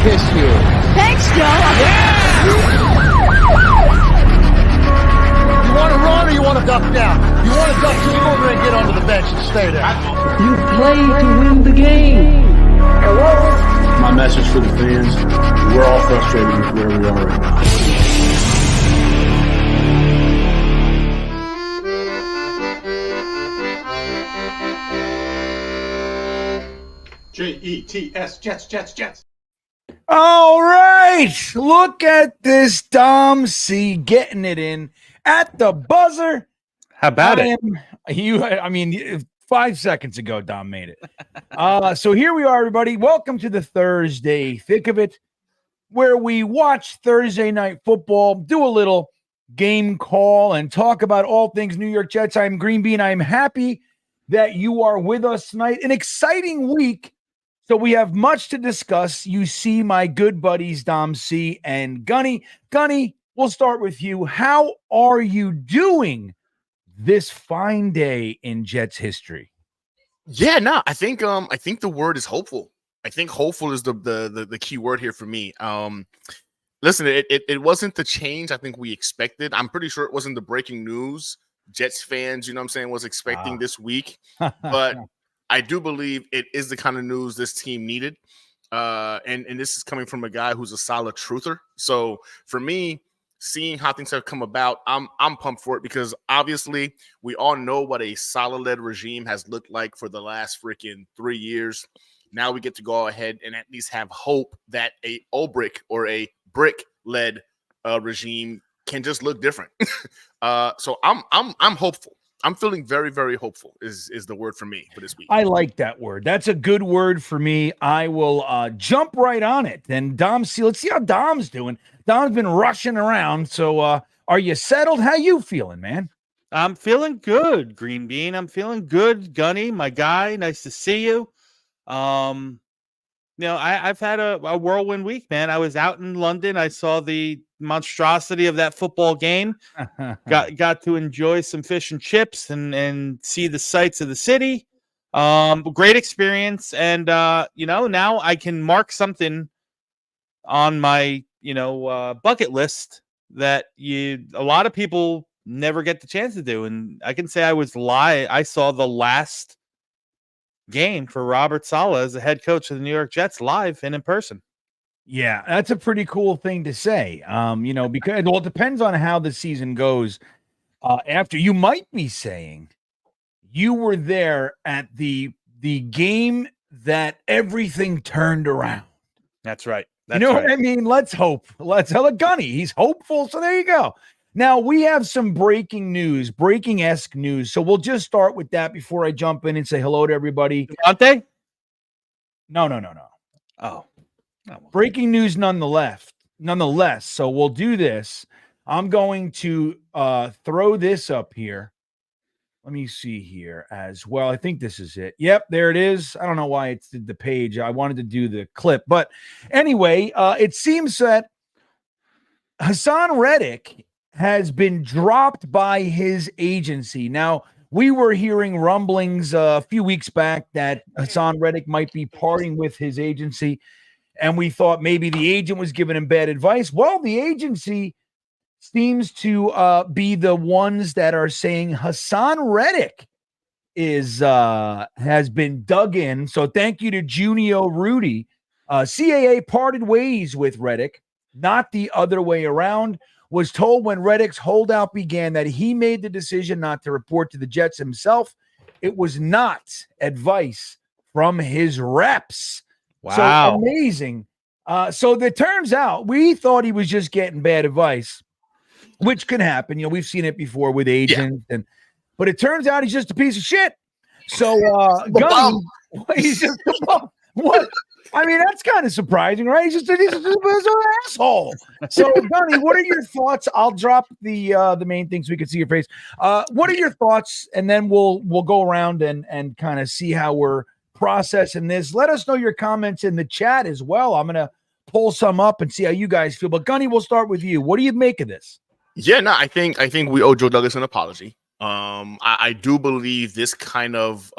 kiss you. Thanks, Joe. Yeah! You want to run or you want to duck down? You want to duck, just go over and get onto the bench and stay there. You play to win the game. My message for the fans, we're all frustrated with where we are right now. Jets, Jets. All right, look at this Dom C getting it in at the buzzer. How about it? I mean, 5 seconds ago, Dom made it. So here we are, everybody. Welcome to the Thursday Thick of It, where we watch Thursday night football, do a little game call, and talk about all things New York Jets. I'm GreenBean. I'm happy that you are with us tonight. An exciting week. So we have much to discuss. You see my good buddies, Dom C and Gunny. Gunny, we'll start with you. How are you doing this fine day in Jets history? Yeah, no, I think the word is hopeful. I think hopeful is the key word here for me. Listen, it wasn't the change I think we expected. I'm pretty sure it wasn't the breaking news Jets fans, you know what I'm saying, was expecting this week. But I do believe it is the kind of news this team needed. And this is coming from a guy who's a solid truther. So for me, seeing how things have come about, I'm pumped for it because obviously we all know what a solid-led regime has looked like for the last freaking 3 years. Now we get to go ahead and at least have hope that a Ulbrich or a brick-led regime can just look different. So I'm hopeful. I'm feeling very, very hopeful is the word for me for this week. I like that word. That's a good word for me. I will jump right on it. And Dom C, let's see how Dom's doing. Dom's been rushing around. So are you settled? How you feeling, man? I'm feeling good, GreenBean. I'm feeling good, Gunny, my guy. Nice to see you. I've had a whirlwind week, man. I was out in London. I saw the monstrosity of that football game. got to enjoy some fish and chips and see the sights of the city. Great experience. And now I can mark something on my bucket list that a lot of people never get the chance to do. And I can say I saw the last game for Robert Saleh as the head coach of the New York Jets live and in person. Yeah, that's a pretty cool thing to say. Because it depends on how the season goes. After you might be saying you were there at the game that everything turned around. That's right. What I mean? Let's hope. Let's tell a Gunny. He's hopeful. So there you go. Now we have some breaking-esque news. So we'll just start with that before I jump in and say hello to everybody. Devontae? No. Oh. Breaking news nonetheless. So we'll do this. I'm going to throw this up here. Let me see here as well. I think this is it. Yep, there it is. I don't know why it's the page. I wanted to do the clip. But anyway, it seems that Haason Reddick has been dropped by his agency. Now, we were hearing rumblings a few weeks back that Haason Reddick might be parting with his agency, and we thought maybe the agent was giving him bad advice. Well, the agency seems to be the ones that are saying Haason Reddick has been dug in. So thank you to Junio Rudy. CAA parted ways with Reddick, not the other way around. Was told when Reddick's holdout began that he made the decision not to report to the Jets himself. It was not advice from his reps. Wow. So amazing. So it turns out we thought he was just getting bad advice, which can happen. We've seen it before with agents, but it turns out he's just a piece of shit. So Gunny, he's just a bum. What? I mean, that's kind of surprising, right? He's just an asshole. So, Gunny, what are your thoughts? I'll drop the main thing so we can see your face. What are your thoughts? And then we'll go around and kind of see how we're processing this. Let us know your comments in the chat as well. I'm gonna pull some up and see how you guys feel. But Gunny, we'll start with you. What do you make of this? Yeah, no, I think we owe Joe Douglas an apology. I do believe this kind of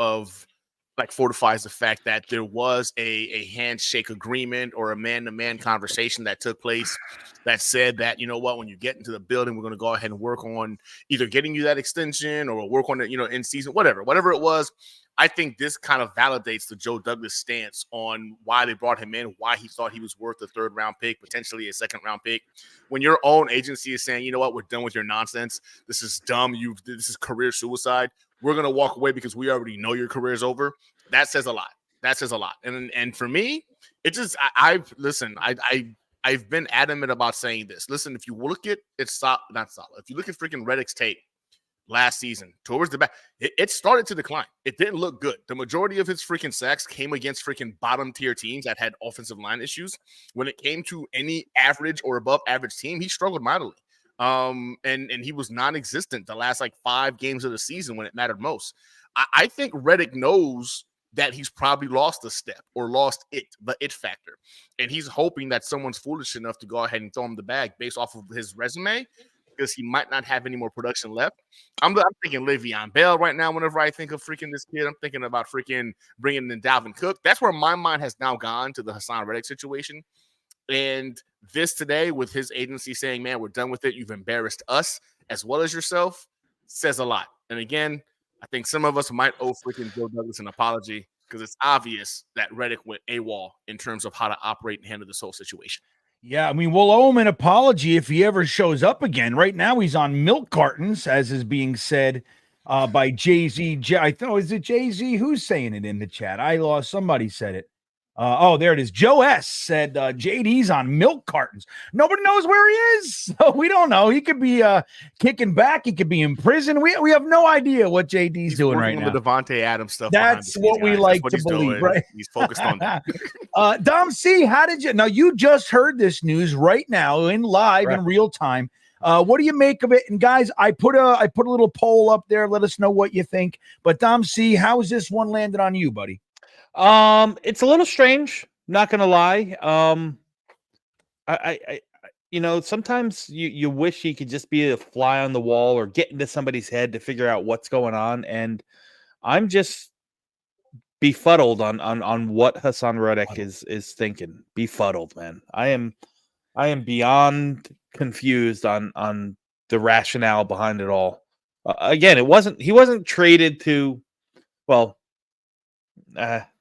like fortifies the fact that there was a handshake agreement or a man-to-man conversation that took place that said that, you know what, when you get into the building, we're going to go ahead and work on either getting you that extension or we'll work on it, you know, in season, whatever it was. I think this kind of validates the Joe Douglas stance on why they brought him in, why he thought he was worth a 3rd-round pick, potentially a 2nd-round pick. When your own agency is saying, you know what, we're done with your nonsense. This is dumb. This is career suicide. We're going to walk away because we already know your career is over. That says a lot. That says a lot. And for me, it just, I've been adamant about saying this. Listen, if you look at it's not solid. If you look at freaking Reddick's tape last season towards the back, it started to decline. It didn't look good. The majority of his freaking sacks came against freaking bottom tier teams that had offensive line issues. When it came to any average or above average team, he struggled mightily. And he was non-existent the last like 5 games of the season when it mattered most. I think Reddick knows that he's probably lost a step or lost the it factor. And he's hoping that someone's foolish enough to go ahead and throw him the bag based off of his resume, because he might not have any more production left. I'm thinking Le'Veon Bell right now. Whenever I think of freaking this kid, I'm thinking about freaking bringing in Dalvin Cook. That's where my mind has now gone to the Haason Reddick situation. And this today with his agency saying, man, we're done with it. You've embarrassed us as well as yourself, says a lot. And again, I think some of us might owe freaking Joe Douglas an apology because it's obvious that Reddick went AWOL in terms of how to operate and handle this whole situation. Yeah, I mean, we'll owe him an apology if he ever shows up again. Right now, he's on milk cartons, as is being said by Jay-Z. I thought, is it Jay-Z? Who's saying it in the chat? I lost. Somebody said it. There it is. Joe S. said JD's on milk cartons. Nobody knows where he is, so we don't know. He could be kicking back. He could be in prison. We have no idea what JD's doing right now. The Devontae Adams stuff. That's what we like to believe, right? He's focused on that. Dom C, how did you? Now you just heard this news right now in live in real time. What do you make of it? And guys, I put a little poll up there. Let us know what you think. But Dom C, how is this one landed on you, buddy? It's a little strange, not gonna lie. I you know, sometimes you wish he could just be a fly on the wall or get into somebody's head to figure out what's going on. And I'm just befuddled on what Haason Reddick is thinking. Befuddled, man. I am beyond confused on the rationale behind it all. Again, he wasn't traded to, well,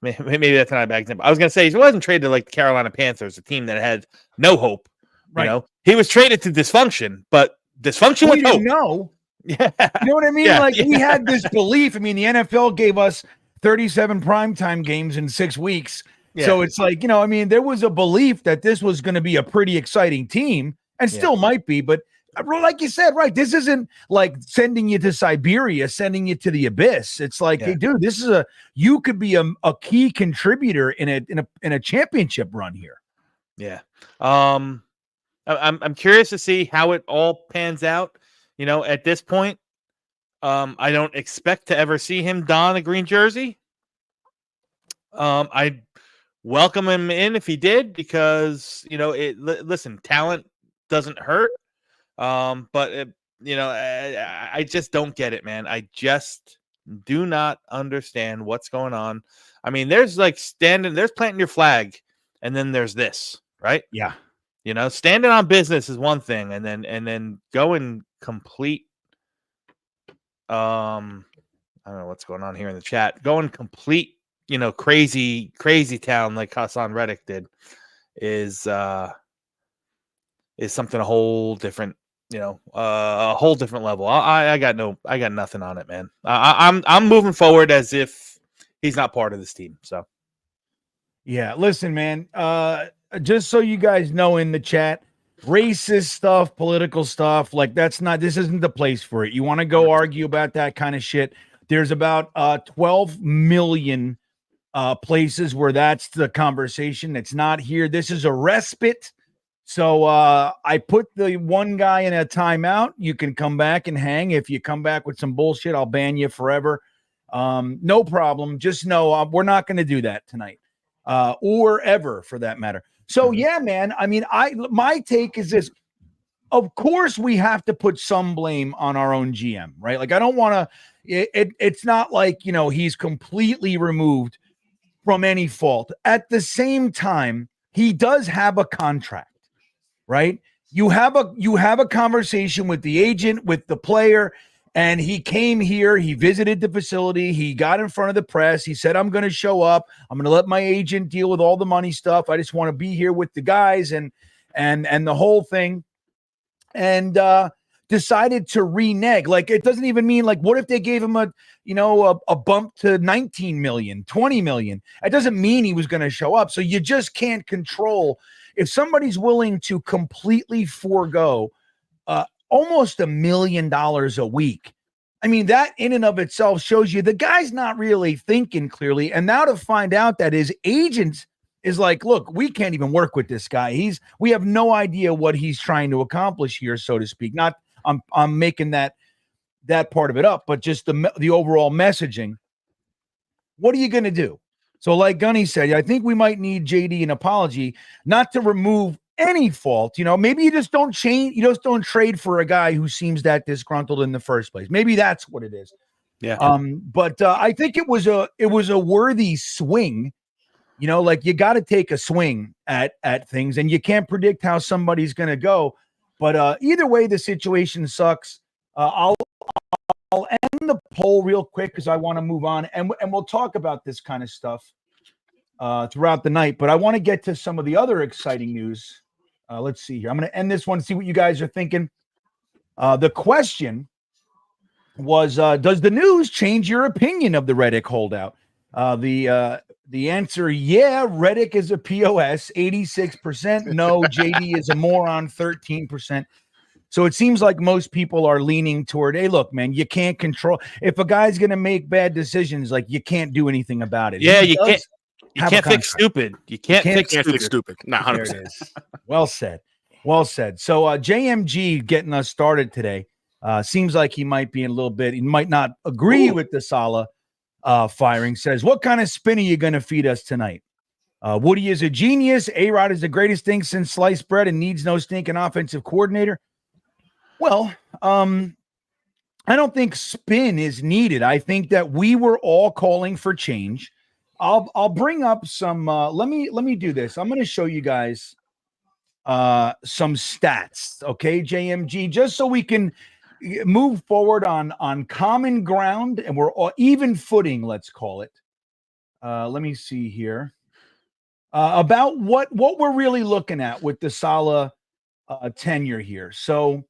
maybe that's not a bad example. I was gonna say he wasn't traded to like the Carolina Panthers, a team that had no hope. Right. You know, he was traded to dysfunction, but dysfunction with hope. Yeah, you know what I mean. We had this belief. I mean, the NFL gave us 37 primetime games in 6 weeks, so it's like, you know, I mean, there was a belief that this was going to be a pretty exciting team, and still might be, but. Like you said, right? This isn't like sending you to Siberia, sending you to the abyss. It's like, hey, dude, you could be a key contributor in a championship run here. Yeah. I'm curious to see how it all pans out. You know, at this point, I don't expect to ever see him don a green jersey. I'd welcome him in if he did, because, you know, listen, talent doesn't hurt. But you know, I just don't get it, man. I just do not understand what's going on. I mean, there's like there's planting your flag, and then there's this, right? Yeah. You know, standing on business is one thing, and then going complete. I don't know what's going on here in the chat. Going complete, you know, crazy town like Haason Reddick did is something a whole different. You know, a whole different level. I got nothing on it, man. I'm moving forward as if he's not part of this team. So, yeah, listen, man. Just so you guys know in the chat, racist stuff, political stuff, like this isn't the place for it. You want to go argue about that kind of shit? There's about 12 million places where that's the conversation. It's not here. This is a respite. So I put the one guy in a timeout. You can come back and hang. If you come back with some bullshit, I'll ban you forever. No problem. Just know we're not going to do that tonight or ever for that matter. So, yeah, man, I mean, my take is this. of course we have to put some blame on our own GM, right? Like I don't want to. It's not like he's completely removed from any fault. At the same time, he does have a contract, right? You have a conversation with the agent, with the player, and he came here, he visited the facility, he got in front of the press, he said, I'm going to show up, I'm going to let my agent deal with all the money stuff. I just want to be here with the guys and the whole thing. And decided to renege. Like it doesn't even mean like what if they gave him a bump to 19 million, 20 million. It doesn't mean he was going to show up. So you just can't control if somebody's willing to completely forego almost $1 million a week. I mean, that in and of itself shows you the guy's not really thinking clearly. And now to find out that his agent is like, look, we can't even work with this guy. We have no idea what he's trying to accomplish here, so to speak. Not I'm making that part of it up, but just the overall messaging. What are you going to do? So like Gunny said, I think we might need JD an apology, not to remove any fault. Maybe you just don't change. You just don't trade for a guy who seems that disgruntled in the first place. Maybe that's what it is. Yeah. But I think it was a worthy swing. Like you got to take a swing at things, and you can't predict how somebody's going to go. But either way, the situation sucks. I'll end the poll real quick because I want to move on, and we'll talk about this kind of stuff throughout the night. But I want to get to some of the other exciting news. Let's see here. I'm going to end this one, see what you guys are thinking. The question was, does the news change your opinion of the Reddick holdout? The answer, yeah, Reddick is a POS, 86%. No, JD is a moron, 13%. So it seems like most people are leaning toward, hey, look, man, you can't control. If a guy's going to make bad decisions, like you can't do anything about it. Yeah, you can't fix stupid. You can't fix stupid. No, 100%. There it is. Well said. Well said. So JMG getting us started today. Seems like he might be a little bit, he might not agree with the Saleh firing. Says, what kind of spin are you going to feed us tonight? Woody is a genius. A-Rod is the greatest thing since sliced bread and needs no stinking offensive coordinator. Well, I don't think spin is needed. I think that we were all calling for change. I'll bring up some. Let me do this. I'm going to show you guys some stats. Okay, JMG, just so we can move forward on common ground and we're all even footing. Let's call it. Let me see here about what we're really looking at with the Saleh tenure here. So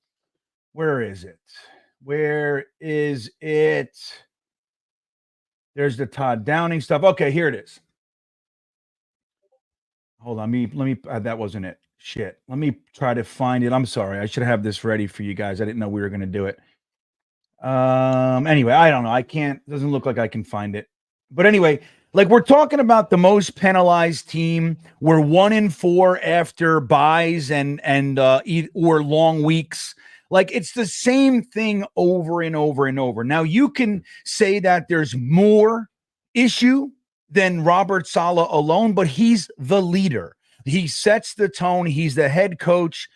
where is it? Where is it? There's the Todd Downing stuff. Okay, here it is. Hold on. Let me that wasn't it. Shit. Let me try to find it. I'm sorry. I should have this ready for you guys. I didn't know we were going to do it. Anyway, I don't know. I can't. Doesn't look like I can find it. But anyway, like we're talking about the most penalized team. We're 1-4 after buys and or long weeks. Like it's the same thing over and over and over. Now you can say that there's more issue than Robert Saleh alone, but he's the leader. He sets the tone. He's the head coach.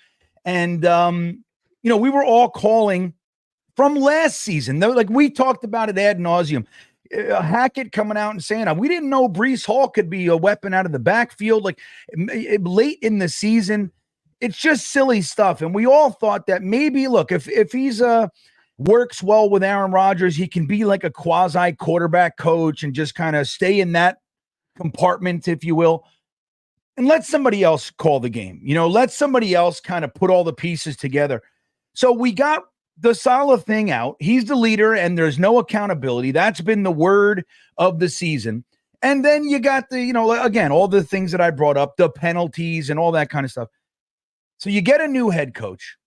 And, we were all calling from last season. Like we talked about it ad nauseum. Hackett coming out and saying, we didn't know Breece Hall could be a weapon out of the backfield. Like late in the season, it's just silly stuff. And we all thought that maybe, look, if he's works well with Aaron Rodgers, he can be like a quasi quarterback coach and just kind of stay in that compartment, if you will, and let somebody else call the game. Let somebody else kind of put all the pieces together. So we got the Saleh thing out. He's the leader and there's no accountability. That's been the word of the season. And then you got the, again, all the things that I brought up, the penalties and all that kind of stuff. So you get a new head coach.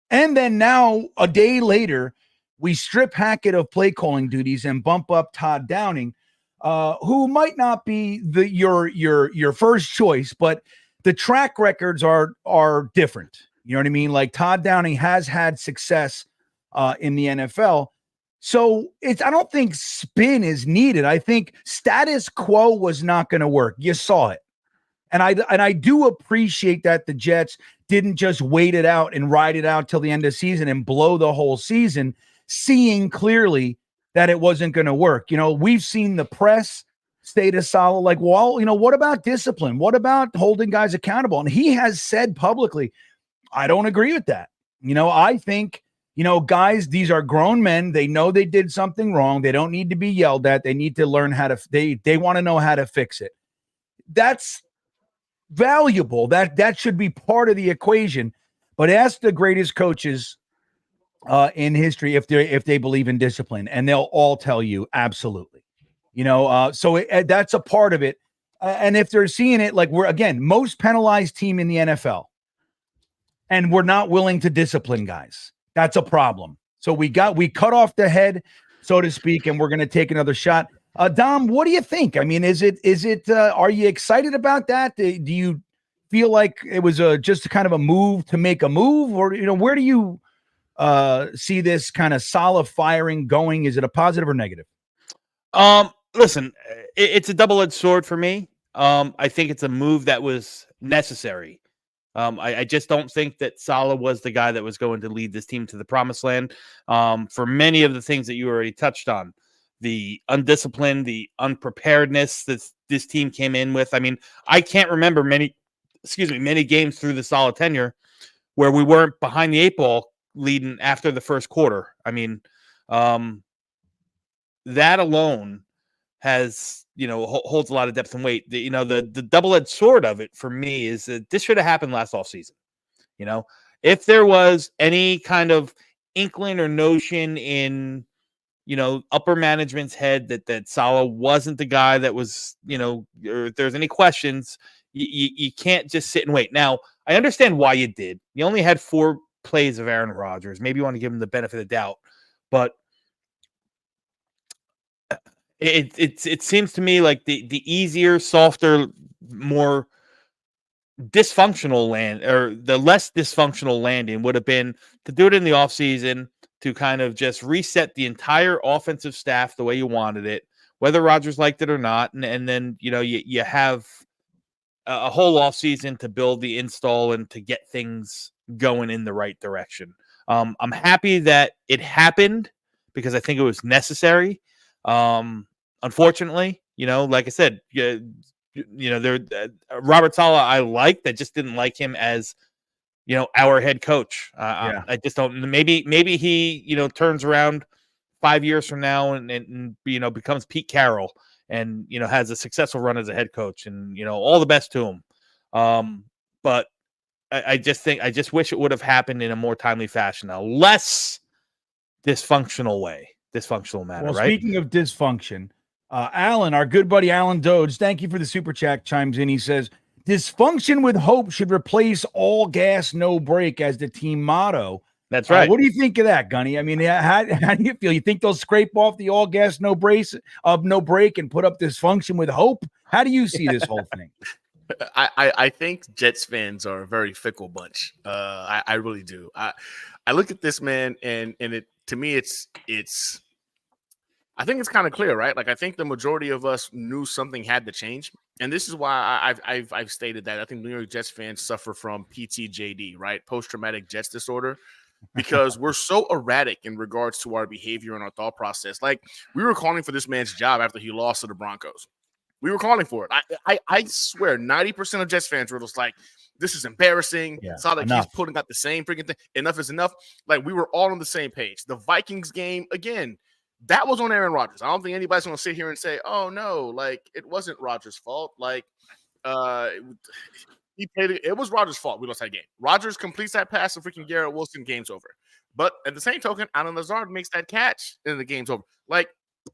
And then now a day later, we strip Hackett of play calling duties and bump up Todd Downing, who might not be your first choice, but the track records are different. You know what I mean? Like Todd Downing has had success in the NFL. So I don't think spin is needed. I think status quo was not going to work. You saw it. And I do appreciate that the Jets didn't just wait it out and ride it out till the end of the season and blow the whole season, seeing clearly that it wasn't going to work. We've seen the press stay to Saleh like, well, what about discipline? What about holding guys accountable? And he has said publicly, I don't agree with that. I think, guys, these are grown men. They know they did something wrong. They don't need to be yelled at. They need to learn how to, they want to know how to fix it. That's valuable. That should be part of the equation. But ask the greatest coaches in history if they believe in discipline, and they'll all tell you absolutely. So that's a part of it. And if they're seeing it like we're, again, most penalized team in the NFL, and we're not willing to discipline guys, that's a problem. So we cut off the head, so to speak, and we're going to take another shot. Dom, what do you think? I mean, is it are you excited about that? Do you feel like it was just kind of a move to make a move, or where do you see this kind of Saleh firing going? Is it a positive or negative? Listen, it's a double-edged sword for me. I think it's a move that was necessary. I just don't think that Saleh was the guy that was going to lead this team to the promised land. For many of the things that you already touched on, the undisciplined, the unpreparedness that this team came in with. I mean, I can't remember many games through the Saleh tenure where we weren't behind the 8 ball leading after the first quarter. I mean, that alone has, holds a lot of depth and weight. The double-edged sword of it for me is that this should have happened last offseason. If there was any kind of inkling or notion in, upper management's head that Saleh wasn't the guy that was, or if there's any questions, you can't just sit and wait. Now, I understand why you did. You only had 4 plays of Aaron Rodgers. Maybe you want to give him the benefit of the doubt, but it seems to me like the easier, softer, more dysfunctional the less dysfunctional landing would have been to do it in the offseason, to kind of just reset the entire offensive staff the way you wanted it, whether Rodgers liked it or not. And then, you have a whole offseason to build the install and to get things going in the right direction. I'm happy that it happened because I think it was necessary. Unfortunately, like I said, Robert Saleh, I liked. I just didn't like him as, our head coach. I just don't. Maybe he, turns around 5 years from now and becomes Pete Carroll and has a successful run as a head coach, and all the best to him. But I just wish it would have happened in a more timely fashion, a less dysfunctional manner. Well, right? Speaking of dysfunction, Alan, our good buddy Alan Dodes, thank you for the super chat, chimes in. He says, dysfunction with hope should replace all gas, no break as the team motto. That's right. What do you think of that, Gunny? I mean, how do you feel? You think they'll scrape off the all gas, no break and put up dysfunction with hope? How do you see this whole thing? I think Jets fans are a very fickle bunch. I really do. I look at this, man, and it, to me, it's I think it's kind of clear, right? Like, I think the majority of us knew something had to change. And this is why I've stated that I think New York Jets fans suffer from PTJD, right? Post-traumatic Jets disorder, because we're so erratic in regards to our behavior and our thought process. Like, we were calling for this man's job after he lost to the Broncos. We were calling for it. I swear 90% of Jets fans were just like, this is embarrassing. Yeah, Saw that he's putting out the same freaking thing. Enough is enough. Like, we were all on the same page. The Vikings game, again, that was on Aaron Rodgers. I don't think anybody's going to sit here and say, oh, no, like, it wasn't Rodgers' fault. Like, he played it. It was Rodgers' fault. We lost that game. Rodgers completes that pass to freaking Garrett Wilson. Game's over. But at the same token, Alan Lazard makes that catch and the game's over. Like,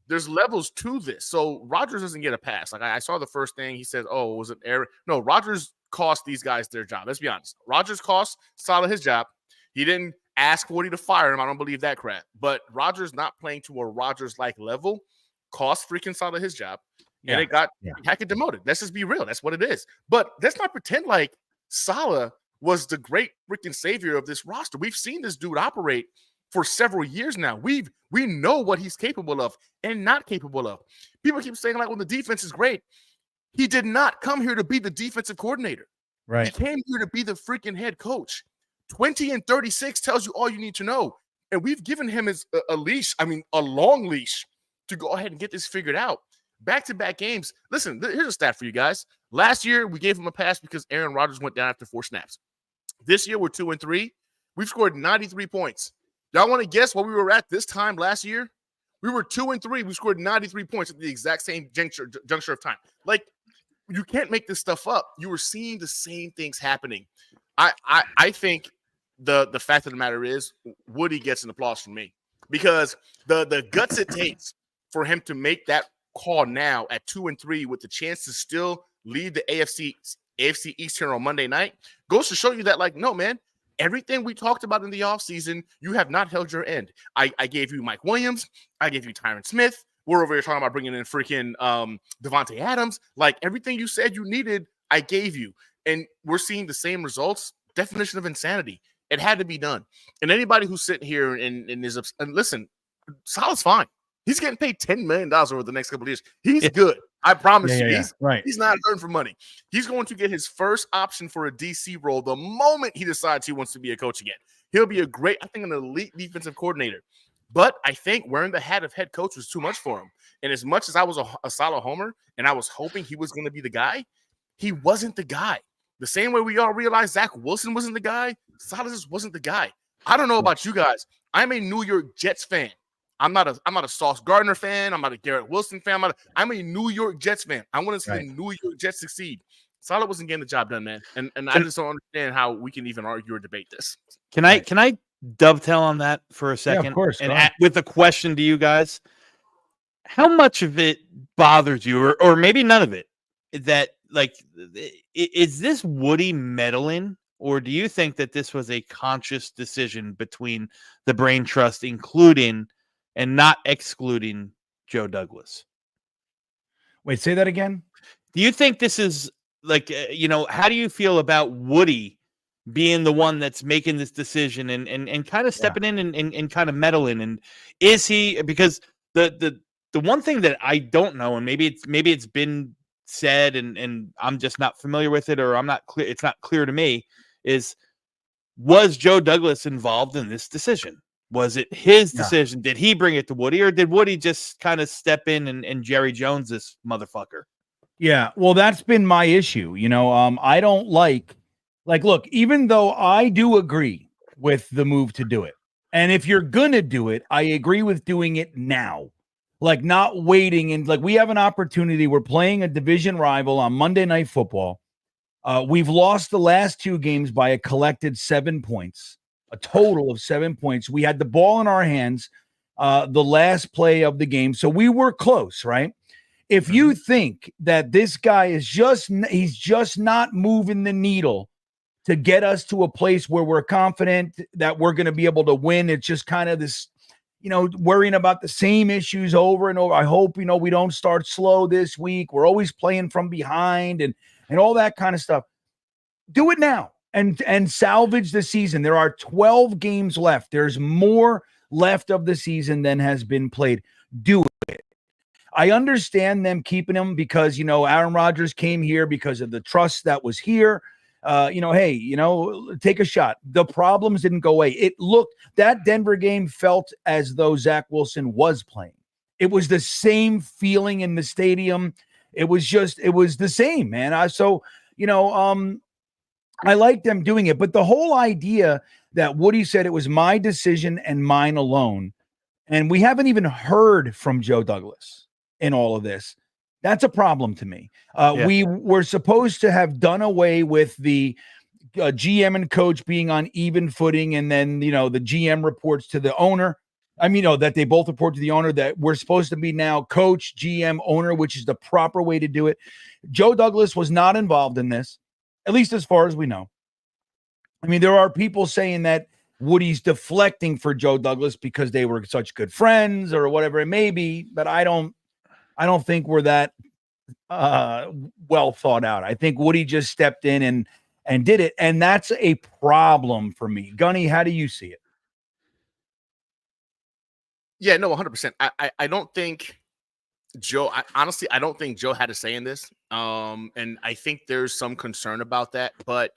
there's levels to this. So Rodgers doesn't get a pass. Like, I saw the first thing. He said, oh, was it Aaron? No, Rodgers cost these guys their job. Let's be honest. Rodgers cost Saleh his job. He didn't ask Woody to fire him. I don't believe that crap. But Rodgers not playing to a Rodgers-like level cost freaking Saleh his job. And it got Hackett demoted. Let's just be real. That's what it is. But let's not pretend like Saleh was the great freaking savior of this roster. We've seen this dude operate for several years now. We know what he's capable of and not capable of. People keep saying, like, when the defense is great. He did not come here to be the defensive coordinator. He Right. came here to be the freaking head coach. 20 and 36 tells you all you need to know. And we've given him a leash, a long leash to go ahead and get this figured out. Back-to-back games. Listen, here's a stat for you guys. Last year, we gave him a pass because Aaron Rodgers went down after 4 snaps. This year, we're 2-3. We've scored 93 points. Y'all want to guess what we were at this time last year? We were 2-3. We scored 93 points at the exact same juncture of time. Like, you can't make this stuff up. You were seeing the same things happening. I think the fact of the matter is Woody gets an applause from me because the guts it takes for him to make that call now at 2-3 with the chance to still lead the AFC East here on Monday night goes to show you that, like, no, man, everything we talked about in the offseason, you have not held your end. I gave you Mike Williams. I gave you Tyron Smith. We're over here talking about bringing in freaking Devontae Adams. Like, everything you said you needed, I gave you. And we're seeing the same results. Definition of insanity. It had to be done. And anybody who's sitting here and is upset, and listen, Salah's fine. He's getting paid $10 million over the next couple of years. He's good. I promise you. He's not hurting for money. He's going to get his first option for a DC role the moment he decides he wants to be a coach again. He'll be an elite defensive coordinator. But I think wearing the hat of head coach was too much for him. And as much as I was a Salah homer and I was hoping he was going to be the guy, he wasn't the guy. The same way we all realized Zach Wilson wasn't the guy, Salah just wasn't the guy. I don't know about you guys. I'm a New York Jets fan. I'm not a Sauce Gardner fan. I'm not a Garrett Wilson fan. I'm a New York Jets fan. I want to see the New York Jets succeed. Salah wasn't getting the job done, man. And I just don't understand how we can even argue or debate this. Can I dovetail on that for a second? Yeah, of course. And with a question to you guys, how much of it bothers you, or maybe none of it, that, like, is this Woody meddling, or do you think that this was a conscious decision between the brain trust, including and not excluding Joe Douglas? Wait, say that again. Do you think this is like, how do you feel about Woody being the one that's making this decision and kind of stepping in and kind of meddling? And is he, because the one thing that I don't know, and maybe it's been said and I'm just not familiar with it, or I'm not clear, it's not clear to me, is, was Joe Douglas involved in this decision? Was it his decision? Did he bring it to Woody, or did Woody just kind of step in and Jerry Jones this motherfucker? Yeah, well, that's been my issue. I don't like, look, even though I do agree with the move to do it, and if you're gonna do it, I agree with doing it now, like not waiting. And like, we have an opportunity. We're playing a division rival on Monday Night Football. We've lost the last 2 games by a collected 7 points. A total of 7 points. We had the ball in our hands the last play of the game, so we were close, right? If you think that this guy is he's just not moving the needle to get us to a place where we're confident that we're going to be able to win, it's just kind of this, worrying about the same issues over and over. I hope, we don't start slow this week. We're always playing from behind and all that kind of stuff. Do it now. And salvage the season. There are 12 games left. There's more left of the season than has been played. Do it. I understand them keeping him because, Aaron Rodgers came here because of the trust that was here. Take a shot. The problems didn't go away. That Denver game felt as though Zach Wilson was playing. It was the same feeling in the stadium. It was the same, man. I like them doing it, but the whole idea that Woody said it was my decision and mine alone, and we haven't even heard from Joe Douglas in all of this, that's a problem to me. We were supposed to have done away with the GM and coach being on even footing, and then, the GM reports to the owner. That they both report to the owner, that we're supposed to be now coach, GM, owner, which is the proper way to do it. Joe Douglas was not involved in this, at least as far as we know. There are people saying that Woody's deflecting for Joe Douglas because they were such good friends or whatever it may be, but I don't think we're that well thought out. I think Woody just stepped in and did it, and that's a problem for me. Gunny, how do you see it? Yeah, no, 100%. I don't think Joe, honestly, I don't think Joe had a say in this. And I think there's some concern about that. But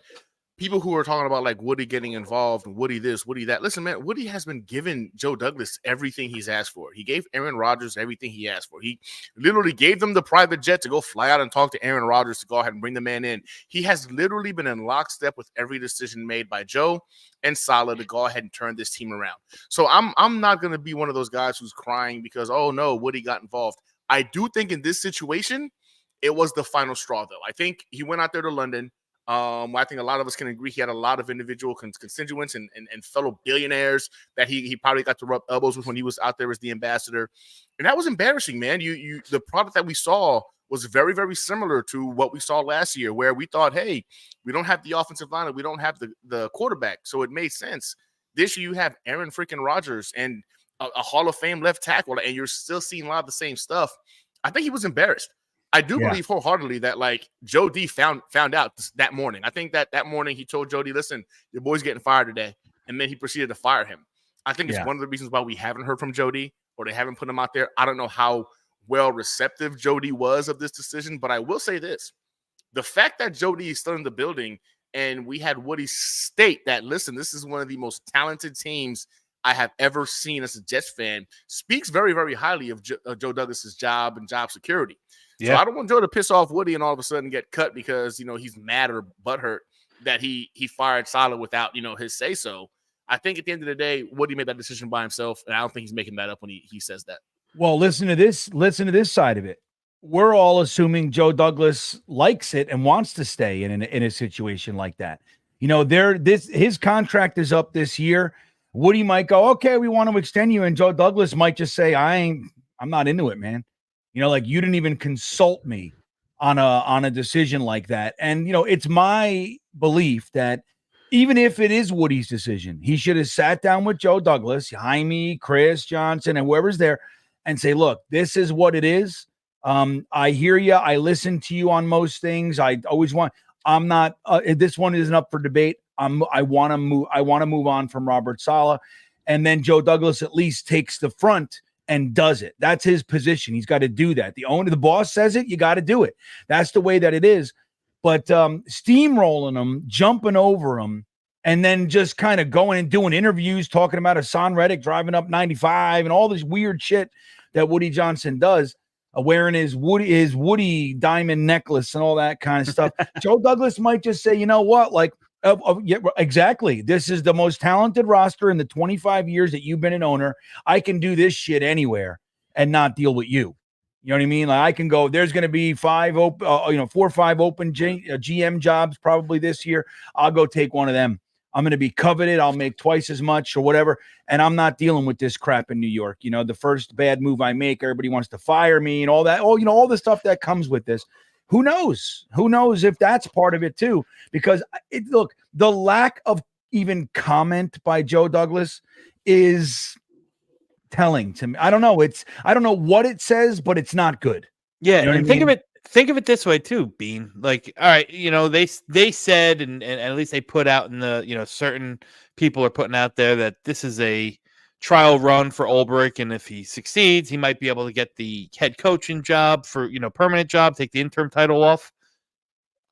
people who are talking about like Woody getting involved, Woody this, Woody that. Listen, man, Woody has been giving Joe Douglas everything he's asked for. He gave Aaron Rodgers everything he asked for. He literally gave them the private jet to go fly out and talk to Aaron Rodgers to go ahead and bring the man in. He has literally been in lockstep with every decision made by Joe and Saleh to go ahead and turn this team around. So I'm not going to be one of those guys who's crying because, oh no, Woody got involved. I do think in this situation, it was the final straw, though. I think he went out there to London. I think a lot of us can agree he had a lot of individual constituents and fellow billionaires that he probably got to rub elbows with when he was out there as the ambassador. And that was embarrassing, man. The product that we saw was very, very similar to what we saw last year, where we thought, hey, we don't have the offensive line, we don't have the quarterback. So it made sense. This year you have Aaron freaking Rodgers and a Hall of Fame left tackle, and you're still seeing a lot of the same stuff. I think he was embarrassed. I do believe wholeheartedly that like Joe D found out that morning. I think that morning he told Joe D, listen, your boy's getting fired today. And then he proceeded to fire him. I think it's one of the reasons why we haven't heard from Joe D or they haven't put him out there. I don't know how well receptive Joe D was of this decision, but I will say this. The fact that Joe D is still in the building and we had Woody state that, listen, this is one of the most talented teams I have ever seen as a Jets fan speaks very, very highly of Joe Douglas's job and job security. So I don't want Joe to piss off Woody and all of a sudden get cut because, he's mad or butthurt that he fired Saleh without, his say so. I think at the end of the day, Woody made that decision by himself, and I don't think he's making that up when he says that. Well, listen to this side of it. We're all assuming Joe Douglas likes it and wants to stay in a situation like that. His contract is up this year. Woody might go, okay, we want to extend you, and Joe Douglas might just say, I'm not into it, man. Like you didn't even consult me on a decision like that. And, it's my belief that even if it is Woody's decision, he should have sat down with Joe Douglas, Jaime, Chris Johnson, and whoever's there and say, look, this is what it is. I hear you. I listen to you on most things. I always want, I'm not, this one isn't up for debate. I want to move on from Robert Saleh. And then Joe Douglas at least takes the front and does it. That's his position. He's got to do that. The boss says it, you got to do it. That's the way that it is. But steamrolling them, jumping over them, and then just kind of going and doing interviews, talking about Haason Reddick driving up 95 and all this weird shit that Woody Johnson does, wearing his Woody diamond necklace and all that kind of stuff. Joe Douglas might just say, you know what, like, yeah, exactly. This is the most talented roster in the 25 years that you've been an owner. I can do this shit anywhere and not deal with you. You know what I mean? Like I can go, there's going to be 4 or 5 open GM jobs probably this year. I'll go take one of them. I'm going to be coveted. I'll make twice as much or whatever. And I'm not dealing with this crap in New York. The first bad move I make, everybody wants to fire me and all that. Oh, all the stuff that comes with this. Who knows? Who knows if that's part of it too? Because look, the lack of even comment by Joe Douglas is telling to me. I don't know. I don't know what it says, but it's not good. Yeah, and think of it this way too, Bean. Like, all right, they said and at least they put out in the certain people are putting out there that this is a trial run for Ulbrich, and if he succeeds, he might be able to get the head coaching job for permanent job, take the interim title off.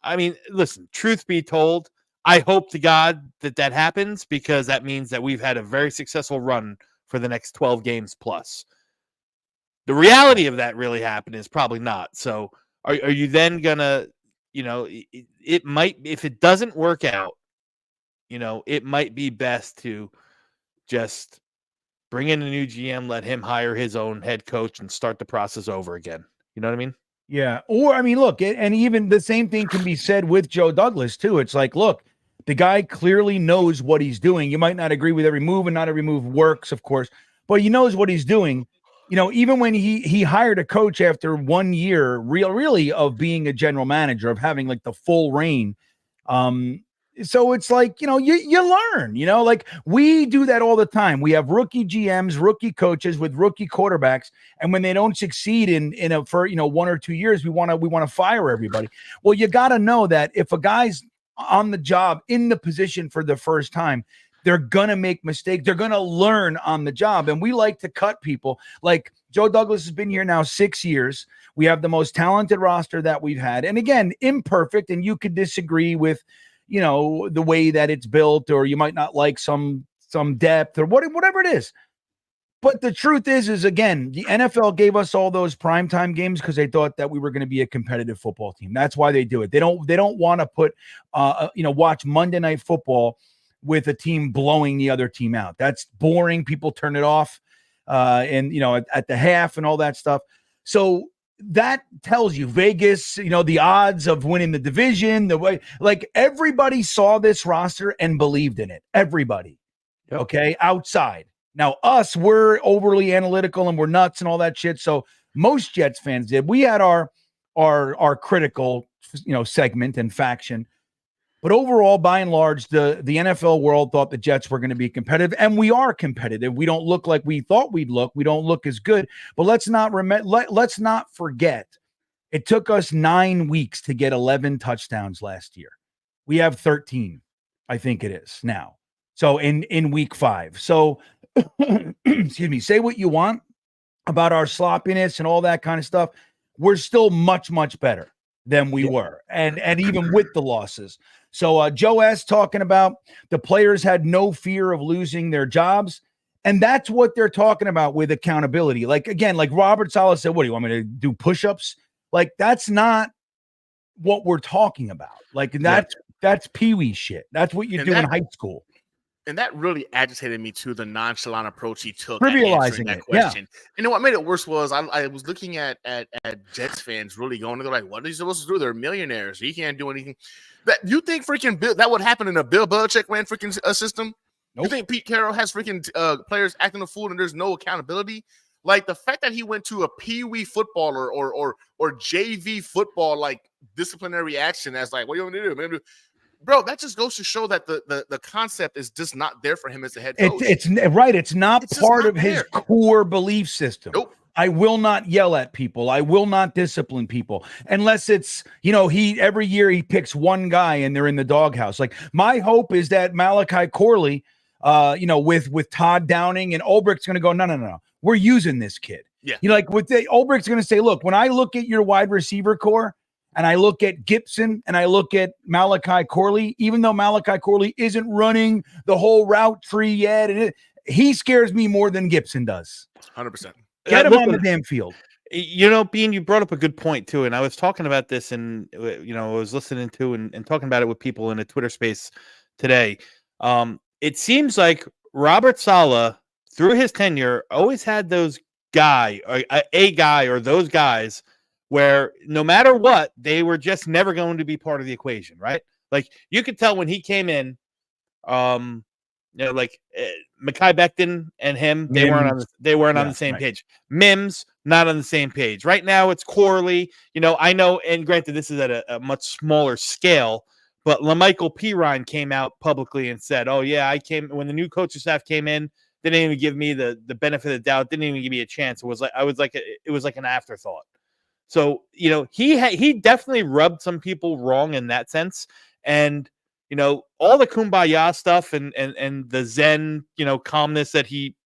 I mean, listen, truth be told, I hope to God that happens because that means that we've had a very successful run for the next 12 games plus. The reality of that really happening is probably not. So are you then gonna, it might, if it doesn't work out, it might be best to just bring in a new GM, let him hire his own head coach and start the process over again. You know what I mean? Yeah. Or, I mean, look, and even the same thing can be said with Joe Douglas too. It's like, look, the guy clearly knows what he's doing. You might not agree with every move and not every move works, of course, but he knows what he's doing. Even when he hired a coach after 1 year, really of being a general manager, of having like the full reign. So it's like, you learn, like we do that all the time. We have rookie GMs, rookie coaches with rookie quarterbacks. And when they don't succeed for 1 or 2 years, we want to fire everybody. Well, you got to know that if a guy's on the job in the position for the first time, They're going to make mistakes. They're going to learn on the job. And we like to cut people. Like Joe Douglas has been here now 6 years. We have the most talented roster that we've had. And again, imperfect. And you could disagree with, you know, the way that it's built, or you might not like some depth or whatever it is. But the truth is again, the NFL gave us all those primetime games because they thought that we were going to be a competitive football team. That's why they do it. They don't want to put, watch Monday Night Football with a team blowing the other team out. That's boring. People turn it off, and at the half and all that stuff. So that tells you Vegas, the odds of winning the division, the way, like everybody saw this roster and believed in it. Everybody, yep. Okay, outside. Now, we're overly analytical and we're nuts and all that shit. So most Jets fans did. We had our critical, segment and faction. But overall, by and large, the NFL world thought the Jets were going to be competitive, and we are competitive. We don't look like we thought we'd look. We don't look as good. But let's not forget, it took us 9 weeks to get 11 touchdowns last year. We have 13, I think it is now. So in week 5. So excuse me, say what you want about our sloppiness and all that kind of stuff. We're still much, much better than we were. And even with the losses. So Joe S. talking about the players had no fear of losing their jobs. And that's what they're talking about with accountability. Like, again, like Robert Saleh said, what do you want me to do? Push-ups? Like, that's not what we're talking about. Like, that's peewee shit. That's what you do in high school. And that really agitated me too, the nonchalant approach he took trivializing that it. question. Yeah. And what made it worse was I was looking at Jets fans really going, they're like, what are you supposed to do? They're millionaires. He can't do anything. That you think freaking that would happen in a Bill Belichick ran freaking system? Nope. You think Pete Carroll has freaking players acting a fool and there's no accountability? Like the fact that he went to a peewee footballer or JV football like disciplinary action as like, what do you want me to do? Bro, that just goes to show that the concept is just not there for him as a head coach. It's right. It's not part of his core belief system. Nope. I will not yell at people. I will not discipline people unless it's, he every year he picks one guy and they're in the doghouse. Like my hope is that Malachi Corley, with Todd Downing and Ulbricht's going to go, no. We're using this kid. Yeah. Ulbricht's going to say, look, when I look at your wide receiver core, and I look at Gibson and I look at Malachi Corley, even though Malachi Corley isn't running the whole route tree yet, and he scares me more than Gibson does. 100%. Get him on the damn field. Bean, you brought up a good point too, and I was talking about this, and I was listening to and talking about it with people in a Twitter space today. It seems like Robert Saleh, through his tenure, always had those guy or those guys where no matter what, they were just never going to be part of the equation, right? Like you could tell when he came in, Mekhi Becton and him, they weren't on the same page. Mims not on the same page. Right now, it's Corley. I know, and granted, this is at a much smaller scale, but LaMichael Pirine came out publicly and said, "Oh yeah, I came when the new coaching staff came in. They didn't even give me the benefit of the doubt. Didn't even give me a chance. It was like an afterthought." So, he definitely rubbed some people wrong in that sense. And, all the kumbaya stuff and the Zen, calmness that he,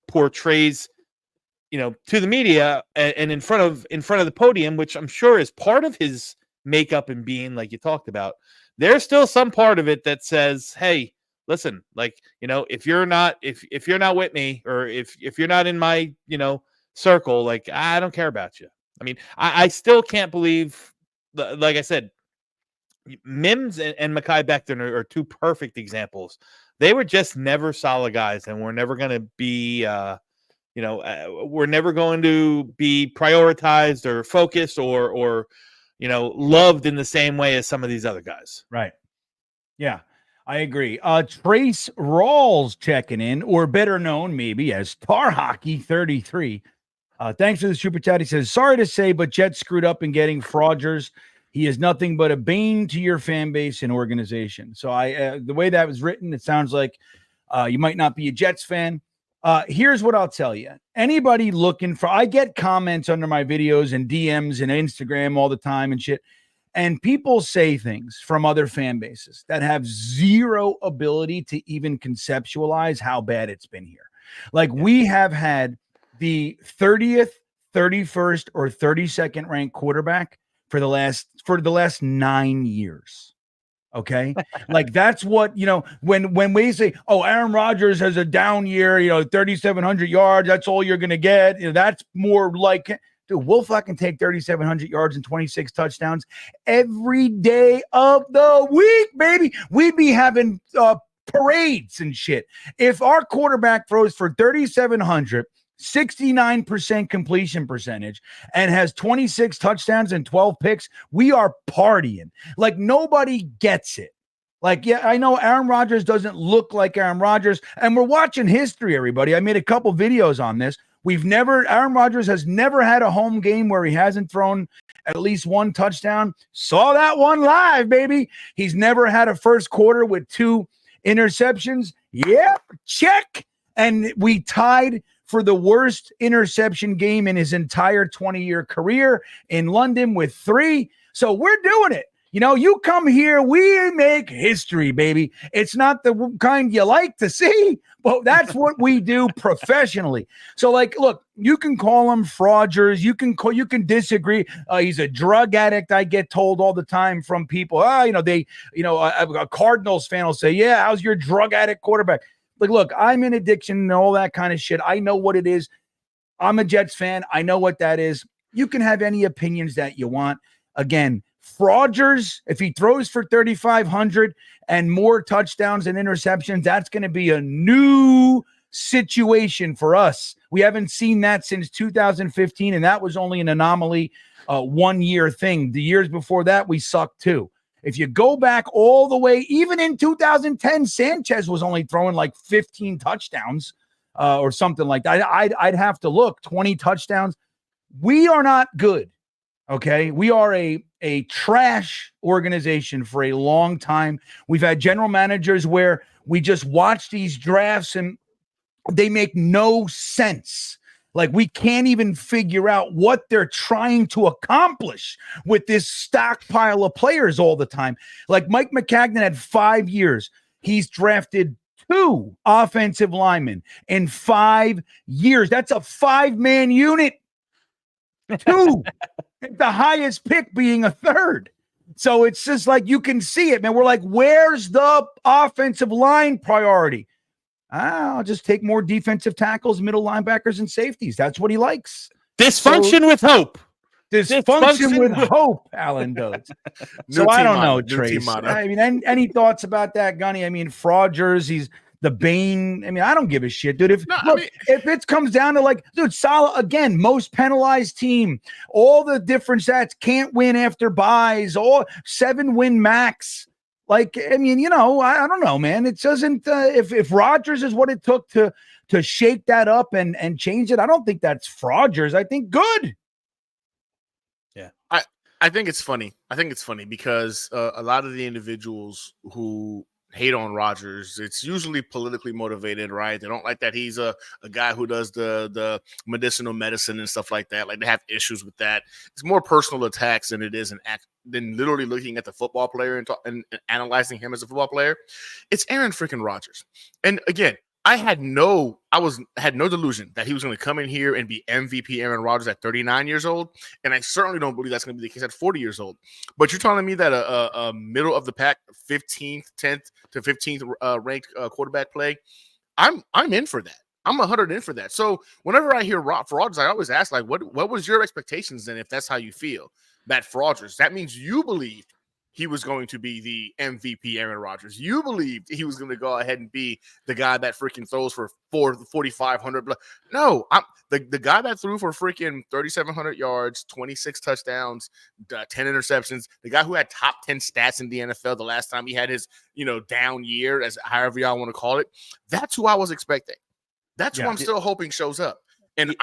portrays, to the media and in front of the podium, which I'm sure is part of his makeup and being, like you talked about. There's still some part of it that says, hey, listen, like, if you're not with me, or if you're not in my, circle, like, I don't care about you. I mean, I still can't believe, like I said, Mims and Mekhi Becton are two perfect examples. They were just never solid guys, and we're never going to be, we're never going to be prioritized or focused or loved in the same way as some of these other guys. Right. Yeah, I agree. Trace Rawls checking in, or better known maybe as Tar Hockey 33. Thanks for the super chat. He says, sorry to say, but Jets screwed up in getting Rodgers. He is nothing but a bane to your fan base and organization. So the way that was written, it sounds like you might not be a Jets fan. Here's what I'll tell you. Anybody looking for, I get comments under my videos and DMs and Instagram all the time and shit. And people say things from other fan bases that have zero ability to even conceptualize how bad it's been here. Like we have had the 30th, 31st, or 32nd ranked quarterback for the last 9 years. Okay. Like that's what, when we say, oh, Aaron Rodgers has a down year, 3,700 yards, that's all you're going to get. That's more like, dude, we'll fucking take 3,700 yards and 26 touchdowns every day of the week, baby. We'd be having parades and shit. If our quarterback throws for 3,700, 69% completion percentage and has 26 touchdowns and 12 picks, we are partying. Like nobody gets it. Like, yeah, I know Aaron Rodgers doesn't look like Aaron Rodgers, and we're watching history, everybody. I made a couple videos on this. Aaron Rodgers has never had a home game where he hasn't thrown at least one touchdown. Saw that one live, baby. He's never had a first quarter with 2 interceptions. Yep, check. And we tied for the worst interception game in his entire 20-year career in London with 3. So we're doing it. You come here, we make history, baby. It's not the kind you like to see, but that's what we do professionally. So, like, look, you can call him Rodgers. You can disagree. He's a drug addict. I get told all the time from people. A Cardinals fan will say, "Yeah, how's your drug addict quarterback?" Like, look, I'm in addiction and all that kind of shit. I know what it is. I'm a Jets fan. I know what that is. You can have any opinions that you want. Again, Rodgers, if he throws for 3,500 and more touchdowns and interceptions, that's going to be a new situation for us. We haven't seen that since 2015, and that was only an anomaly, 1-year thing. The years before that, we sucked too. If you go back all the way, even in 2010, Sanchez was only throwing like 15 touchdowns or something like that. I'd have to look, 20 touchdowns. We are not good, okay? We are a trash organization for a long time. We've had general managers where we just watch these drafts and they make no sense. Like we can't even figure out what they're trying to accomplish with this stockpile of players all the time. Like Mike McCagnon had 5 years. He's drafted 2 offensive linemen in 5 years. That's a 5-man unit. 2. The highest pick being a 3rd. So it's just like you can see it, man. We're like, where's the offensive line priority? I'll just take more defensive tackles, middle linebackers, and safeties. That's what he likes. Dysfunction with hope. Dysfunction with hope, Alan does. So I don't know, Trace. I mean, any thoughts about that, Gunny? I mean, Rodgers, he's the bane. I mean, I don't give a shit, dude. If it comes down to like, dude, Salah, again, most penalized team, all the different stats, can't win after buys, all 7-win max. Like, I mean, I don't know, man. It doesn't, if Rodgers is what it took to shake that up and change it, I don't think that's Rodgers. I think good. Yeah. I think it's funny. Because a lot of the individuals who hate on Rodgers, it's usually politically motivated, right? They don't like that he's a guy who does the medicinal medicine and stuff like that. Like they have issues with that. It's more personal attacks than it is than literally looking at the football player and analyzing him as a football player. It's Aaron freaking Rodgers. And again, I had no delusion that he was going to come in here and be MVP Aaron Rodgers at 39 years old. And I certainly don't believe that's going to be the case at 40 years old. But you're telling me that a middle of the pack, 10th to 15th ranked quarterback play, I'm in for that. I'm 100 in for that. So whenever I hear Rodgers, I always ask, like, what was your expectations then if that's how you feel? That Rodgers, that means you believed he was going to be the MVP Aaron Rodgers. You believed he was going to go ahead and be the guy that freaking throws for 4,500. No, the guy that threw for freaking 3,700 yards, 26 touchdowns, 10 interceptions, the guy who had top 10 stats in the NFL the last time he had his, down year, as however y'all want to call it. That's who I was expecting. That's who I'm still hoping shows up. And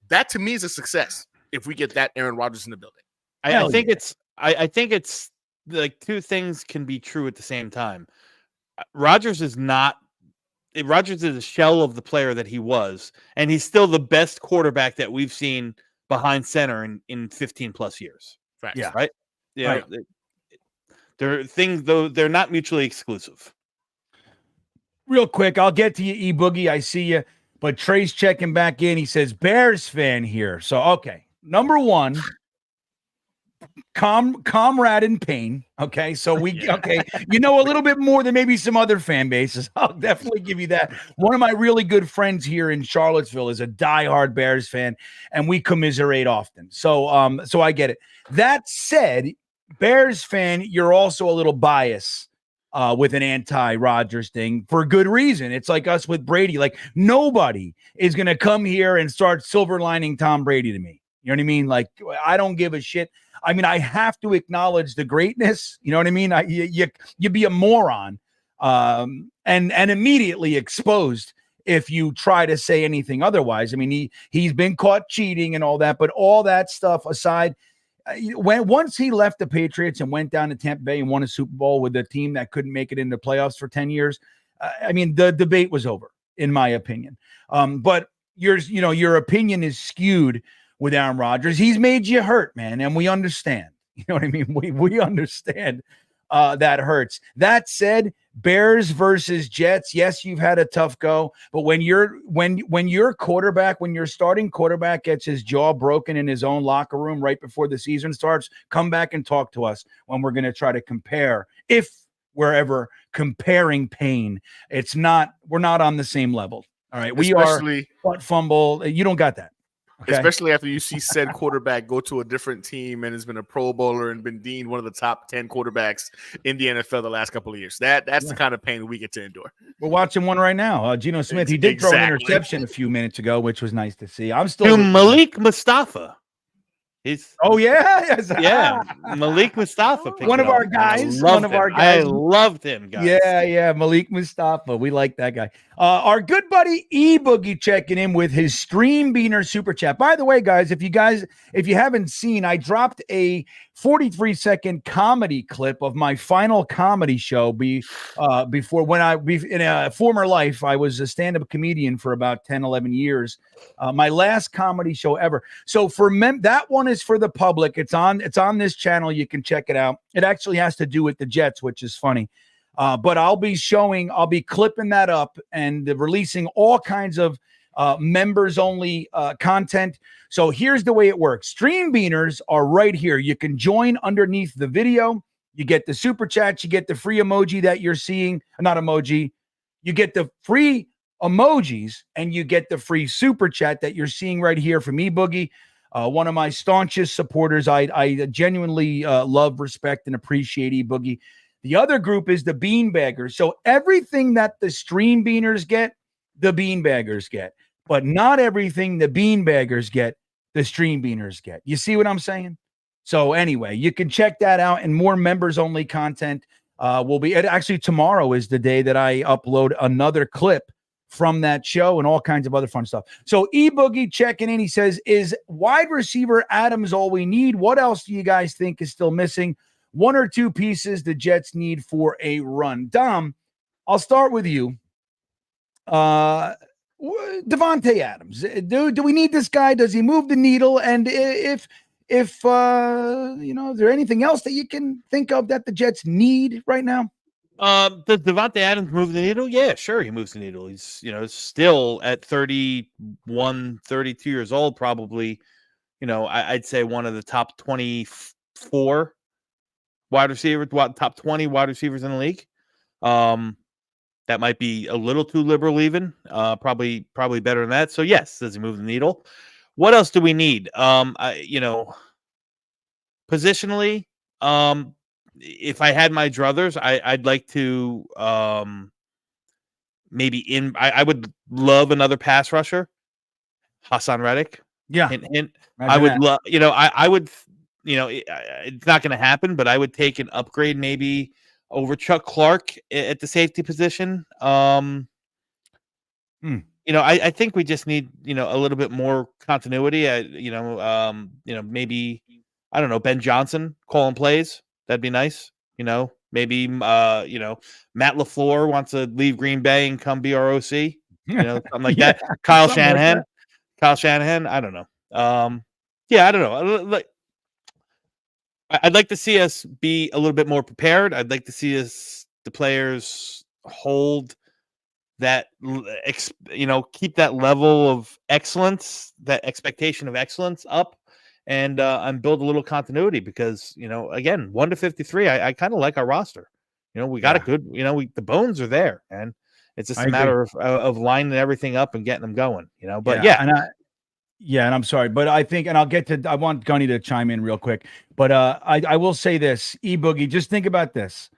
that to me is a success if we get that Aaron Rodgers in the building. I think it's like two things can be true at the same time. Rodgers is a shell of the player that he was, and he's still the best quarterback that we've seen behind center in 15 plus years. Facts. Yeah. Right. You know, Right. they're things though they're not mutually exclusive. Real quick, I'll get to you, E-Boogie. I see you. But Trey's checking back in. He says, Bears fan here. So, okay. Number one, comrade in pain. Okay. So okay. You know a little bit more than maybe some other fan bases. I'll definitely give you that. One of my really good friends here in Charlottesville is a diehard Bears fan, and we commiserate often. So, so I get it. That said, Bears fan, you're also a little biased with an anti-Rodgers thing for good reason. It's like us with Brady. Like nobody is going to come here and start silver lining Tom Brady to me. You know what I mean? Like I don't give a shit. I mean, I have to acknowledge the greatness. You know what I mean? You be a moron and immediately exposed if you try to say anything otherwise. I mean, he's been caught cheating and all that, but all that stuff aside, once he left the Patriots and went down to Tampa Bay and won a Super Bowl with a team that couldn't make it into playoffs for 10 years, I mean, the debate was over, in my opinion. But your opinion is skewed with Aaron Rodgers. He's made you hurt, man, and we understand. You know what I mean? We understand that hurts. That said, Bears versus Jets. Yes, you've had a tough go, but when your starting quarterback gets his jaw broken in his own locker room right before the season starts, come back and talk to us when we're going to try to compare. If we're ever comparing pain, we're not on the same level. All right, we are butt fumble. You don't got that. Okay. Especially after you see said quarterback go to a different team and has been a Pro Bowler and been deemed one of the top 10 quarterbacks in the NFL the last couple of years. That's the kind of pain we get to endure. We're watching one right now. Geno Smith. He did throw an interception a few minutes ago, which was nice to see. I'm still Malik Mustafa. Yeah, Malik Mustafa. One of our guys. I loved him, guys. Yeah, Malik Mustafa. We like that guy. Our good buddy E-Boogie checking in with his StreamBeaner super chat. By the way, guys, if you haven't seen, I dropped a 43-second comedy clip of my final comedy show before in a former life, I was a stand-up comedian for about 10, 11 years. My last comedy show ever. So for that one is for the public. It's on this channel. You can check it out. It actually has to do with the Jets, which is funny. But I'll be clipping that up and releasing all kinds of members only content. So here's the way it works. StreamBeaners are right here. You can join underneath the video. You get the super chats. You get the free emoji that you're seeing. Not emoji. You get the free emojis and you get the free super chat that you're seeing right here from E-Boogie. One of my staunchest supporters. I genuinely love, respect, and appreciate E-Boogie. The other group is the Beanbaggers. So everything that the StreamBeaners get, the Beanbaggers get. But not everything the Beanbaggers get, the StreamBeaners get. You see what I'm saying? So anyway, you can check that out, and more members-only content will be. Actually, tomorrow is the day that I upload another clip from that show and all kinds of other fun stuff. So E-Boogie checking in. He says, is wide receiver Adams all we need? What else do you guys think is still missing? One or two pieces the Jets need for a run. Dom, I'll start with you. Devontae Adams. Do we need this guy? Does he move the needle? And if is there anything else that you can think of that the Jets need right now? Does Devontae Adams move the needle? Yeah, sure, he moves the needle. He's still at 31, 32 years old, probably. I'd say one of the top 24 wide receivers, top 20 wide receivers in the league. That might be a little too liberal, even. Probably better than that. So yes, does he move the needle? What else do we need? Positionally, if I had my druthers, I'd like to I would love another pass rusher, Haason Reddick. Yeah, and I would love. I would. It's not going to happen, but I would take an upgrade maybe over Chuck Clark at the safety position. I think we just need, a little bit more continuity. Maybe, I don't know, Ben Johnson calling plays. That'd be nice. Maybe, Matt LaFleur wants to leave Green Bay and come be our OC, something like that. Kyle Shanahan. I don't know. I don't know. I'd like to see us be a little bit more prepared. I'd like to see the players hold that, keep that level of excellence, that expectation of excellence up, and build a little continuity because, again, 1 to 53, I kind of like our roster. We got a good, the bones are there, and it's just a matter of lining everything up and getting them going, but and I'm sorry, but I think, and I want Gunny to chime in real quick, but I will say this, E-Boogie, just think about this.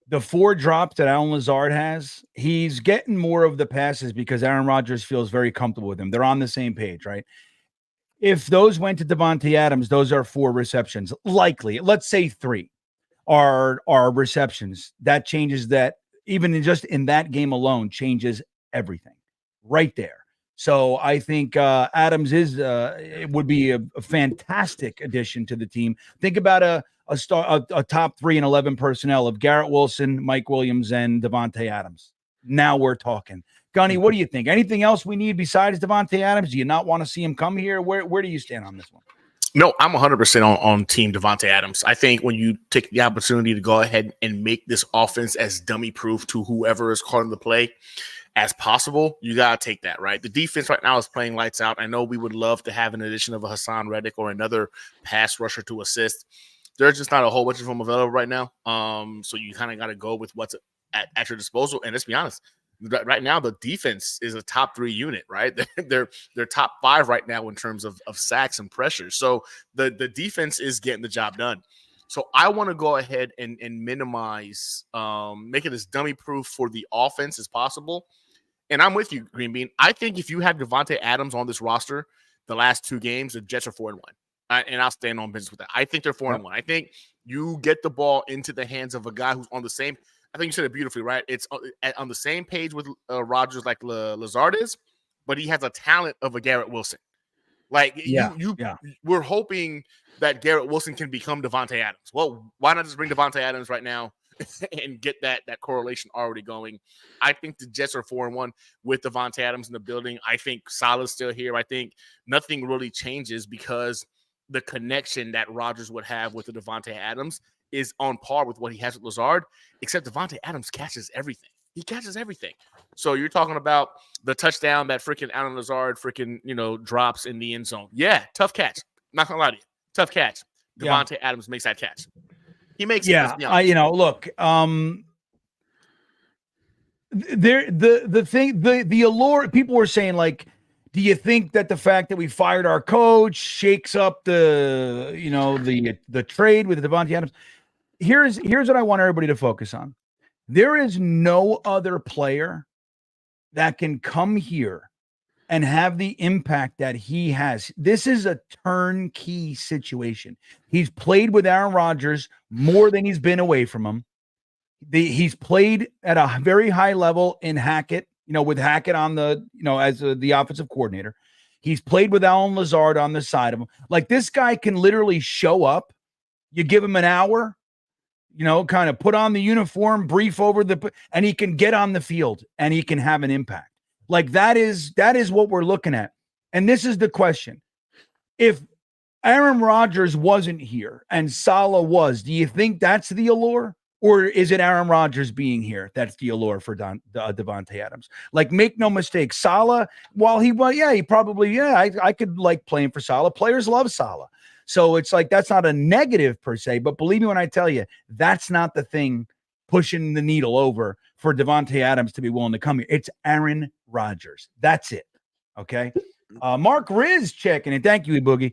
The 4 drops that Alan Lazard has, he's getting more of the passes because Aaron Rodgers feels very comfortable with him. They're on the same page, right? If those went to Davante Adams, those are 4 receptions. Likely, let's say 3 are receptions. That changes that, even just in that game alone, changes everything right there. So I think Adams it would be a fantastic addition to the team. Think about a top 3 and 11 personnel of Garrett Wilson, Mike Williams, and Davante Adams. Now we're talking. Gunny, what do you think? Anything else we need besides Davante Adams? Do you not want to see him come here? Where do you stand on this one? No, I'm 100% on team Davante Adams. I think when you take the opportunity to go ahead and make this offense as dummy proof to whoever is calling the play as possible, you got to take that, right? The defense right now is playing lights out. I know we would love to have an addition of a Haason Reddick or another pass rusher to assist. There's just not a whole bunch of them available right now. So you kind of got to go with what's at your disposal. And let's be honest, right now the defense is a top 3 unit, right? They're top 5 right now in terms of sacks and pressure. So the defense is getting the job done. So I want to go ahead and minimize, make it as dummy proof for the offense as possible. And I'm with you, GreenBean. I think if you had Davante Adams on this roster the last 2 games, the Jets are 4-1. And I'll stand on business with that. I think they're 4-1. I think you get the ball into the hands of a guy who's on the same. I think you said it beautifully, right? It's on the same page with Rodgers like Lazard is, but he has a talent of a Garrett Wilson. Like we're hoping that Garrett Wilson can become Davante Adams. Well, why not just bring Davante Adams right now and get that correlation already going? I think the Jets are 4-1 with Davante Adams in the building. I think Salah's still here. I think nothing really changes because the connection that Rodgers would have with the Davante Adams is on par with what he has with Lazard, except Davante Adams catches everything. He catches everything. So you're talking about the touchdown that freaking Alan Lazard drops in the end zone. Yeah, tough catch. Not gonna lie to you. Tough catch. Davante Adams makes that catch. He makes it. Look, the allure, people were saying, like, do you think that the fact that we fired our coach shakes up the trade with Davante Adams? Here's what I want everybody to focus on. There is no other player that can come here and have the impact that he has. This is a turnkey situation. He's played with Aaron Rodgers more than he's been away from him. He's played at a very high level in Hackett, with Hackett on the, as the offensive coordinator. He's played with Alan Lazard on the side of him. Like, this guy can literally show up. You give him an hour, kind of put on the uniform, brief over and he can get on the field and he can have an impact. Like, that is what we're looking at. And this is the question. If Aaron Rodgers wasn't here and Salah was, do you think that's the allure? Or is it Aaron Rodgers being here that's the allure for Davante Adams? Like, make no mistake, Salah, I could like playing for Salah. Players love Salah. So it's like, that's not a negative per se, but believe me when I tell you, that's not the thing pushing the needle over for Davante Adams to be willing to come here. It's Aaron Rodgers. That's it. Okay. Mark Riz checking in. Thank you, Boogie.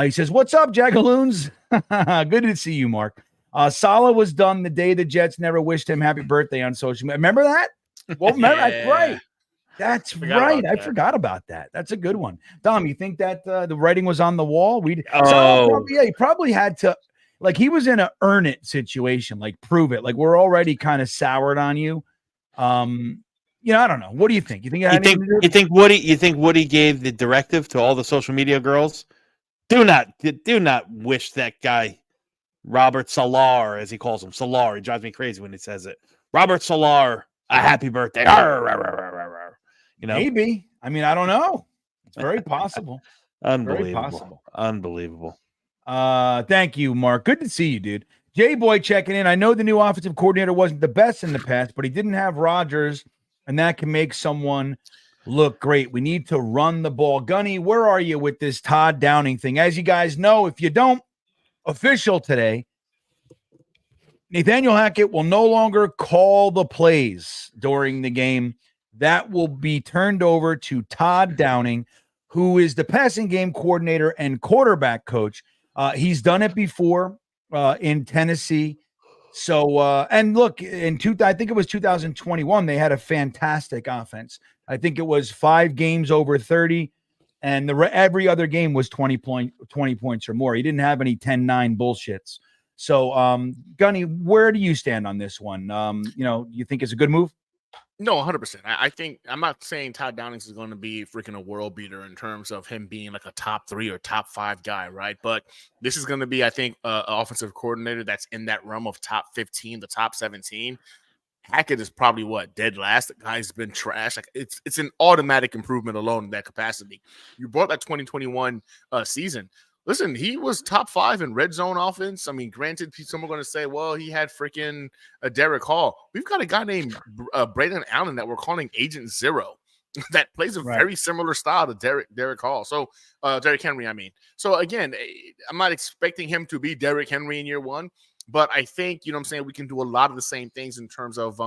He says, "What's up, Jagaloons?" Good to see you, Mark. Salah was done the day the Jets never wished him happy birthday on social media. Remember that? Well, remember, that's right. That's right. I forgot about that. That's a good one. Dom, you think that the writing was on the wall? He probably had to, like, he was in a earn it situation, like, prove it. Like, we're already kind of soured on you. I don't know. What do you think? You think Woody gave the directive to all the social media girls? Do not wish that guy Robert Salah, as he calls him. Salah. He drives me crazy when he says it. Robert Salah, a happy birthday. Maybe. I mean, I don't know. It's very possible. Unbelievable. Thank you, Mark. Good to see you, dude. J-Boy checking in. I know the new offensive coordinator wasn't the best in the past, but he didn't have Rodgers, and that can make someone look great. We need to run the ball. Gunny, where are you with this Todd Downing thing? As you guys know, if you don't, official today, Nathaniel Hackett will no longer call the plays during the game. That will be turned over to Todd Downing, who is the passing game coordinator and quarterback coach. He's done it before in Tennessee. So, and look, I think it was 2021, they had a fantastic offense. I think it was 5 games over 30, and every other game was 20 points or more. He didn't have any 10-9 bullshits. So, Gunny, where do you stand on this one? You think it's a good move? No, 100%. I think I'm not saying Todd Downing is going to be freaking a world beater in terms of him being like a top 3 or top 5 guy, right? But this is going to be, I think, an offensive coordinator that's in that realm of top 15, the top 17. Hackett is probably dead last. The guy's been trash. Like it's an automatic improvement alone in that capacity. You brought that 2021 season. Listen, he was top 5 in red zone offense. I mean, granted, some are going to say, well, he had freaking Derek Hall. We've got a guy named Braden Allen that we're calling Agent Zero that plays a very similar style to Derek Hall. So, Derek Henry, I mean. So, again, I'm not expecting him to be Derek Henry in year 1, but I think, we can do a lot of the same things in terms of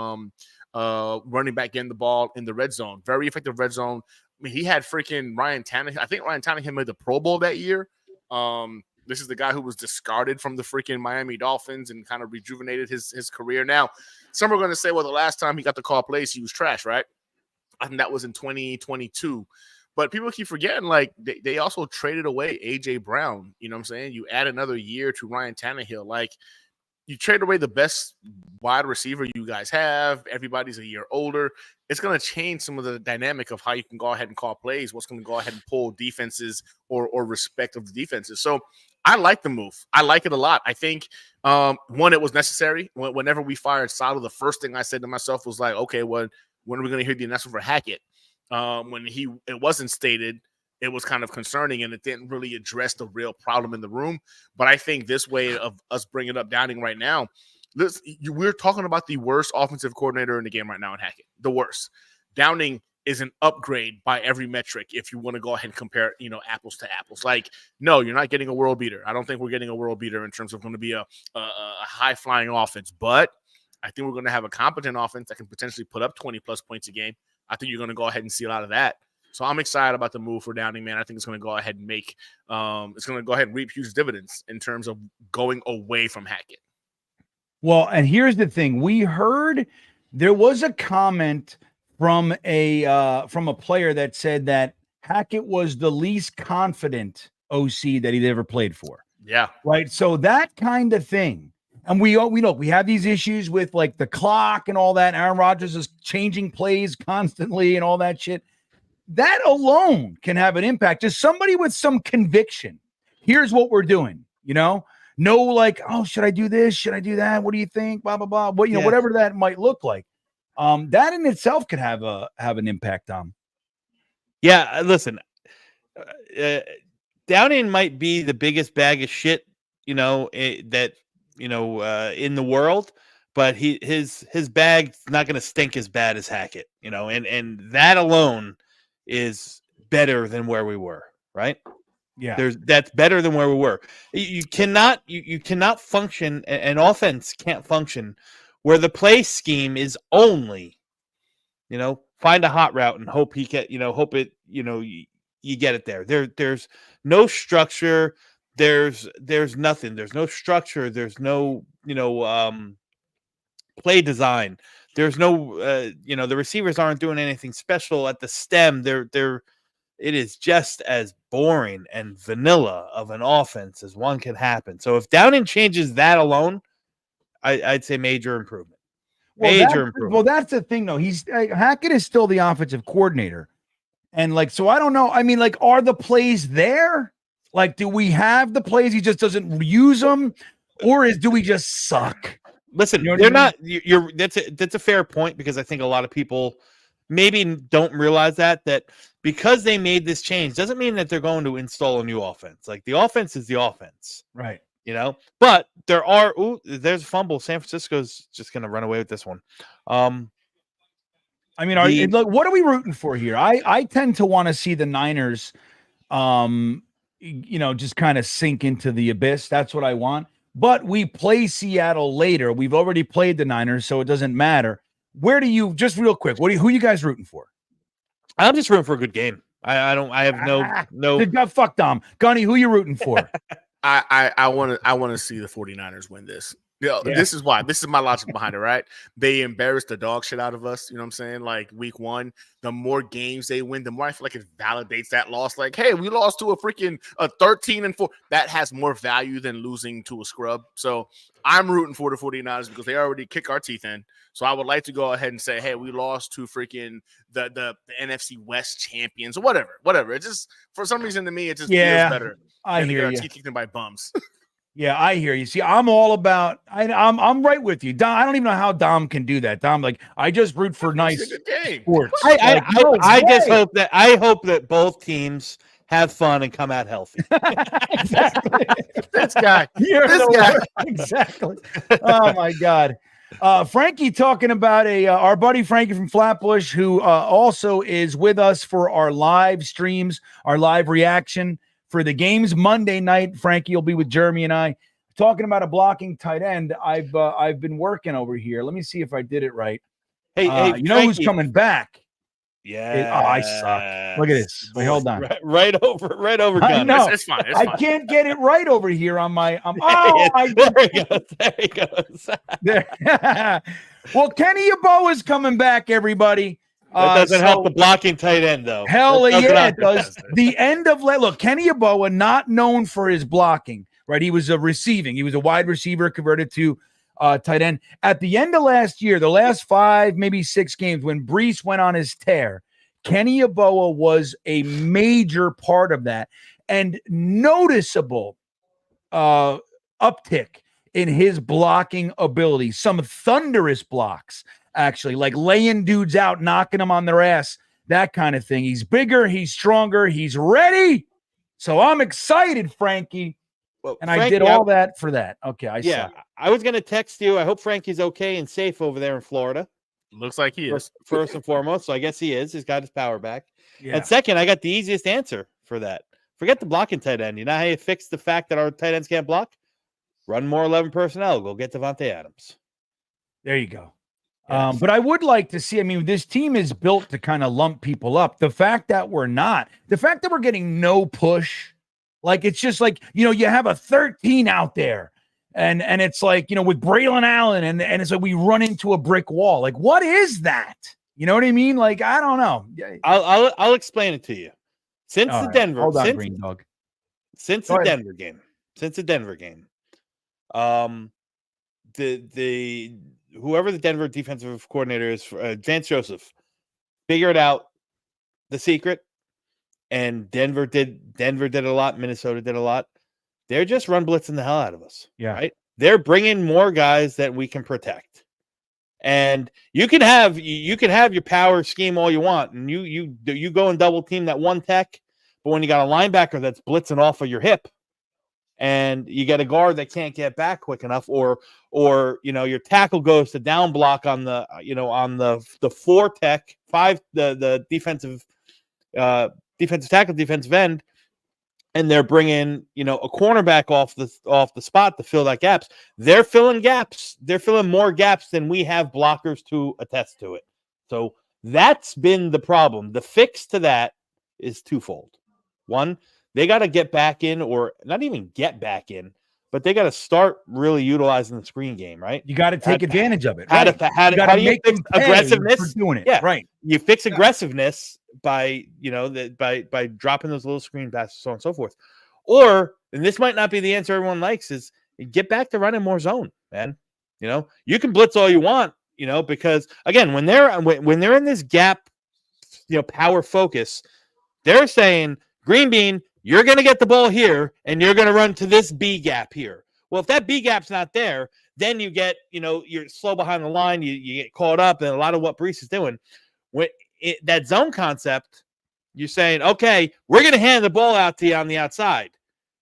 running back, getting the ball in the red zone. Very effective red zone. I mean, he had freaking Ryan Tannehill. I think Ryan Tannehill made the Pro Bowl that year. This is the guy who was discarded from the freaking Miami Dolphins and kind of rejuvenated his career. Now, some are going to say, well, the last time he got to call plays, he was trash, right? I think that was in 2022. But people keep forgetting, like, they also traded away A.J. Brown. You know what I'm saying? You add another year to Ryan Tannehill. Like, you trade away the best wide receiver you guys have. Everybody's a year older. It's going to change some of the dynamic of how you can go ahead and call plays, what's going to go ahead and pull defenses or respect of the defenses. So I like the move. I like it a lot. I think, one, it was necessary. Whenever we fired Salah, the first thing I said to myself was like, okay, when are we going to hear the announcement for Hackett? When it wasn't stated, it was kind of concerning, and it didn't really address the real problem in the room. But I think this way of us bringing up Downing right now, we're talking about the worst offensive coordinator in the game right now in Hackett. The worst. Downing is an upgrade by every metric if you want to go ahead and compare, apples to apples. Like, no, you're not getting a world beater. I don't think we're getting a world beater in terms of going to be a high-flying offense. But I think we're going to have a competent offense that can potentially put up 20-plus points a game. I think you're going to go ahead and see a lot of that. So I'm excited about the move for Downing, man. I think it's going to go ahead and reap huge dividends in terms of going away from Hackett. Well, and here's the thing. We heard there was a comment from a player that said that Hackett was the least confident OC that he'd ever played for. Yeah. Right. So that kind of thing. And we know we have these issues with like the clock and all that. Aaron Rodgers is changing plays constantly and all that shit. That alone can have an impact. Just somebody with some conviction. Here's what we're doing, No like, oh, should I do this? Should I do that? What do you think? Blah, blah, blah. Well, whatever that might look like. That in itself could have an impact on. Yeah, listen, Downing might be the biggest bag of shit, in the world, but his bag's not going to stink as bad as Hackett, and that alone is better than where we were, right? Yeah, that's better than where we were. You cannot function. An offense can't function where the play scheme is only, find a hot route and hope you get it there. There's no structure. There's nothing. There's no structure. There's no play design. There's no the receivers aren't doing anything special at the stem. It is just as boring and vanilla of an offense as one can happen. So if Downing changes that alone, I'd say major improvement. Well, that's the thing, though. Hackett is still the offensive coordinator. And, so I don't know. I mean, are the plays there? Do we have the plays? He just doesn't use them? Or do we just suck? Listen, they're not. That's a fair point, because I think a lot of people maybe don't realize that because they made this change doesn't mean that they're going to install a new offense. Like the offense is the offense, Right. But there's a fumble. San Francisco's just going to run away with this one. I mean, look, what are we rooting for here? I tend to want to see the Niners, just kind of sink into the abyss. That's what I want. But we play Seattle later. We've already played the Niners, so it doesn't matter. Where do you, just real quick, who are you guys rooting for? I'm just rooting for a good game. I have no. Fuck Dom. Gunny, who you rooting for? I want to see the 49ers win this. This is why. This is my logic behind it, right? They embarrassed the dog shit out of us. You know what I'm saying? Like week 1, the more games they win, the more I feel like it validates that loss. Like, hey, we lost to a freaking 13-4. That has more value than losing to a scrub. So I'm rooting for the 49ers because they already kick our teeth in. So I would like to go ahead and say, hey, we lost to freaking the NFC West champions or whatever. It just, for some reason to me, it just feels better. I hear you. Teeth kicked in by bums. Yeah, I hear you. See, I'm all about. I'm right with you, Dom. I don't even know how Dom can do that. Dom, like, I just root for nice sports. I just hope that both teams have fun and come out healthy. Exactly. This guy. Exactly. Oh my God. Frankie talking about our buddy Frankie from Flatbush, who also is with us for our live streams, our live reaction for the games Monday night. Frankie will be with Jeremy and I talking about a blocking tight end. I've been working over here. Let me see if I did it right. Hey, you know Frankie. who's coming back? Yeah. I suck. Look at this. Wait, hold on. Right over. I know. It's fine. I can't get it right over here on my. There he goes. There. Well, Kenny Yeboah is coming back, everybody. That doesn't help the blocking tight end, though. Hell yeah, it does. The end of look, Kenny Yeboah, not known for his blocking, right? He was receiving. He was a wide receiver converted to tight end. At the end of last year, the last 5, maybe 6 games, when Brees went on his tear, Kenny Yeboah was a major part of that and noticeable uptick in his blocking ability. Some thunderous blocks, actually, like laying dudes out, knocking them on their ass, that kind of thing. He's bigger, he's stronger, he's ready. So I'm excited, Frankie. Well, and I did all that for that. Okay, I was going to text you. I hope Frankie's okay and safe over there in Florida. Looks like he is. First and foremost. So I guess he is. He's got his power back. Yeah. And second, I got the easiest answer for that. Forget the blocking tight end. You know how you fix the fact that our tight ends can't block? Run more 11 personnel. Go get Devontae Adams. There you go. Yes. But I would like to see, this team is built to kind of lump people up. The fact that we're getting no push, like it's just like, you have a 13 out there and it's like, with Braylon Allen and it's like we run into a brick wall. Like, what is that? You know what I mean? Like, I don't know. I'll explain it to you. Since the Denver game, the whoever the Denver defensive coordinator is, Vance Joseph, figured out the secret, and Denver did a lot. Minnesota did a lot. They're just run blitzing the hell out of us. Yeah, right. They're bringing more guys that we can protect, and you can have your power scheme all you want, and you go and double team that one tech, but when you got a linebacker that's blitzing off of your hip, and you get a guard that can't get back quick enough, or your tackle goes to down block on the 4 tech 5 the defensive tackle, defensive end, and they're bringing a cornerback off the spot to fill that gaps. They're filling gaps. They're filling more gaps than we have blockers to attest to it. So that's been the problem. The fix to that is twofold. One, they got to get back in, or not even get back in, but they got to start really utilizing the screen game, right? You got to take advantage of it. How do you fix aggressiveness? Doing it. Yeah, right. You fix aggressiveness by by dropping those little screen passes, so on and so forth. Or, and this might not be the answer everyone likes, is get back to running more zone, man. You can blitz all you want, because again, when they're in this gap, power focus, they're saying, GreenBean, you're going to get the ball here, and you're going to run to this B gap here. Well, if that B gap's not there, then you get, you're slow behind the line. You get caught up, and a lot of what Brees is doing. that zone concept, you're saying, okay, we're going to hand the ball out to you on the outside.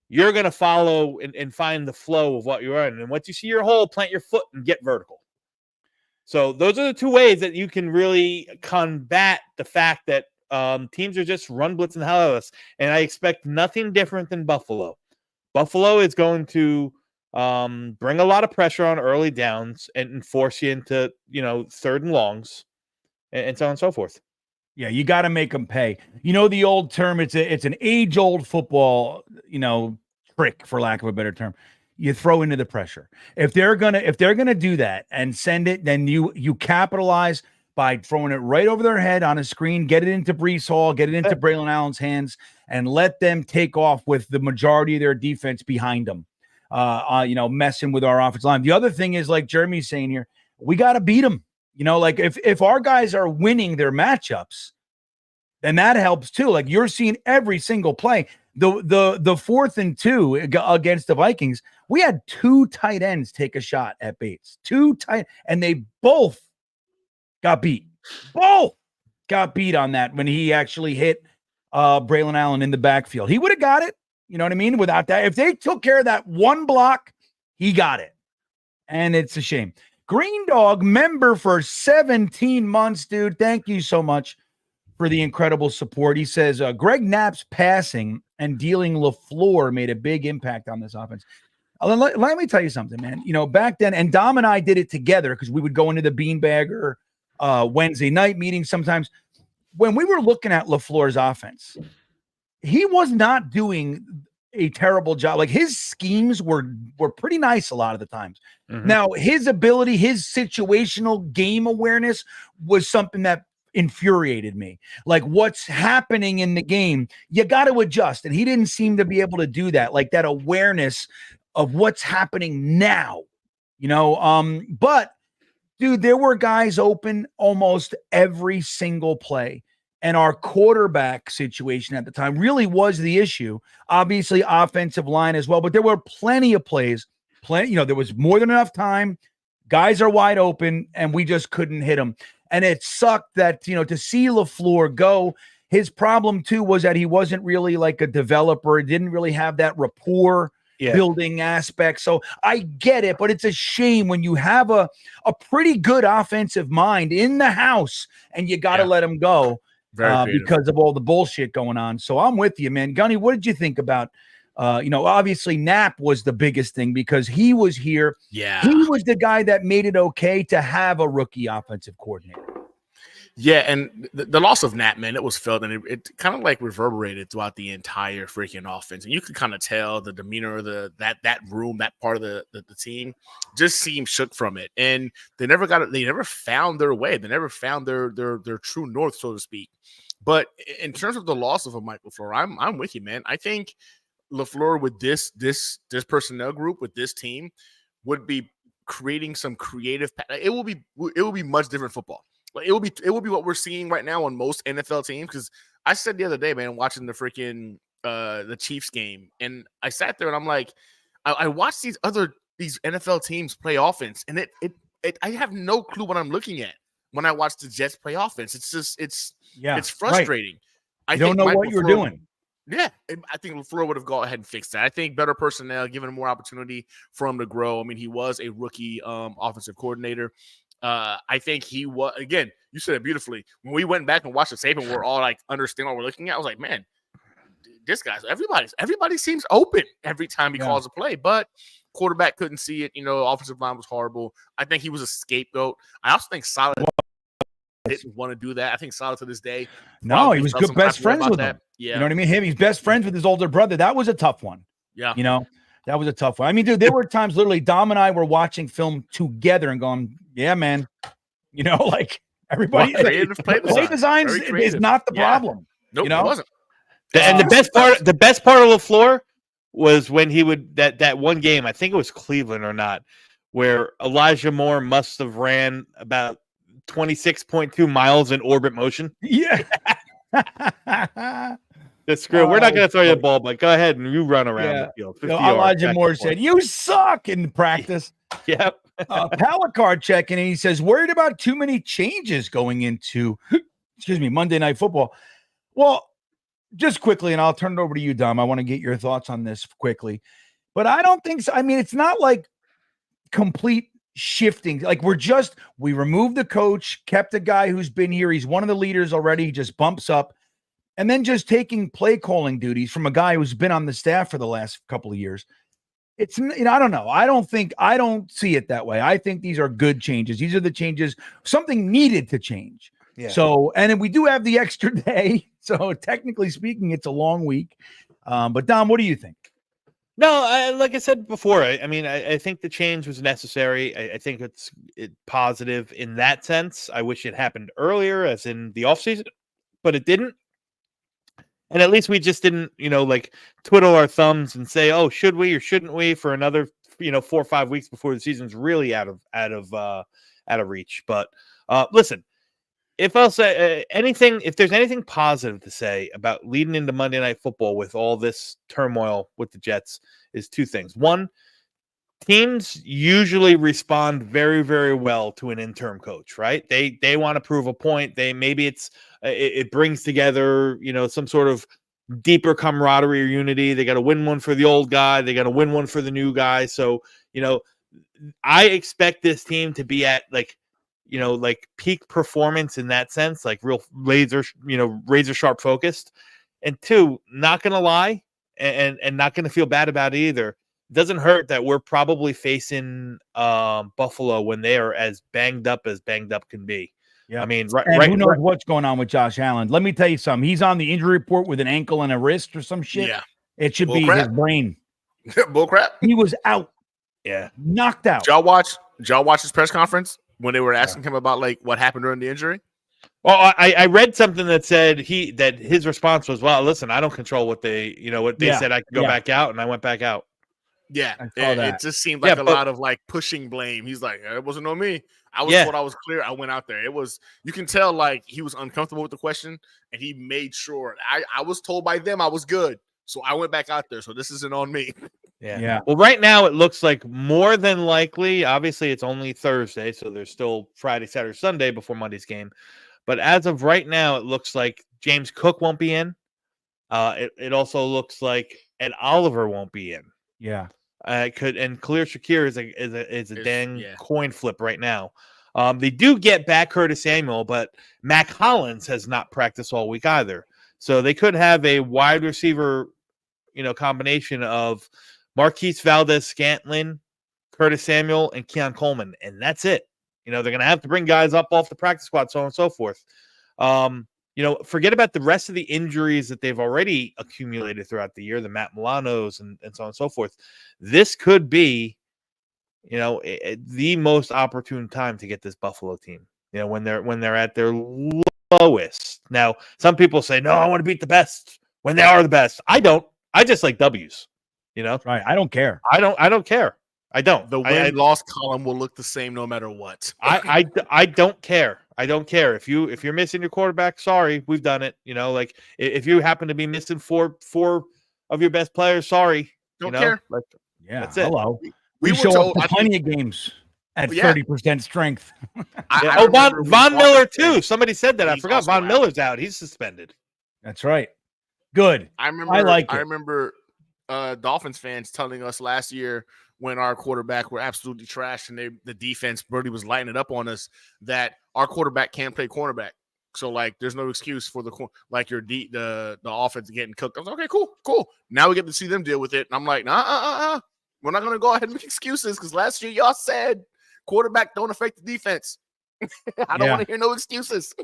You're going to follow and find the flow of what you're in. And once you see your hole, plant your foot and get vertical. So those are the two ways that you can really combat the fact that teams are just run blitzing the hell out of us. And I expect nothing different than Buffalo. Buffalo is going to bring a lot of pressure on early downs and force you into, third and longs and so on and so forth. Yeah, you got to make them pay. The old term, it's an age-old football, trick, for lack of a better term. You throw into the pressure. If they're gonna do that and send it, then you capitalize by throwing it right over their head on a screen, get it into Breece Hall, get it into Braylon Allen's hands, and let them take off with the majority of their defense behind them. Messing with our offensive line. The other thing is, like Jeremy's saying here, we got to beat them. Like if our guys are winning their matchups, then that helps too. Like you're seeing every single play. The 4th and 2 against the Vikings, we had 2 tight ends take a shot at Bates. 2 tight, and they both got beat. Both got beat on that when he actually hit Braylon Allen in the backfield. He would have got it. You know what I mean? Without that, if they took care of that one block, he got it. And it's a shame. Green Dog member for 17 months, dude. Thank you so much for the incredible support. He says, Greg Knapp's passing and dealing LaFleur made a big impact on this offense. Let me tell you something, man. Back then, and Dom and I did it together because we would go into the Beanbagger Wednesday night meeting sometimes. When we were looking at LaFleur's offense, he was not doing a terrible job. Like his schemes were pretty nice a lot of the times. Mm-hmm. Now, his ability, his situational game awareness was something that infuriated me. Like what's happening in the game, you got to adjust. And he didn't seem to be able to do that. Like that awareness of what's happening now, but dude, there were guys open almost every single play. And our quarterback situation at the time really was the issue. Obviously, offensive line as well, but there were plenty of plays. There was more than enough time. Guys are wide open, and we just couldn't hit them. And it sucked that, to see LaFleur go, his problem too was that he wasn't really like a developer. He didn't really have that rapport building aspect. So I get it, but it's a shame when you have a pretty good offensive mind in the house and you got to let him go. Because of all the bullshit going on. So I'm with you, man. Gunny, what did you think about, obviously Knapp was the biggest thing because he was here. Yeah. He was the guy that made it okay to have a rookie offensive coordinator. Yeah, and the loss of Knapp, man, it was felt, and it kind of like reverberated throughout the entire freaking offense. And you could kind of tell the demeanor of that room, that part of the team just seemed shook from it. And they never got it, they never found their way. They never found their true north, so to speak. But in terms of the loss of a Mike LaFleur, I'm with you, man. I think LaFleur with this personnel group, with this team, would be creating some creative. It will be much different football. Like it will be what we're seeing right now on most NFL teams. Because I said the other day, man, watching the freaking the Chiefs game, and I sat there and I'm like, I watched these NFL teams play offense, and I have no clue what I'm looking at when I watch the Jets play offense. It's just it's frustrating. Right. I don't know what you're doing. Yeah, I think LaFleur would have gone ahead and fixed that. I think better personnel, given him more opportunity for him to grow. I mean, he was a rookie offensive coordinator. I think he was, again, you said it beautifully. When we went back and watched the tape and we're all like understand what we're looking at, I was like, man, this guy's everybody seems open every time he calls a play, but quarterback couldn't see it. Offensive line was horrible. I think he was a scapegoat. I also think Solid didn't want to do that. I think Solid to this day. No, he was good best friends with him. Yeah. You know what I mean? He's best friends with his older brother. That was a tough one. Yeah. That was a tough one. I mean, dude, there were times literally Dom and I were watching film together and going, yeah, man. Like everybody play design is not the problem. Nope, it wasn't. And the best part of LaFleur was when he would that one game, I think it was Cleveland or not, where Elijah Moore must have ran about 26.2 miles in orbit motion. Yeah. Screw. We're not going to throw you the ball, but go ahead and you run around the field. Elijah Moore said, "You suck" in practice. Yep. Palacard checking in. He says, worried about too many changes going into Monday Night Football. Well, just quickly, and I'll turn it over to you, Dom. I want to get your thoughts on this quickly. But I don't think so. I mean, it's not like complete shifting. Like we removed the coach, kept a guy who's been here. He's one of the leaders already. He just bumps up. And then just taking play calling duties from a guy who's been on the staff for the last couple of years. It's, I don't know. I don't see it that way. I think these are good changes. These are the changes, something needed to change. Yeah. So, and then we do have the extra day. So technically speaking, it's a long week. But Dom, what do you think? No, like I said before, I think the change was necessary. I think it's positive in that sense. I wish it happened earlier, as in the offseason, but it didn't. And at least we just didn't, twiddle our thumbs and say, "Oh, should we or shouldn't we?" for another, 4 or 5 weeks before the season's really out of reach. But listen, if I'll say if there's anything positive to say about leading into Monday Night Football with all this turmoil with the Jets, is 2 things. One, teams usually respond very, very well to an interim coach, right? They want to prove a point. It brings together, some sort of deeper camaraderie or unity. They got to win one for the old guy. They got to win one for the new guy. So, I expect this team to be at like peak performance in that sense, like real razor sharp focused. And 2, not going to lie and not going to feel bad about it either. It doesn't hurt that we're probably facing Buffalo when they are as banged up can be. Yeah, I mean, who knows what's going on with Josh Allen? Let me tell you something. He's on the injury report with an ankle and a wrist or some shit. Yeah, it should be his brain. Bull crap. He was out. Yeah, knocked out. Did y'all watch his press conference when they were asking him about like what happened during the injury? Well, I read something that said that his response was, "Well, listen, I don't control what they said. I could go back out, and I went back out." Yeah, it just seemed like a lot of like pushing blame. He's like, "It wasn't on me. I was told I was clear. I went out there." It was, you can tell like he was uncomfortable with the question, and he made sure I was told by them I was good, so I went back out there. So this isn't on me. Yeah. Well, right now it looks like more than likely. Obviously, it's only Thursday, so there's still Friday, Saturday, Sunday before Monday's game. But as of right now, it looks like James Cook won't be in. It also looks like Ed Oliver won't be in. Yeah. And Khalil Shakir is a dang coin flip right now. They do get back Curtis Samuel, but Mac Hollins has not practiced all week either. So they could have a wide receiver, combination of Marquise Valdez-Scantling, Curtis Samuel, and Keon Coleman, and that's it. They're going to have to bring guys up off the practice squad, so on and so forth. Forget about the rest of the injuries that they've already accumulated throughout the year, the Matt Milanos and so on and so forth. This could be, the most opportune time to get this Buffalo team, when they're at their lowest. Now, some people say, no, I want to beat the best when they are the best. I don't. I just like W's, Right. I don't care. I don't care. I don't. The win-loss column will look the same no matter what. I don't care. I don't care if you're missing your quarterback. Sorry, we've done it. If you happen to be missing four of your best players, sorry. Don't care. That's it. Hello. We show up to plenty of games at 30% strength. Von Miller too. Somebody said that. I forgot. Von Miller's out. He's suspended. That's right. Good. I remember Dolphins fans telling us last year, when our quarterback were absolutely trashed and the defense, Brody was lighting it up on us, that our quarterback can't play cornerback. So like, there's no excuse for the offense getting cooked. I was like, okay, cool. Now we get to see them deal with it. And I'm like, we're not going to go ahead and make excuses, because last year y'all said quarterback don't affect the defense. I don't want to hear no excuses.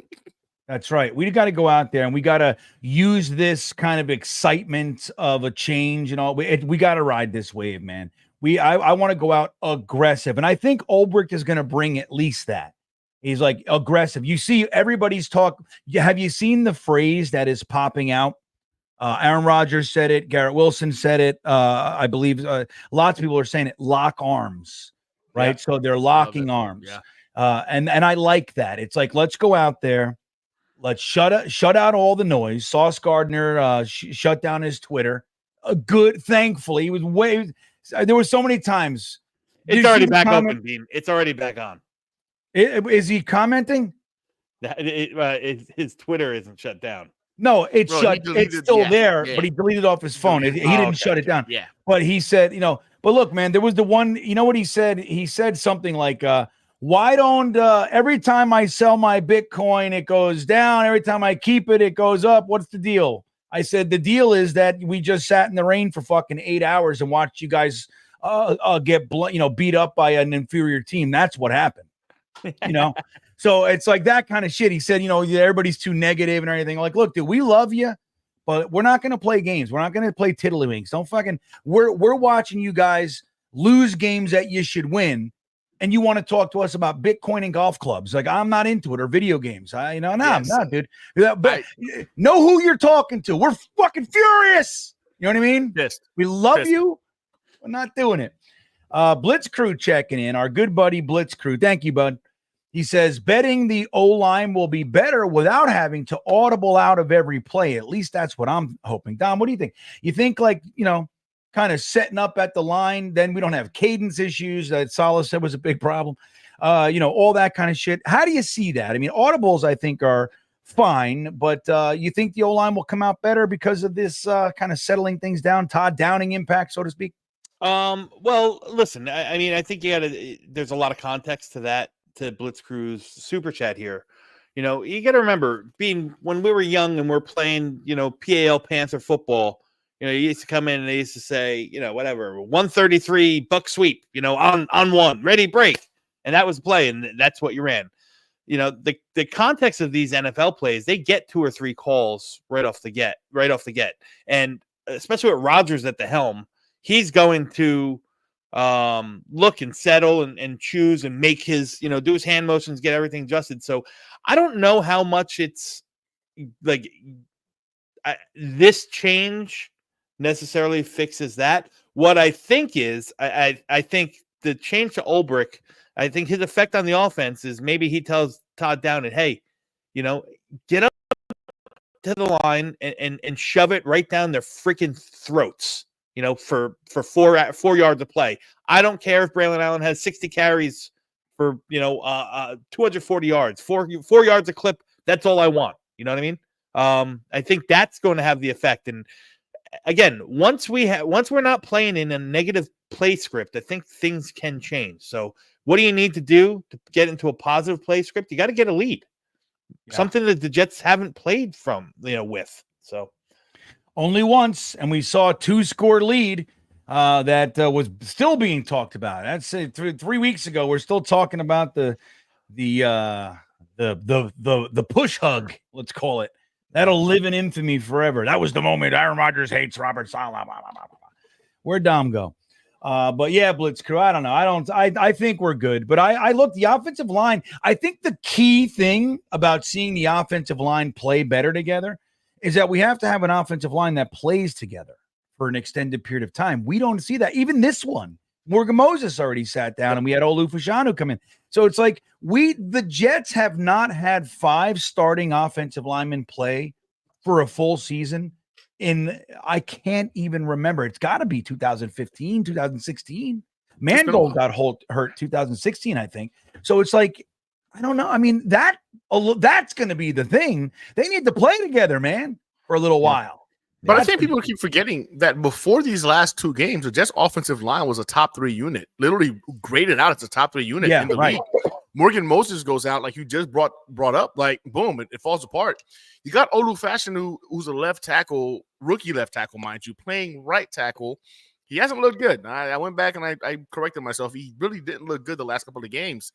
That's right. We got to go out there and we got to use this kind of excitement of a change and all. We got to ride this wave, man. I want to go out aggressive. And I think Ulbrich is going to bring at least that. He's like aggressive. You see everybody's talk. Have you seen the phrase that is popping out? Aaron Rodgers said it. Garrett Wilson said it. I believe lots of people are saying it. Lock arms, right? Yeah. So they're locking arms. Yeah. And I like that. It's like, let's go out there. Let's shut out all the noise. Sauce Gardner shut down his Twitter. Thankfully, he was there were so many times. It's already back open, Bean. It's already back on. Is he commenting? His Twitter isn't shut down. No, it's Bro, shut. It's still there, yeah. but he deleted off his phone. He didn't shut it down. Yeah. But he said, but look, man, there was the one, you know what he said? He said something like, why don't every time I sell my Bitcoin, it goes down. Every time I keep it, it goes up. What's the deal? I said, the deal is that we just sat in the rain for fucking 8 hours and watched you guys get beat up by an inferior team. That's what happened. So it's like that kind of shit. He said, everybody's too negative and everything. Like, look, dude, we love you, but we're not going to play games. We're not going to play tiddlywinks. Don't fucking, we're watching you guys lose games that you should win. And you want to talk to us about Bitcoin and golf clubs. Like, I'm not into it, or video games. I'm not, dude. But know who you're talking to. We're fucking furious. You know what I mean? Yes. We love you. We're not doing it. Blitz Crew checking in. Our good buddy Blitz Crew. Thank you, bud. He says, betting the O-line will be better without having to audible out of every play. At least that's what I'm hoping. Dom, what do you think? You think kind of setting up at the line, then we don't have cadence issues that Salah said was a big problem. All that kind of shit. How do you see that? I mean, audibles, I think, are fine, but you think the O-line will come out better because of this kind of settling things down, Todd Downing impact, so to speak? Well, listen, I mean, I think there's a lot of context to that, to Blitz Crew's super chat here. You got to remember, when we were young and we're playing, PAL Panther football, you used to come in and they used to say, whatever, 133 buck sweep, on one, ready, break. And that was play. And that's what you ran. The context of these NFL plays, they get 2 or 3 calls right off the get. And especially with Rodgers at the helm, he's going to look and settle and choose and make his, do his hand motions, get everything adjusted. So I don't know how much it's like this change necessarily fixes that. What I think is, I think the change to Ulbrich, I think his effect on the offense is maybe he tells Todd Downing, hey, get up to the line and shove it right down their freaking throats. For 4 yards of play. I don't care if Braylon Allen has 60 carries for 240 yards, 4 yards a clip. That's all I want. You know what I mean? I think that's going to have the effect. And again, once we're not playing in a negative play script, I think things can change. So what do you need to do to get into a positive play script? You got to get a lead, something that the Jets haven't played with. So. Only once, and we saw a 2-score lead that was still being talked about. That's 3 weeks ago. We're still talking about the push hug, let's call it. That'll live in infamy forever. That was the moment Aaron Rodgers hates Robert Saleh. Where'd Dom go? But yeah, Blitz Crew. I don't know. I think we're good. But I look, the offensive line. I think the key thing about seeing the offensive line play better together is that we have to have an offensive line that plays together for an extended period of time. We don't see that. Even this one, Morgan Moses already sat down and we had Olu Fashanu come in. So it's like the Jets have not had 5 starting offensive linemen play for a full season I can't even remember. It's got to be 2015, 2016. Mangold got hurt 2016, I think. So it's like, I don't know. I mean, that's going to be the thing. They need to play together, man, for a little while. But I think people keep forgetting that before these last 2 games, the Jets' offensive line was a top 3 unit, literally graded out as a top 3 unit in the league. Morgan Moses goes out, like you just brought up, like, boom, it falls apart. You got Olu Fashanu, who's a left tackle, rookie left tackle, mind you, playing right tackle. He hasn't looked good. I went back and I corrected myself. He really didn't look good the last couple of games.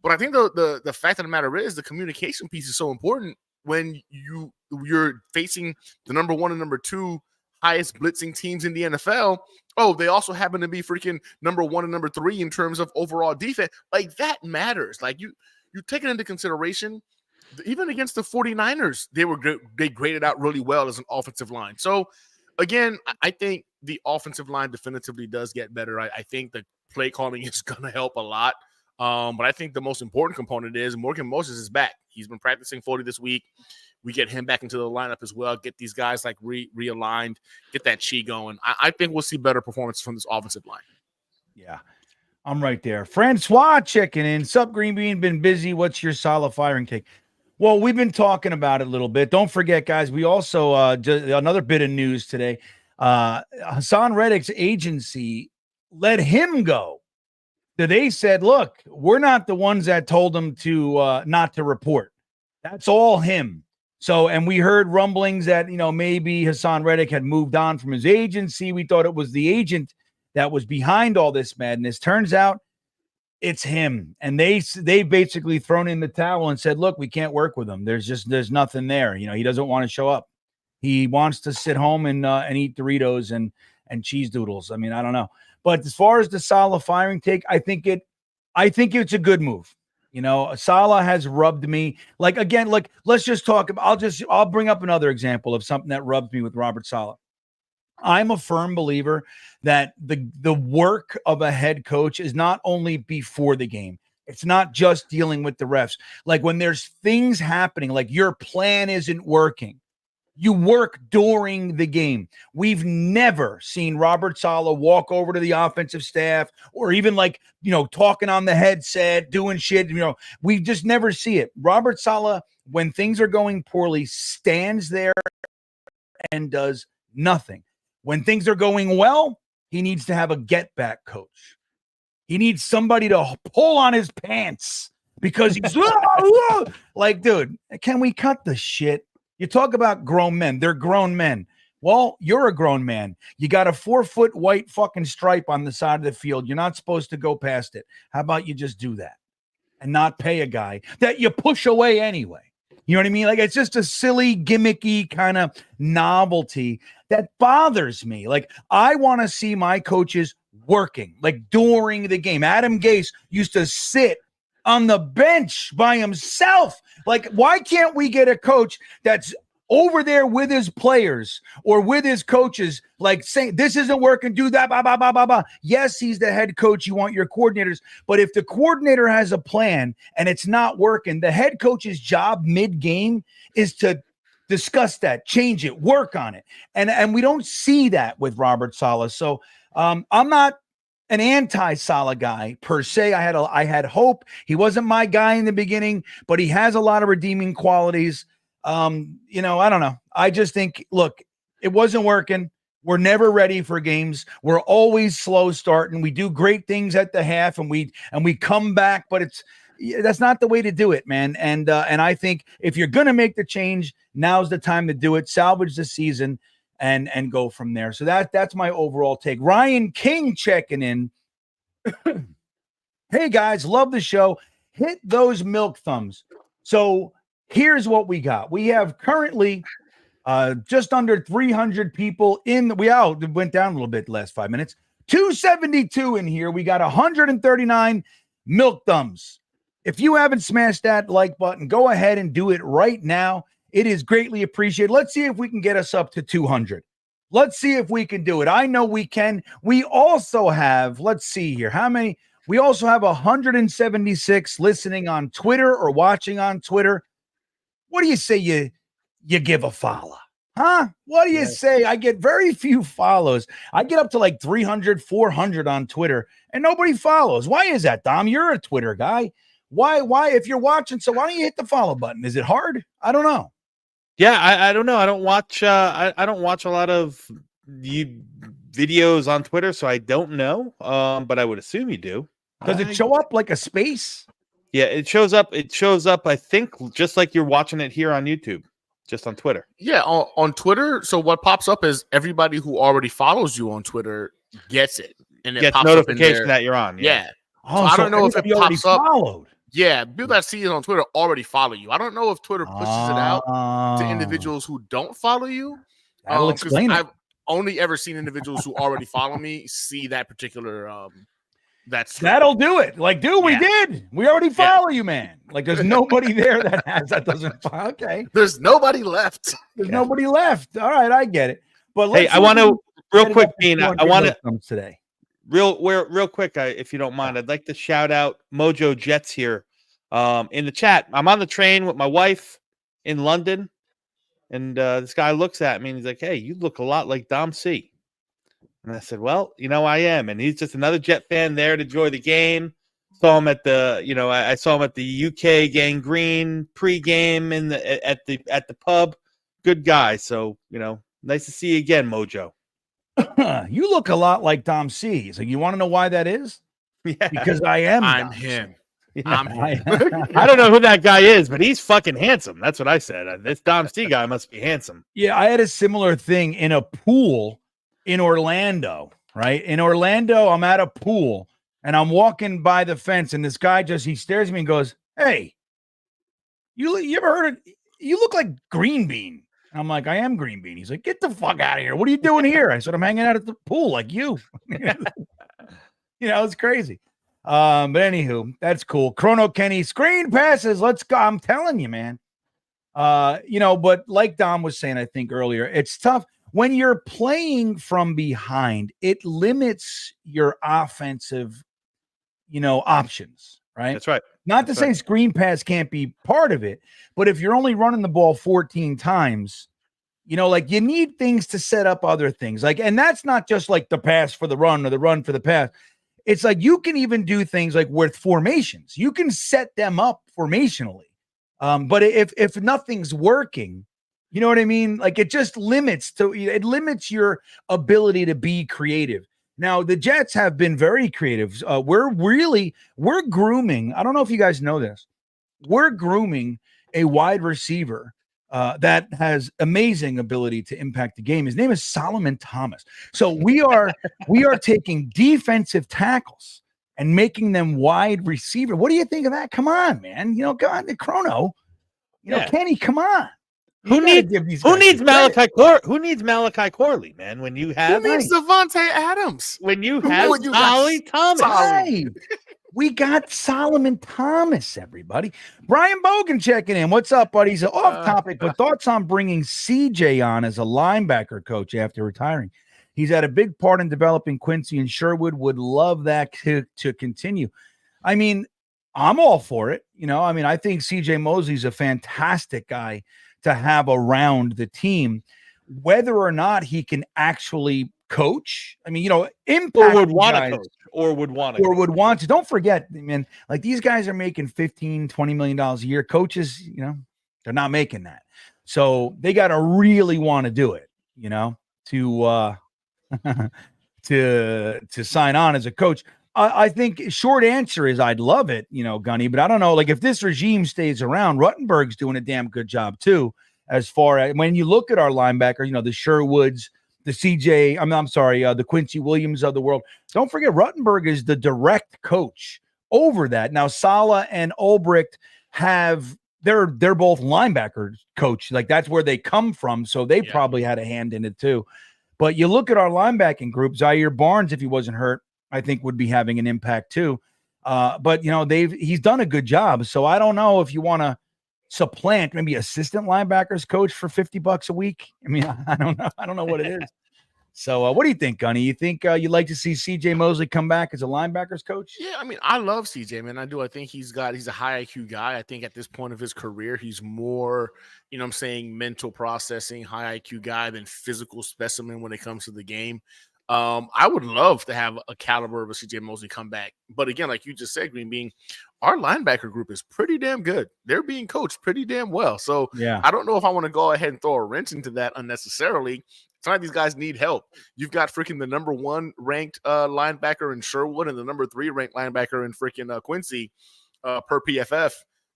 But I think the fact of the matter is the communication piece is so important when you're facing the number 1 and number 2 highest blitzing teams in the NFL. Oh, they also happen to be freaking number 1 and number 3 in terms of overall defense. Like, that matters. Like, you take it into consideration. Even against the 49ers, they graded out really well as an offensive line. So, again, I think the offensive line definitively does get better. I think the play calling is going to help a lot. But I think the most important component is Morgan Moses is back. He's been practicing 40 this week. We get him back into the lineup as well, get these guys like realigned, get that chi going. I think we'll see better performance from this offensive line. Yeah, I'm right there. Francois checking in. Sup, GreenBean, been busy. What's your solid firing take? Well, we've been talking about it a little bit. Don't forget, guys, we also another bit of news today. Haason Reddick's agency let him go. So they said, look, we're not the ones that told him to not to report. That's all him. So, and we heard rumblings that, maybe Haason Reddick had moved on from his agency. We thought it was the agent that was behind all this madness. Turns out it's him. And they basically thrown in the towel and said, look, we can't work with him. There's nothing there. He doesn't want to show up. He wants to sit home and eat Doritos and cheese doodles. I mean, I don't know. But as far as the Saleh firing take, I think it's a good move. Saleh has rubbed me. Like, again, let's just talk about, I'll bring up another example of something that rubs me with Robert Saleh. I'm a firm believer that the work of a head coach is not only before the game. It's not just dealing with the refs. Like, when there's things happening, like your plan isn't working, you work during the game. We've never seen Robert Saleh walk over to the offensive staff or even talking on the headset, doing shit. We just never see it. Robert Saleh, when things are going poorly, stands there and does nothing. When things are going well, he needs to have a get-back coach. He needs somebody to pull on his pants because he's like, dude, can we cut the shit? You talk about grown men. They're grown men. Well, you're a grown man. You got a 4-foot white fucking stripe on the side of the field. You're not supposed to go past it. How about you just do that and not pay a guy that you push away anyway? You know what I mean? Like, it's just a silly, gimmicky kind of novelty that bothers me. Like, I want to see my coaches working, like, during the game. Adam Gase used to sit on the bench by himself. Like, why can't we get a coach that's over there with his players or with his coaches, like, saying, this isn't working, do that, blah, blah, blah, blah, blah. Yes, he's the head coach. You want your coordinators. But if the coordinator has a plan and it's not working, the head coach's job mid-game is to discuss that, change it, work on it. And we don't see that with Robert Saleh. So I'm not an anti-Saleh guy per se. I had hope. He wasn't my guy in the beginning, but he has a lot of redeeming qualities. I don't know. I just think, look, it wasn't working. We're never ready for games. We're always slow starting. We do great things at the half and we come back, but that's not the way to do it, man. And I think if you're going to make the change, now's the time to do it. Salvage the season and go from there. So that's my overall take. Ryan King checking in. Hey guys, love the show. Hit those milk thumbs. So here's what we got. We have currently just under 300 people in. We went down a little bit the last 5 minutes. 272 in here. We got 139 milk thumbs. If you haven't smashed that like button, go ahead and do it right now. It is greatly appreciated. Let's see if we can get us up to 200. Let's see if we can do it. I know we can. We also have, let's see here, how many? We also have 176 listening on Twitter or watching on Twitter. What do you say you give a follow? Huh? What do you say? I get very few follows. I get up to like 300, 400 on Twitter, and nobody follows. Why is that, Dom? You're a Twitter guy. Why? If you're watching, so why don't you hit the follow button? Is it hard? I don't know. Yeah, I don't know. I don't watch. I don't watch a lot of videos on Twitter, so I don't know. But I would assume you do. Does it show up like a space? Yeah, it shows up. It shows up, I think, just like you're watching it here on YouTube, just on Twitter. Yeah, on Twitter. So what pops up is everybody who already follows you on Twitter gets it, and it gets pops notification up in that you're on. Yeah. Oh, so I don't know if it pops up. Followed. Yeah, people that see it on Twitter already follow you. I don't know if Twitter pushes it out to individuals who don't follow you. That'll explain it. I've only ever seen individuals who already follow me see that particular That'll do it. Like, dude, we did. We already follow you, man. Like, there's nobody there that doesn't follow. Okay. There's nobody left. There's nobody left. All right, I get it. But hey, I want to real quick, Bean. I want to today. Real quick, if you don't mind, I'd like to shout out Mojo Jets here in the chat. I'm on the train with my wife in London, and this guy looks at me and he's like, "Hey, you look a lot like Dom C." And I said, "Well, I am." And he's just another Jet fan there to enjoy the game. Saw him at the, I saw him at the UK Gangrene pregame at the pub. Good guy. So, nice to see you again, Mojo. You look a lot like Dom C. He's like, you want to know why that is? Yeah. Because I'm I'm him. I'm him. I don't know who that guy is, but he's fucking handsome. That's what I said. This Dom C guy must be handsome. Yeah, I had a similar thing in a pool in Orlando, right? In Orlando, I'm at a pool and I'm walking by the fence and this guy he stares at me and goes, "Hey, you ever heard of, you look like GreenBean." And I'm like, "I am GreenBean." He's like, "Get the fuck out of here. What are you doing here?" I said, "I'm hanging out at the pool like you." It's crazy. But anywho, that's cool. Chrono Kenny, screen passes. Let's go. I'm telling you, man. But like Dom was saying, I think earlier, it's tough when you're playing from behind. It limits your offensive, options, right? That's right. Not to say screen pass can't be part of it, but if you're only running the ball 14 times, you need things to set up other things. And that's not just like the pass for the run or the run for the pass. It's like you can even do things like with formations. You can set them up formationally. But if nothing's working, you know what I mean? Like it just limits your ability to be creative. Now, the Jets have been very creative. We're grooming. I don't know if you guys know this. We're grooming a wide receiver that has amazing ability to impact the game. His name is Solomon Thomas. So we are taking defensive tackles and making them wide receiver. What do you think of that? Come on, man. Come on, the Chrono. Kenny, come on. Who needs Malachi Corley, man? When you have Devontae Adams. When you have Solly Thomas. Right. We got Solomon Thomas, everybody. Brian Bogan checking in. What's up, buddy? He's off topic, but thoughts on bringing CJ on as a linebacker coach after retiring. He's had a big part in developing Quincy, and Sherwood would love that to continue. I mean, I'm all for it. I think CJ Mosley's a fantastic guy to have around the team, whether or not he can actually coach. I mean, impact or would want to coach. Or would want to. Don't forget, man, like these guys are making $15-20 million a year. Coaches, they're not making that. So they got to really want to do it, to to sign on as a coach. I think short answer is I'd love it, Gunny, but I don't know. Like if this regime stays around, Ruttenberg's doing a damn good job too. As far as when you look at our linebacker, the Sherwoods, the CJ, the Quincy Williams of the world. Don't forget, Ruttenberg is the direct coach over that. Now, Saleh and Ulbricht they're both linebacker coach. Like that's where they come from. So they probably had a hand in it too. But you look at our linebacking group, Zaire Barnes, if he wasn't hurt, I think would be having an impact too. But he's done a good job. So I don't know if you want to supplant maybe assistant linebackers coach for $50 a week. I mean, I don't know. I don't know what it is. So what do you think, Gunny? You think you'd like to see CJ Mosley come back as a linebackers coach? Yeah, I mean, I love CJ, man. I do. I think he's a high IQ guy. I think at this point of his career, he's more, mental processing, high IQ guy than physical specimen when it comes to the game. I would love to have a caliber of a CJ Mosley come back. But again, like you just said, GreenBean, our linebacker group is pretty damn good. They're being coached pretty damn well. So I don't know if I want to go ahead and throw a wrench into that unnecessarily. Some of these guys need help. You've got freaking the number 1 ranked linebacker in Sherwood and the number 3 ranked linebacker in freaking Quincy per PFF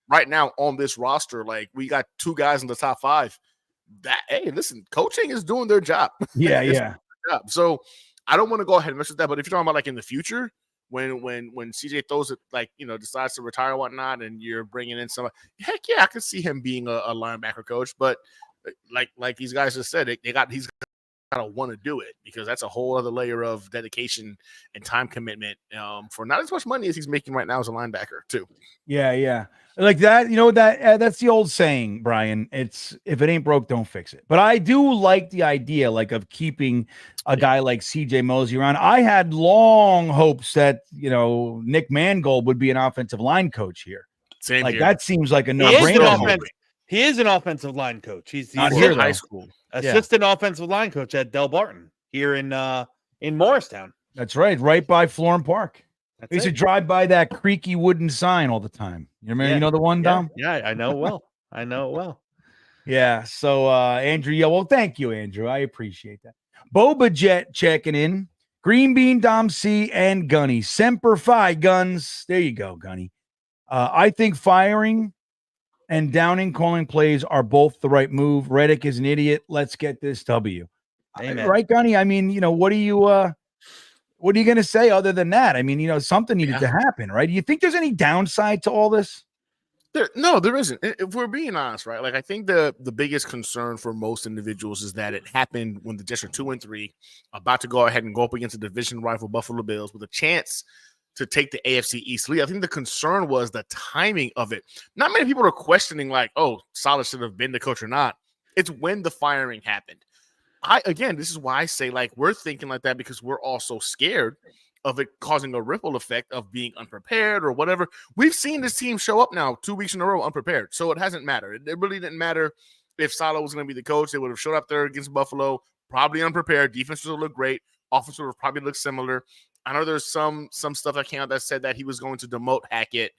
right now on this roster. Like we got 2 guys in the top 5. Hey, listen, coaching is doing their job. Yeah. So I don't want to go ahead and mess with that. But if you're talking about like in the future, when CJ throws it, like, decides to retire or whatnot, and you're bringing in somebody, heck yeah, I could see him being a linebacker coach. But like these guys just said, he's got to want to do it, because that's a whole other layer of dedication and time commitment for not as much money as he's making right now as a linebacker too. Yeah. Like that, that's the old saying, Brian. It's if it ain't broke, don't fix it. But I do like the idea, like, of keeping a guy like CJ Mosley around. I had long hopes that Nick Mangold would be an offensive line coach here. Same like here. That seems like a no-brainer. He is an offensive line coach. He's not here, high school assistant offensive line coach at Del Barton here in Morristown. That's right by Florham Park. I used to drive by that creaky wooden sign all the time. You remember? You know the one, Dom? Yeah, I know it well. I know it well. Yeah. So, Andrew, well, thank you, Andrew. I appreciate that. Boba Jet checking in. GreenBean, Dom C, and Gunny. Semper Fi, Guns. There you go, Gunny. I think firing and Downing calling plays are both the right move. Reddick is an idiot. Let's get this W. Amen. Right, Gunny? I mean, what are you going to say other than that? I mean, something needed to happen, right? Do you think there's any downside to all this? No, there isn't. If we're being honest, right? Like, I think the biggest concern for most individuals is that it happened when the Jets are 2-3, about to go ahead and go up against the division rival Buffalo Bills with a chance to take the AFC East lead. I think the concern was the timing of it. Not many people are questioning, like, oh, Saleh should have been the coach or not. It's when the firing happened. This is why I say, like, we're thinking like that because we're all so scared of it causing a ripple effect of being unprepared or whatever. We've seen this team show up now 2 weeks in a row unprepared, so it hasn't mattered. It really didn't matter if Saleh was going to be the coach. They would have showed up there against Buffalo, probably unprepared. Defense would look great. Offense would have probably looked similar. I know there's some stuff that came out that said that he was going to demote Hackett.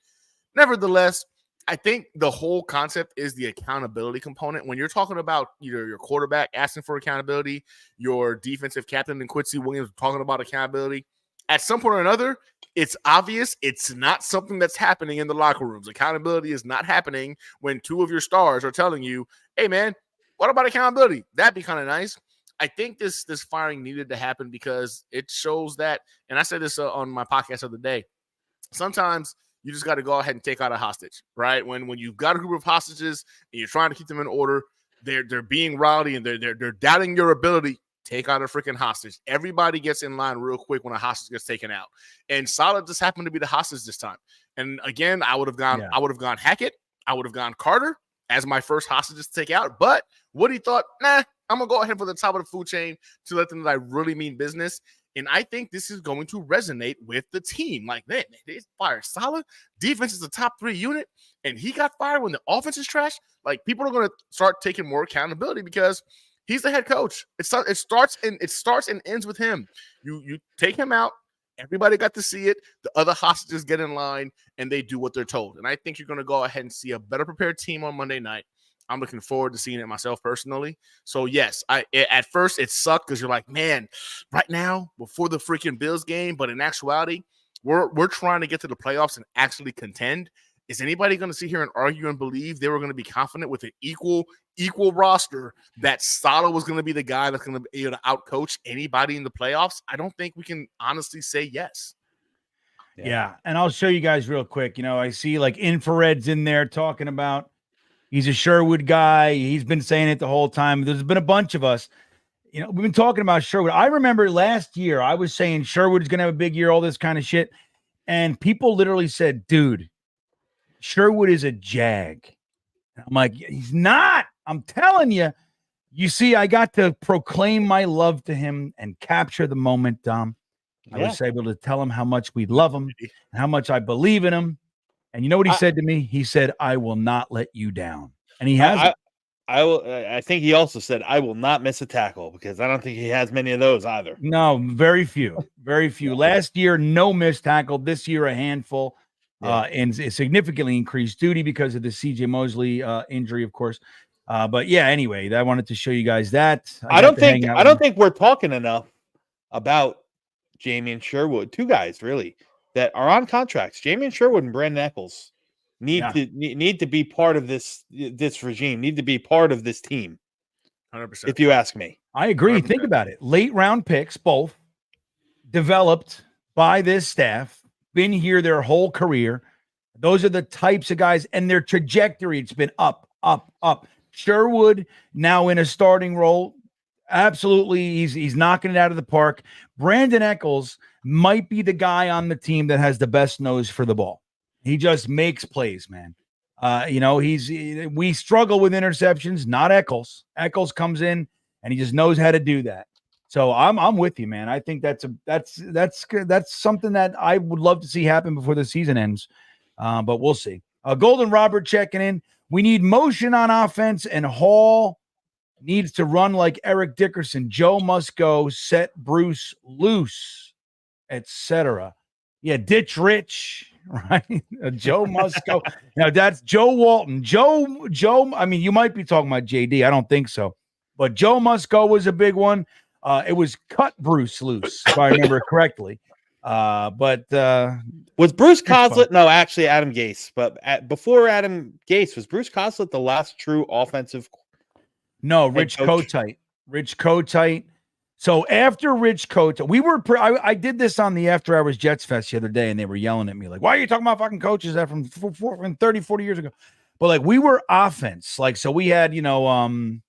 Nevertheless, I think the whole concept is the accountability component. When you're talking about either your quarterback asking for accountability, your defensive captain and Quincy Williams talking about accountability, at some point or another, it's obvious it's not something that's happening in the locker rooms. Accountability is not happening when two of your stars are telling you, hey, man, what about accountability? That'd be kind of nice. I think this firing needed to happen because it shows that, and I said this on my podcast of the day, sometimes you just got to go ahead and take out a hostage, right? When you've got a group of hostages and you're trying to keep them in order, they're being rowdy and they're doubting your ability. Take out a freaking hostage. Everybody gets in line real quick when a hostage gets taken out. And Saleh just happened to be the hostage this time. And again, I would have gone Hackett. I would have gone Carter as my first hostages to take out. But Woody thought, I'm gonna go ahead for the top of the food chain to let them know that I really mean business. And I think this is going to resonate with the team. Like, man, they fired Saleh. Defense is the top 3 unit, and he got fired when the offense is trash. Like, people are going to start taking more accountability because he's the head coach. It starts and ends with him. You take him out. Everybody got to see it. The other hostages get in line, and they do what they're told. And I think you're going to go ahead and see a better prepared team on Monday night. I'm looking forward to seeing it myself personally. So, yes, at first it sucked because you're like, man, right now, before the freaking Bills game, but in actuality, we're trying to get to the playoffs and actually contend. Is anybody going to sit here and argue and believe they were going to be confident with an equal roster that Saleh was going to be the guy that's going to be able to outcoach anybody in the playoffs? I don't think we can honestly say yes. Yeah. And I'll show you guys real quick. I see like Infrared's in there talking about he's a Sherwood guy. He's been saying it the whole time. There's been a bunch of us. We've been talking about Sherwood. I remember last year I was saying Sherwood is going to have a big year, all this kind of shit. And people literally said, dude, Sherwood is a jag. I'm like, he's not. I'm telling you. You see, I got to proclaim my love to him and capture the moment, Dom. I was able to tell him how much we love him and how much I believe in him. And you know what he said to me? He said, I will not let you down. And he has. I think he also said, I will not miss a tackle, because I don't think he has many of those either. No, very few. Very few. Last year, no missed tackle. This year, a handful. And significantly increased duty because of the CJ Mosley injury, of course. But yeah, anyway, I wanted to show you guys that. I don't think we're talking enough about Jamie Sherwood. Two guys really that are on contracts. Jamie Sherwood and Brandon Eccles need to be part of this regime. Need to be part of this team. 100%. If you ask me, I agree. 100%. Think about it. Late round picks, both developed by this staff. Been here their whole career. Those are the types of guys, and their trajectory, it's been up, up, up. Sherwood now in a starting role. Absolutely, he's knocking it out of the park. Brandon Eccles might be the guy on the team that has the best nose for the ball. He just makes plays, man. We struggle with interceptions, not Eccles. Eccles comes in and he just knows how to do that. So I'm with you, man. I think that's something that I would love to see happen before the season ends. But we'll see. Golden Robert checking in. We need motion on offense, and Hall needs to run like Eric Dickerson. Joe must go, set Bruce loose, etc. Yeah, Ditch Rich, right? Joe Musco. Now that's Joe Walton. Joe. I mean, you might be talking about JD. I don't think so, but Joe Musco was a big one. It was Cut Bruce Loose, if I remember correctly. But Was Bruce It's fun. Coslet? No, actually Adam Gase. But before Adam Gase, was Bruce Coslet the last true offensive? no, Rich coach. Kotite. Rich Kotite. So after Rich Kotite, we were. I did this on the After Hours Jets Fest the other day, and they were yelling at me like, "Why are you talking about fucking coaches that from 30, 40 years ago?" But like we were offense. Like so, we had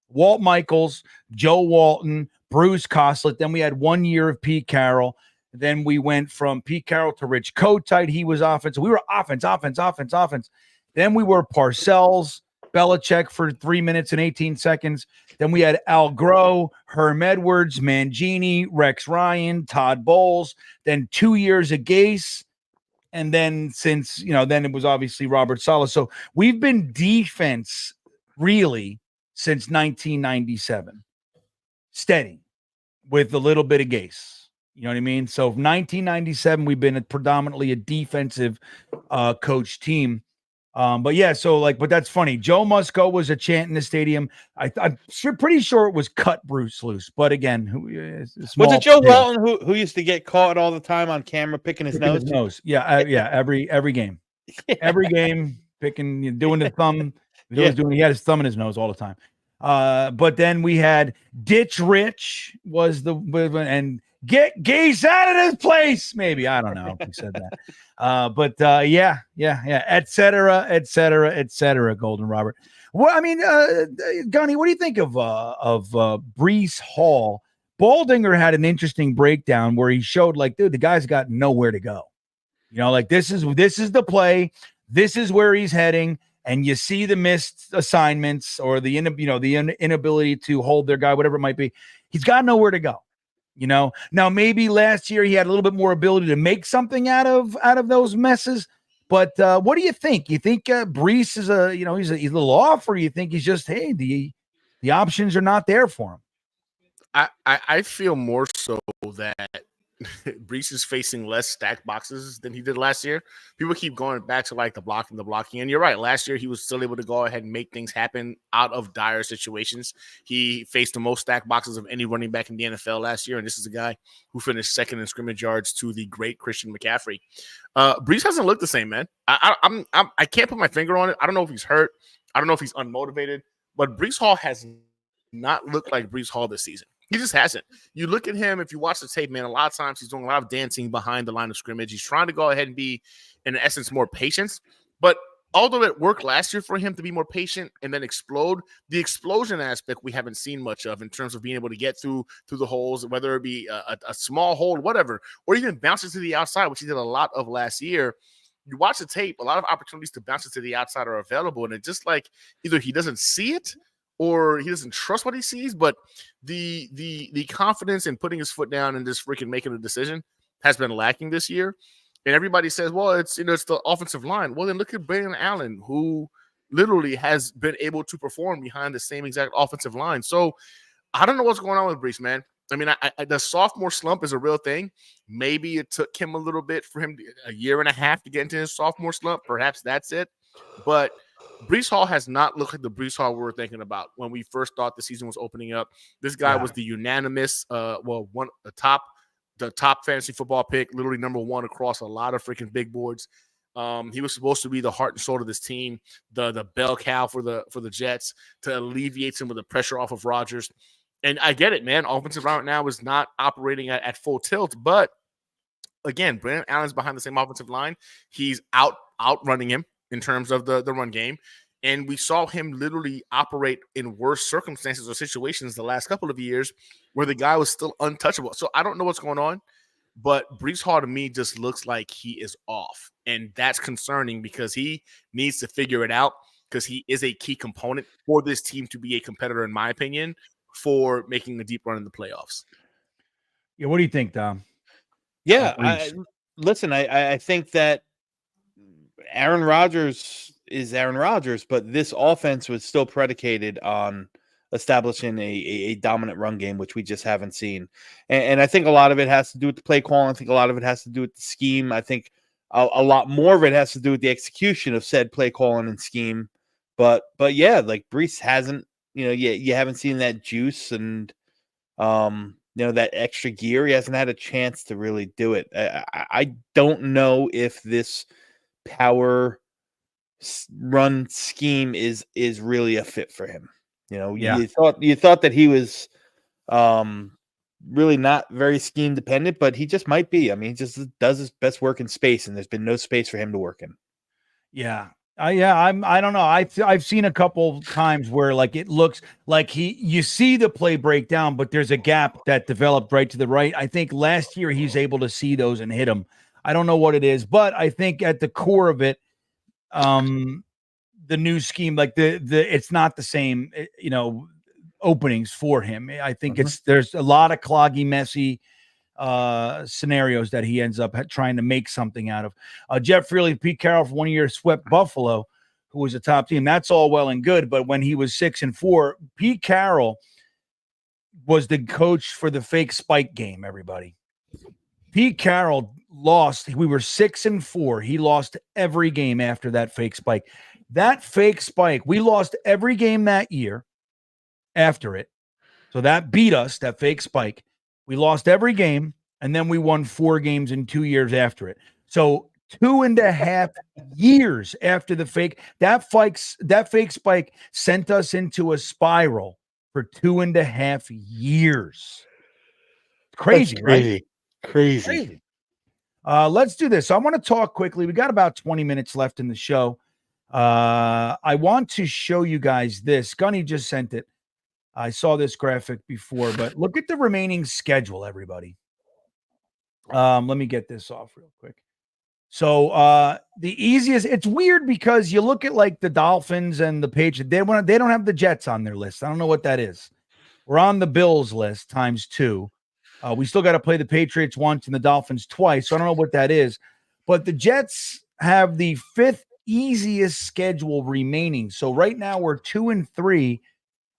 Walt Michaels, Joe Walton, Bruce Coslet. Then we had 1 year of Pete Carroll. Then we went from Pete Carroll to Rich Kotite. He was offense. We were offense. Then we were Parcells, Belichick for 3 minutes and 18 seconds. Then we had Al Groh, Herm Edwards, Mangini, Rex Ryan, Todd Bowles. Then 2 years of Gase. And then since, then it was obviously Robert Saleh. So we've been defense really since 1997. Steady with a little bit of Gase. You know what I mean? So 1997, we've been predominantly a defensive coach team. But yeah, but that's funny. Joe Musco was a chant in the stadium. I'm pretty sure it was Cut Bruce Loose. But again, Was it Joe Walton who used to get caught all the time on camera picking his nose? Yeah, every game. Every game, doing the thumb. He had his thumb in his nose all the time. But then we had Ditch Rich was and get Gase out of this place. Maybe I don't know if he said that. But et cetera, Golden Robert. Well, I mean, Gunny, what do you think of Breece Hall? Baldinger had an interesting breakdown where he showed dude, the guy's got nowhere to go. This is the play. This is where he's heading. And you see the missed assignments or the inability to hold their guy, whatever it might be. He's got nowhere to go. Now maybe last year he had a little bit more ability to make something out of those messes. But what do you think? You think Breece is he's a little off, or you think he's just the options are not there for him? I feel more so that Breece is facing less stacked boxes than he did last year. People keep going back to the blocking. And you're right. Last year, he was still able to go ahead and make things happen out of dire situations. He faced the most stacked boxes of any running back in the NFL last year. And this is a guy who finished second in scrimmage yards to the great Christian McCaffrey. Breece hasn't looked the same, man. I can't put my finger on it. I don't know if he's hurt. I don't know if he's unmotivated. But Breece Hall has not looked like Breece Hall this season. He just hasn't. You look at him, if you watch the tape, man, a lot of times he's doing a lot of dancing behind the line of scrimmage. He's trying to go ahead and be, in essence, more patient. But although it worked last year for him to be more patient and then explode, the explosion aspect we haven't seen much of in terms of being able to get through the holes, whether it be a small hole, whatever, or even bounces to the outside, which he did a lot of last year. You watch the tape, a lot of opportunities to bounce it to the outside are available. And it's just like either he doesn't see it or he doesn't trust what he sees, but the confidence in putting his foot down and just freaking making a decision has been lacking this year. And everybody says, well, it's the offensive line. Well, then look at Brandon Allen, who literally has been able to perform behind the same exact offensive line. So I don't know what's going on with Breece, man. I mean, the sophomore slump is a real thing. Maybe it took him a little bit for him a year and a half to get into his sophomore slump. Perhaps that's it. But Breece Hall has not looked like the Breece Hall we were thinking about when we first thought the season was opening up. This guy was the unanimous, the top fantasy football pick, literally number one across a lot of freaking big boards. He was supposed to be the heart and soul of this team, the bell cow for the Jets to alleviate some of the pressure off of Rodgers. And I get it, man. Offensive line right now is not operating at full tilt, but again, Brandon Allen's behind the same offensive line. He's outrunning him in terms of the run game. And we saw him literally operate in worse circumstances or situations the last couple of years where the guy was still untouchable. So I don't know what's going on, but Breece Hall to me just looks like he is off. And that's concerning because he needs to figure it out because he is a key component for this team to be a competitor, in my opinion, for making a deep run in the playoffs. Yeah, what do you think, Dom? Yeah, I think that Aaron Rodgers is Aaron Rodgers, but this offense was still predicated on establishing a dominant run game, which we just haven't seen. And I think a lot of it has to do with the play calling. I think a lot of it has to do with the scheme. I think a lot more of it has to do with the execution of said play calling and scheme. But yeah, like Brees hasn't, you haven't seen that juice and that extra gear. He hasn't had a chance to really do it. I don't know if this power run scheme is really a fit for him. You thought that he was really not very scheme dependent, but he just might be. I mean, he just does his best work in space, and there's been no space for him to work in. Yeah. I don't know. I've seen a couple times where like it looks like you see the play break down, but there's a gap that developed right to the right. I think last year he's able to see those and hit them. I don't know what it is, but I think at the core of it, the new scheme, like it's not the same, openings for him. I think there's a lot of cloggy, messy scenarios that he ends up trying to make something out of. Jeff Freely, Pete Carroll for 1 year swept Buffalo, who was a top team. That's all well and good, but when he was 6-4, Pete Carroll was the coach for the fake spike game. Everybody, Pete Carroll lost. We were 6-4. He lost every game after that fake spike. That fake spike, we lost every game that year after it. So that beat us, that fake spike. We lost every game, and then we won 4 games in 2 years after it. So 2.5 years after the fake, that fake spike sent us into a spiral for 2.5 years. Crazy, right? Crazy. Let's do this. So I want to talk quickly. We got about 20 minutes left in the show. I want to show you guys this. Gunny just sent it. I saw this graphic before, but look at the remaining schedule, everybody. Let me get this off real quick. So the easiest, it's weird because you look at like the Dolphins and the Patriots, they don't have the Jets on their list. I don't know what that is. We're on the Bills list ×2. We still got to play the Patriots once and the Dolphins twice. So I don't know what that is. But the Jets have the 5th easiest schedule remaining. So right now we're 2-3.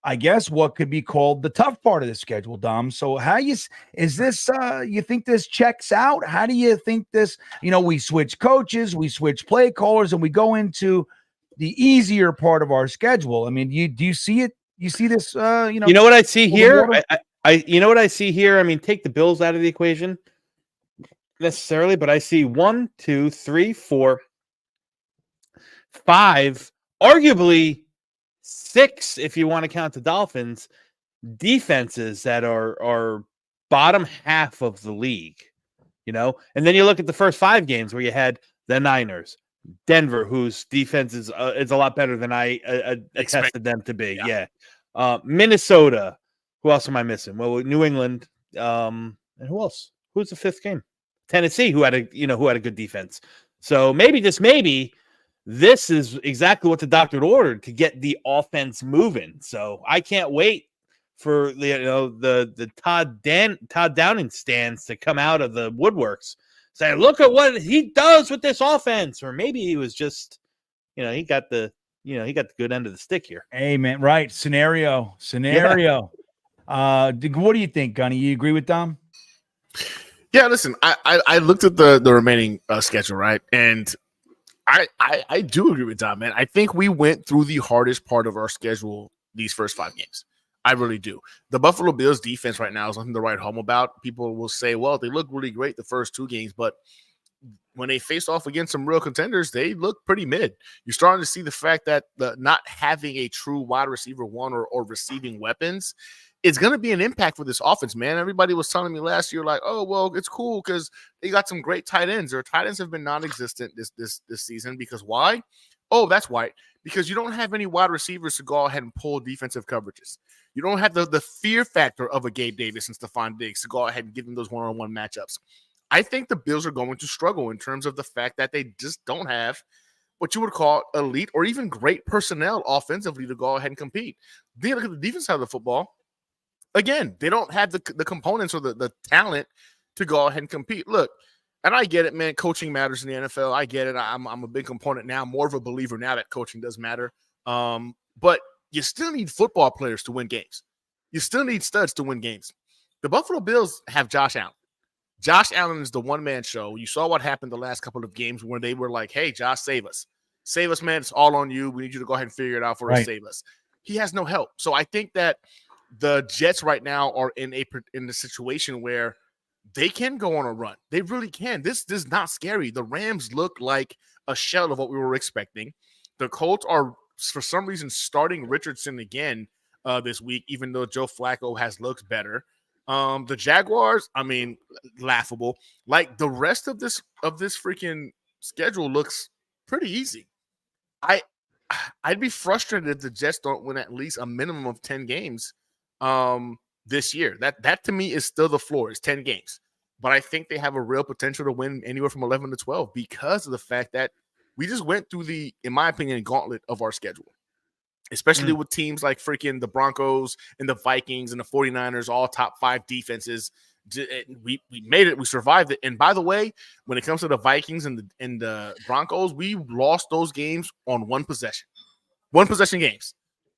I guess what could be called the tough part of the schedule, Dom. So is this you think this checks out? How do you think this, we switch coaches, we switch play callers, and we go into the easier part of our schedule? I mean, do you see it? You see this, You know what I see here? You know what I see here? I mean, take the Bills out of the equation necessarily, but I see 1, 2, 3, 4, 5, arguably 6, if you want to count the Dolphins, defenses that are bottom half of the league, and then you look at the first 5 games where you had the Niners, Denver, whose defense is a lot better than I attested them to be. Yeah. Minnesota. Who else am I missing? Well, New England. And who else? Who's the 5th game? Tennessee, who had a good defense. So maybe, just maybe, this is exactly what the doctor ordered to get the offense moving. So I can't wait for the Todd Downing stands to come out of the woodworks, say, look at what he does with this offense. Or maybe he was just, he got the good end of the stick here. Amen. Right. Scenario. Yeah. What do you think, Gunny? You agree with Dom? Yeah, listen, I looked at the remaining schedule, right? And I do agree with Dom, man. I think we went through the hardest part of our schedule these first 5 games. I really do. The Buffalo Bills defense right now is nothing to write home about. People will say, well, they look really great the first 2 games, but when they face off against some real contenders, they look pretty mid. You're starting to see the fact that not having a true wide receiver one or receiving weapons is going to be an impact for this offense, man. Everybody was telling me last year, like, oh, well, it's cool because they got some great tight ends. Their tight ends have been non-existent this season. Because why? Oh, that's why. Because you don't have any wide receivers to go ahead and pull defensive coverages. You don't have the fear factor of a Gabe Davis and Stephon Diggs to go ahead and give them those one-on-one matchups. I think the Bills are going to struggle in terms of the fact that they just don't have what you would call elite or even great personnel offensively to go ahead and compete. Then look at the defense side of the football. Again, they don't have the components or the talent to go ahead and compete. Look, and I get it, man. Coaching matters in the NFL. I get it. I'm a big component now, more of a believer now that coaching does matter. But you still need football players to win games. You still need studs to win games. The Buffalo Bills have Josh Allen. Josh Allen is the one-man show. You saw what happened the last couple of games where they were like, hey, Josh, save us. Save us, man. It's all on you. We need you to go ahead and figure it out for us. Save us. He has no help. So I think that the Jets right now are in the situation where they can go on a run. They really can. This is not scary. The Rams look like a shell of what we were expecting. The Colts are, for some reason, starting Richardson again this week, even though Joe Flacco has looked better. The Jaguars, I mean, laughable. Like the rest of this freaking schedule looks pretty easy. I'd be frustrated if the Jets don't win at least a minimum of 10 games this year. That to me is still the floor. It's 10 games. But I think they have a real potential to win anywhere from 11 to 12 because of the fact that we just went through the, in my opinion, gauntlet of our schedule. Especially with teams like freaking the Broncos and the Vikings and the 49ers, all top 5 defenses. We made it. We survived it. And by the way, when it comes to the Vikings and the Broncos, we lost those games on one possession games.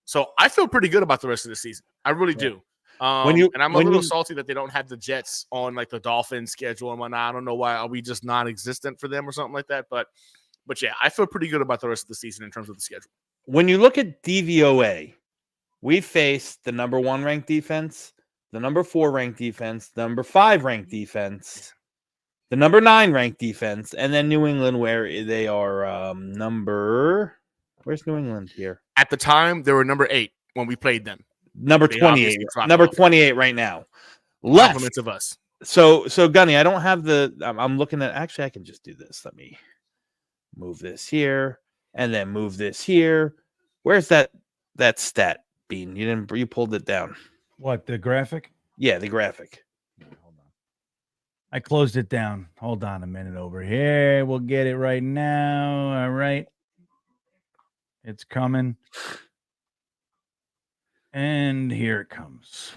So I feel pretty good about the rest of the season. I really do. And I'm a little salty that they don't have the Jets on like the Dolphins schedule and whatnot. I don't know why. Are we just non-existent for them or something like that? But yeah, I feel pretty good about the rest of the season in terms of the schedule. When you look at DVOA, we faced the number 1 ranked defense, the number 4 ranked defense, the number 5 ranked defense, the number 9 ranked defense, and then New England, where they are where's New England here? At the time, they were number 8 when we played them. Number 28. Number 28 right now. Compliments of us. So Gunny, I don't have I'm looking at, actually I can just do this. Let me move this here and then move this here. Where's that stat, Bean? You pulled it down. What, the graphic? Yeah, the graphic. Hold on. I closed it down. Hold on a minute over here. We'll get it right now. All right. It's coming. And here it comes.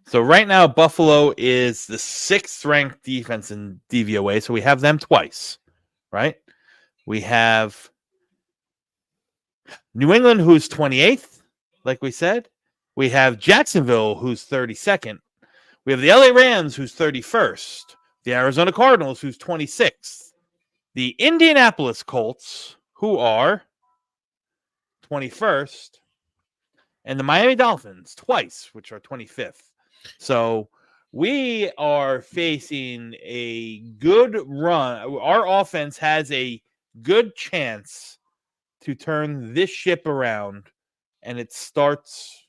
So right now, Buffalo is the 6th ranked defense in DVOA. So we have them twice, right? We have New England, who's 28th, like we said. We have Jacksonville, who's 32nd. We have the LA Rams, who's 31st. The Arizona Cardinals, who's 26th. The Indianapolis Colts, who are 21st. And the Miami Dolphins, twice, which are 25th. So we are facing a good run. Our offense has a good chance to turn this ship around. And it starts,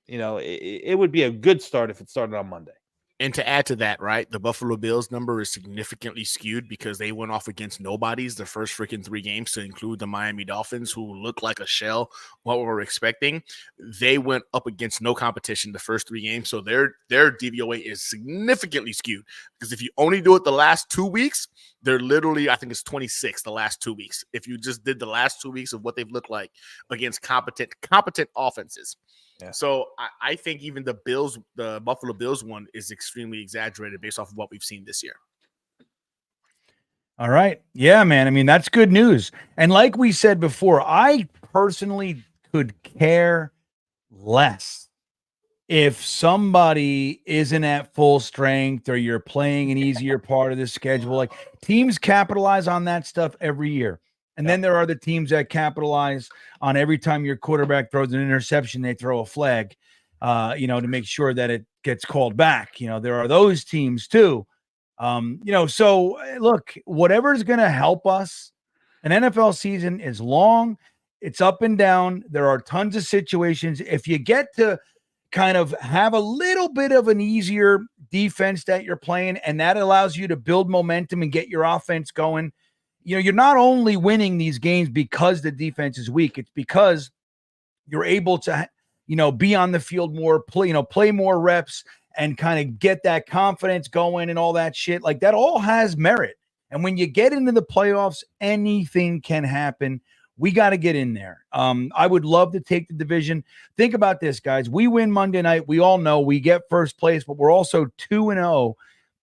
it would be a good start if it started on Monday. And to add to that, right, the Buffalo Bills number is significantly skewed because they went off against nobodies the first freaking 3 games, to include the Miami Dolphins, who look like a shell, what we were expecting. They went up against no competition the first 3 games, so their DVOA is significantly skewed because if you only do it the last 2 weeks, they're literally, I think it's 26 the last 2 weeks. If you just did the last 2 weeks of what they've looked like against competent offenses. Yeah. So I think even the Buffalo Bills one is extremely exaggerated based off of what we've seen this year. All right. Yeah, man. I mean, that's good news. And like we said before, I personally could care less if somebody isn't at full strength or you're playing an easier part of the schedule. Like, teams capitalize on that stuff every year. And then there are the teams that capitalize on every time your quarterback throws an interception, they throw a flag, to make sure that it gets called back. There are those teams too. So look, whatever is going to help us. An NFL season is long. It's up and down. There are tons of situations. If you get to kind of have a little bit of an easier defense that you're playing, and that allows you to build momentum and get your offense going, you're not only winning these games because the defense is weak. It's because you're able to, be on the field more, play more reps and kind of get that confidence going and all that shit. Like, that all has merit. And when you get into the playoffs, anything can happen. We got to get in there. I would love to take the division. Think about this, guys. We win Monday night. We all know we get first place, but we're also 2-0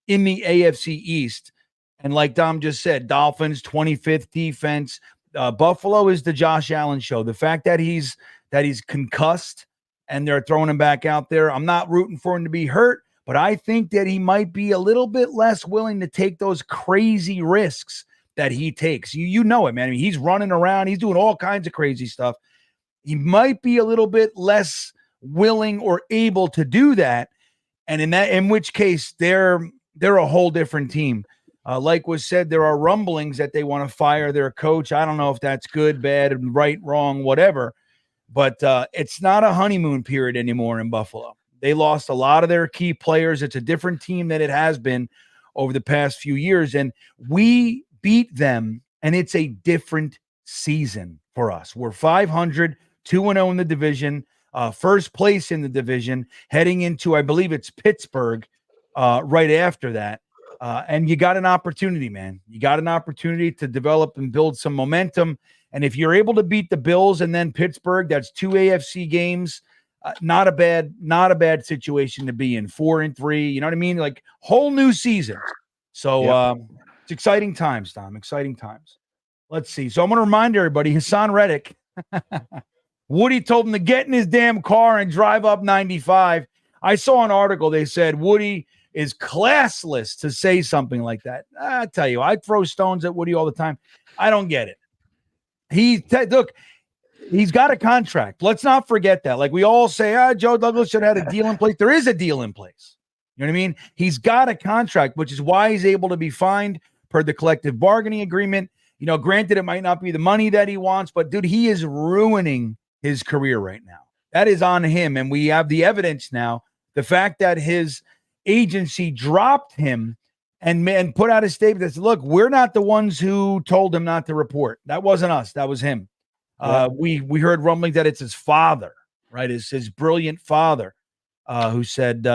in the AFC East. And like Dom just said, Dolphins, 25th defense. Buffalo is the Josh Allen show. The fact that that he's concussed and they're throwing him back out there. I'm not rooting for him to be hurt, but I think that he might be a little bit less willing to take those crazy risks that he takes. You know it, man. I mean, he's running around. He's doing all kinds of crazy stuff. He might be a little bit less willing or able to do that. And in which case they're a whole different team. Like was said, there are rumblings that they want to fire their coach. I don't know if that's good, bad, right, wrong, whatever. But it's not a honeymoon period anymore in Buffalo. They lost a lot of their key players. It's a different team than it has been over the past few years. And we beat them, and it's a different season for us. We're 500, 2-0 in the division, first place in the division, heading into, I believe it's Pittsburgh right after that. And you got an opportunity, man. You got an opportunity to develop and build some momentum. And if you're able to beat the Bills and then Pittsburgh, that's 2 AFC games. Not a bad situation to be in. 4-3, you know what I mean? Like whole new season. So it's exciting times, Tom. Exciting times. Let's see. So I'm going to remind everybody, Haason Reddick, Woody told him to get in his damn car and drive up 95. I saw an article. They said Woody is classless to say something like that. I tell you, I throw stones at Woody all the time. I don't get it. Look, he's got a contract. Let's not forget that. Like we all say, Joe Douglas should have had a deal in place. There is a deal in place. You know what I mean? He's got a contract, which is why he's able to be fined per the collective bargaining agreement. You know, granted, it might not be the money that he wants, but dude, he is ruining his career right now. That is on him. And we have the evidence now. The fact that his agency dropped him and put out a statement that said, look, we're not the ones who told him not to report. That wasn't us. That was him. We heard rumblings that it's his father, right? It's his brilliant father who said,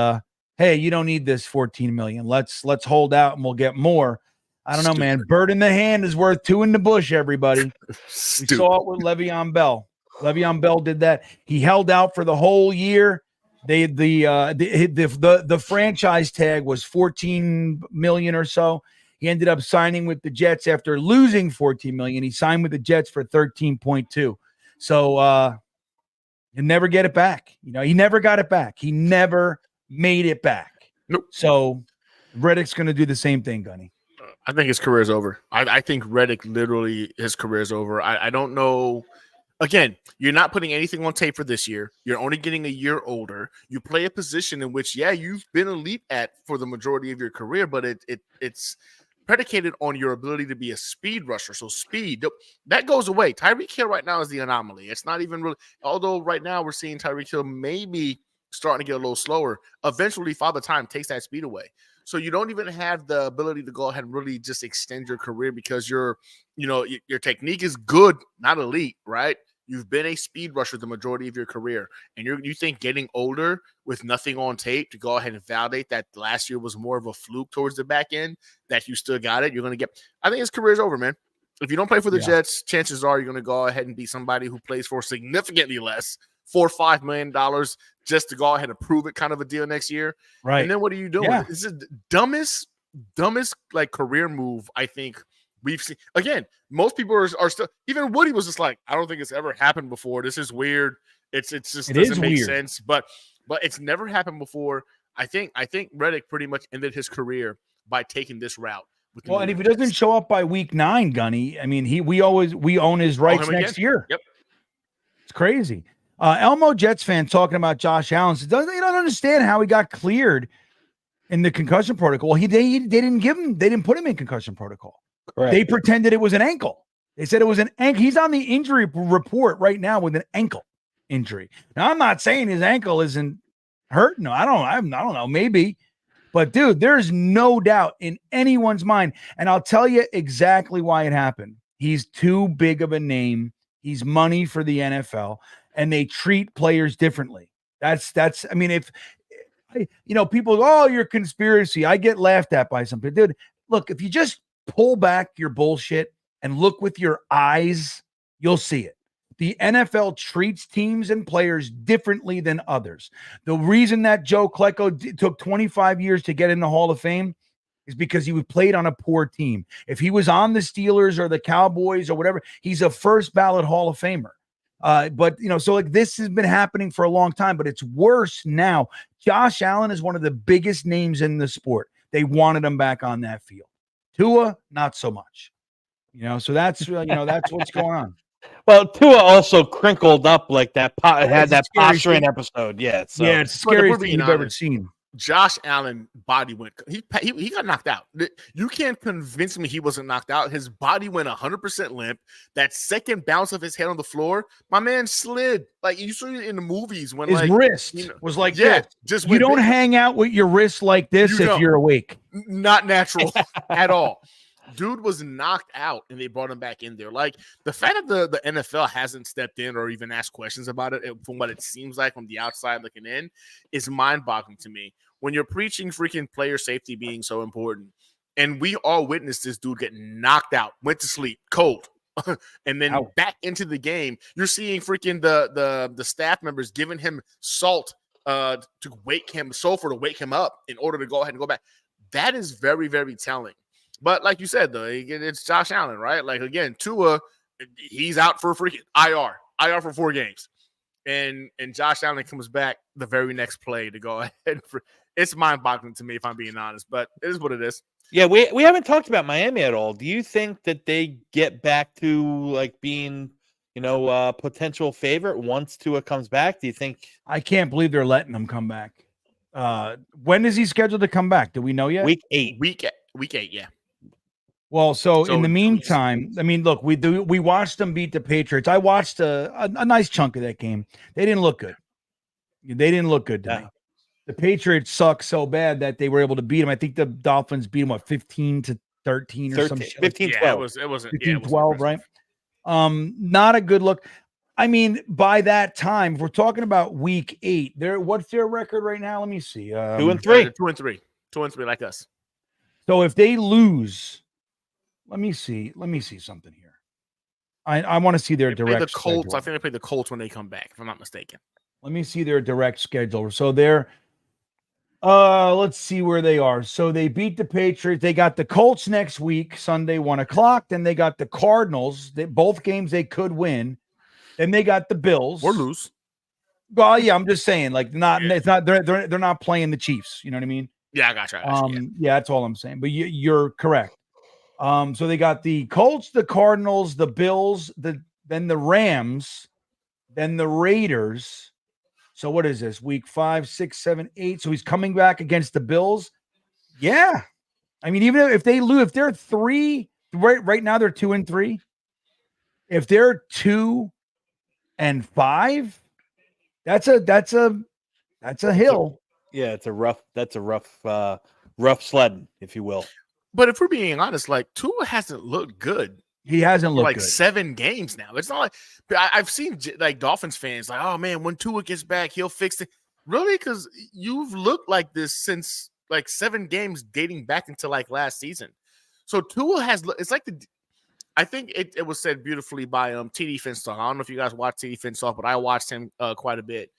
hey, you don't need this 14 million. Let's hold out and we'll get more. I don't know, man. Bird in the hand is worth two in the bush, everybody. We saw it with Le'Veon Bell. Le'Veon Bell did that. He held out for the whole year. The franchise tag was 14 million or so. He ended up signing with the Jets after losing 14 million. He signed with the Jets for 13.2. So you never get it back. You know, he never got it back. He never made it back. Nope. So Reddick's going to do the same thing, Gunny. I think his career is over. I think Reddick literally, his career is over. I don't know. Again, you're not putting anything on tape for this year. You're only getting a year older. You play a position in which, you've been elite at for the majority of your career, but it's predicated on your ability to be a speed rusher. So speed, that goes away. Tyreek Hill right now is the anomaly. It's not even really, although right now we're seeing Tyreek Hill maybe starting to get a little slower. Eventually, Father Time takes that speed away. So you don't even have the ability to go ahead and really just extend your career because your technique is good, not elite, right? You've been a speed rusher the majority of your career, and you think getting older with nothing on tape to go ahead and validate that last year was more of a fluke towards the back end, that you still got it, you're going to get – I think his career is over, man. If you don't play for the Jets, chances are you're going to go ahead and be somebody who plays for significantly less, $4 or $5 million just to go ahead and prove it kind of a deal next year. Right. And then what are you doing? Yeah. This is the dumbest like career move I think we've seen. Again, most people are still, even Woody was just like, I don't think it's ever happened before. This is weird. It doesn't make sense, but it's never happened before. I think Reddick pretty much ended his career by taking this route. Well, and if he doesn't show up by week 9, Gunny, I mean, we own his rights next year. Yep. It's crazy. Elmo Jetsfan talking about Josh Allen. He don't understand how he got cleared in the concussion protocol. They didn't put him in concussion protocol. Correct. They pretended it was an ankle. They said it was an ankle. He's on the injury report right now with an ankle injury. Now, I'm not saying his ankle isn't hurt. No, I don't know. Maybe. But, dude, there's no doubt in anyone's mind. And I'll tell you exactly why it happened. He's too big of a name. He's money for the NFL. And they treat players differently. That's. I mean, if people, you're conspiracy. I get laughed at by some people. Dude, look, if you just pull back your bullshit and look with your eyes, you'll see it. The NFL treats teams and players differently than others. The reason that Joe Klecko took 25 years to get in the Hall of Fame is because he played on a poor team. If he was on the Steelers or the Cowboys or whatever, he's a first ballot Hall of Famer. But so like this has been happening for a long time, but it's worse now. Josh Allen is one of the biggest names in the sport. They wanted him back on that field. Tua, not so much. So that's that's what's going on. Well, Tua also crinkled up like that. Had It's a that scary posturing thing. episode. Yeah. So. Yeah, it's the But if we're scariest thing being you've ever honest, seen. Josh Allen body went. He got knocked out. You can't convince me he wasn't knocked out. His body went 100% limp. That second bounce of his head on the floor, my man slid. Like you saw it in the movies when His wrist was like this. Just You don't hang out with your wrist like this if you're awake. Not natural at all. Dude was knocked out and they brought him back in there. Like the fact that the NFL hasn't stepped in or even asked questions about it, from what it seems like from the outside looking in, is mind-boggling to me. When you're preaching freaking player safety being so important, and we all witnessed this dude get knocked out, went to sleep, cold, and then back into the game. You're seeing freaking the staff members giving him salt to wake him, sulfur to wake him up in order to go ahead and go back. That is very, very telling. But like you said, though, it's Josh Allen, right? Like, again, Tua, he's out for freaking IR for 4 games. And Josh Allen comes back the very next play to go ahead. It's mind-boggling to me, if I'm being honest, but it is what it is. Yeah, we haven't talked about Miami at all. Do you think that they get back to, like, being, a potential favorite once Tua comes back? Do you think? I can't believe they're letting him come back. When is he scheduled to come back? Do we know yet? Week 8, yeah. Well, so in the meantime, I mean, look, we watched them beat the Patriots. I watched a nice chunk of that game. They didn't look good. They didn't look good to me. The Patriots suck so bad that they were able to beat them. I think the Dolphins beat them 15-13 or something. 15-12. Yeah, it wasn't 15-12, right? Not a good look. I mean, by that time, if we're talking about week 8, what's their record right now? Let me see. 2-3. 2-3 like us. So if they lose, let me see something here. I want to see their direct Colts. schedule. I think they play the Colts when they come back, if I'm not mistaken. Let me see their direct schedule. So they're let's see where they are. So they beat the Patriots. They got the Colts next week, Sunday, 1:00. Then they got the Cardinals. Both games they could win. Then they got the Bills or lose. Well, yeah, I'm just saying, like, it's not they're not playing the Chiefs. You know what I mean? Yeah, I got you. Yeah, that's all I'm saying. But you're correct. So they got the Colts, the Cardinals, the Bills, then the Rams, then the Raiders. So what is this? Week 5, 6, 7, 8. So he's coming back against the Bills. Yeah. I mean, even if they lose, if they're 3, right now they're 2-3. If they're 2-5, that's a hill. Yeah, it's a rough sledding, if you will. But if we're being honest, like, Tua hasn't looked good. He hasn't looked like good. 7 games now. It's not like I've seen like Dolphins fans like, oh man, when Tua gets back, he'll fix it. Really? Because you've looked like this since like 7 games dating back into like last season. So Tua has. It's like I think it was said beautifully by TD Finstock. I don't know if you guys watch TD Finstock, but I watched him quite a bit,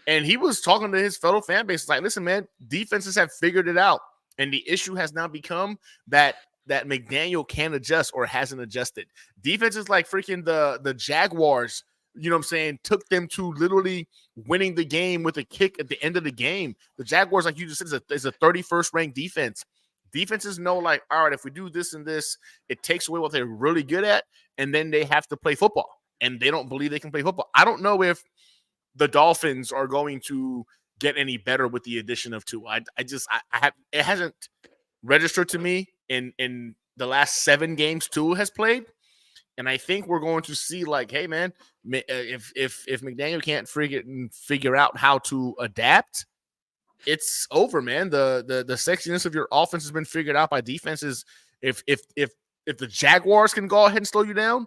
and he was talking to his fellow fan base like, listen, man, defenses have figured it out, and the issue has now become that McDaniel can adjust or hasn't adjusted. Defenses like freaking the Jaguars, you know what I'm saying, took them to literally winning the game with a kick at the end of the game. The Jaguars, like you just said, is a 31st ranked defense. Defenses know, like, all right, if we do this and this, it takes away what they're really good at, and then they have to play football, and they don't believe they can play football. I don't know if the Dolphins are going to get any better with the addition of Tua. It hasn't registered to me in the last 7 games Tua has played, and I think we're going to see, like, hey man, if McDaniel can't figure out how to adapt, it's over, man. The sexiness of your offense has been figured out by defenses. If the Jaguars can go ahead and slow you down,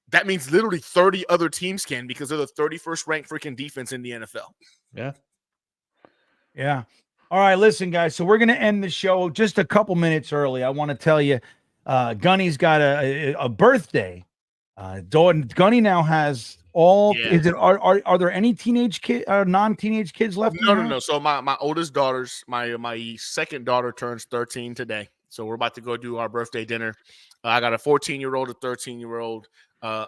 that means literally 30 other teams can, because they're the 31st ranked freaking defense in the NFL. Yeah. All right, listen, guys. So we're going to end the show just a couple minutes early. I want to tell you, Gunny's got a birthday. Gunny now has all. Yeah. Is it? Are there any teenage non-teenage kids left? No. So my oldest daughter's my second daughter turns 13 today. So we're about to go do our birthday dinner. I got a 14-year-old, a 13-year-old.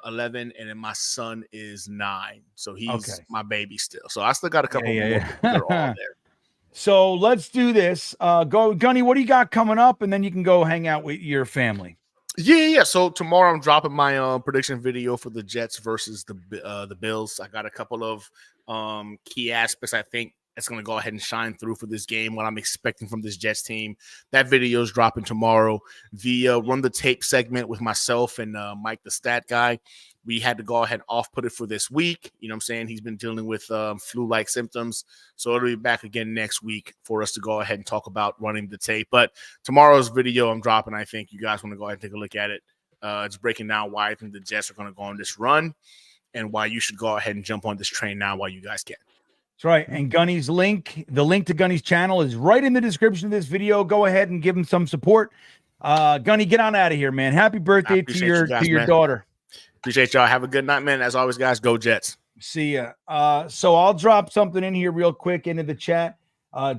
11, and then my son is 9. So he's Okay. my baby still. So I still got a couple Yeah, more. yeah. But they're all there. So let's do this. Go, Gunny. What do you got coming up? And then you can go hang out with your family. Yeah. So tomorrow I'm dropping my prediction video for the Jets versus the Bills. I got a couple of key aspects I think that's going to go ahead and shine through for this game, what I'm expecting from this Jets team. That video is dropping tomorrow. The Run the Tape segment with myself and Mike the Stat Guy, we had to go ahead and off-put it for this week. You know what I'm saying? He's been dealing with flu-like symptoms. So it'll be back again next week for us to go ahead and talk about running the tape. But tomorrow's video I'm dropping, I think you guys want to go ahead and take a look at it. It's breaking down why I think the Jets are going to go on this run and why you should go ahead and jump on this train now while you guys can. That's right. And Gunny's link, the link to Gunny's channel is right in the description of this video. Go ahead and give him some support. Gunny, get on out of here, man. Happy birthday to your daughter. Appreciate y'all. Have a good night, man. As always, guys, go Jets. See ya. So I'll drop something in here real quick into the chat.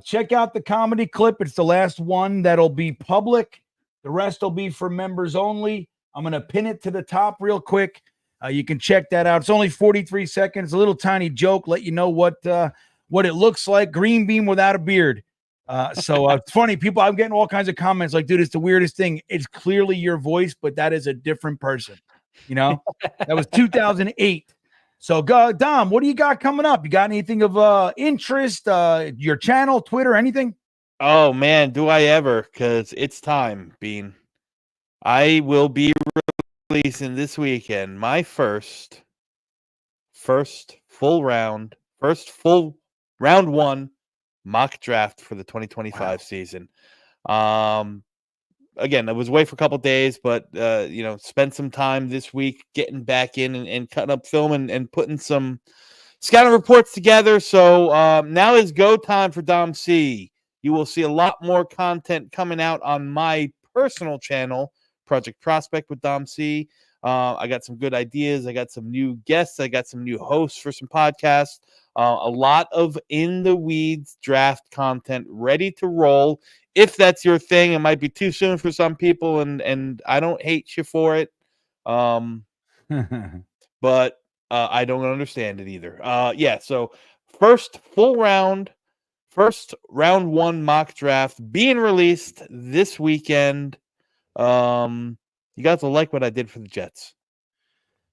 Check out the comedy clip. It's the last one that'll be public. The rest will be for members only. I'm going to pin it to the top real quick. You can check that out. It's only 43 seconds. A little tiny joke. Let you know what it looks like. GreenBean without a beard. So it's funny. People, I'm getting all kinds of comments like, dude, it's the weirdest thing. It's clearly your voice, but that is a different person. You know, that was 2008. So, Dom, what do you got coming up? You got anything of interest? Your channel, Twitter, anything? Oh man, do I ever? Because it's time, Bean. I will be releasing this weekend my first full round one mock draft for the 2025 season. Again, I was away for a couple days, but spent some time this week getting back in and cutting up film and putting some scouting reports together. So now is go time for Dom C. You will see a lot more content coming out on my personal channel, Project Prospect with Dom C. I got some good ideas. I got some new guests. I got some new hosts for some podcasts. A lot of in the weeds draft content ready to roll. If that's your thing, it might be too soon for some people, and I don't hate you for it. But I don't understand it either. So first round one mock draft being released this weekend. You guys will like what I did for the Jets.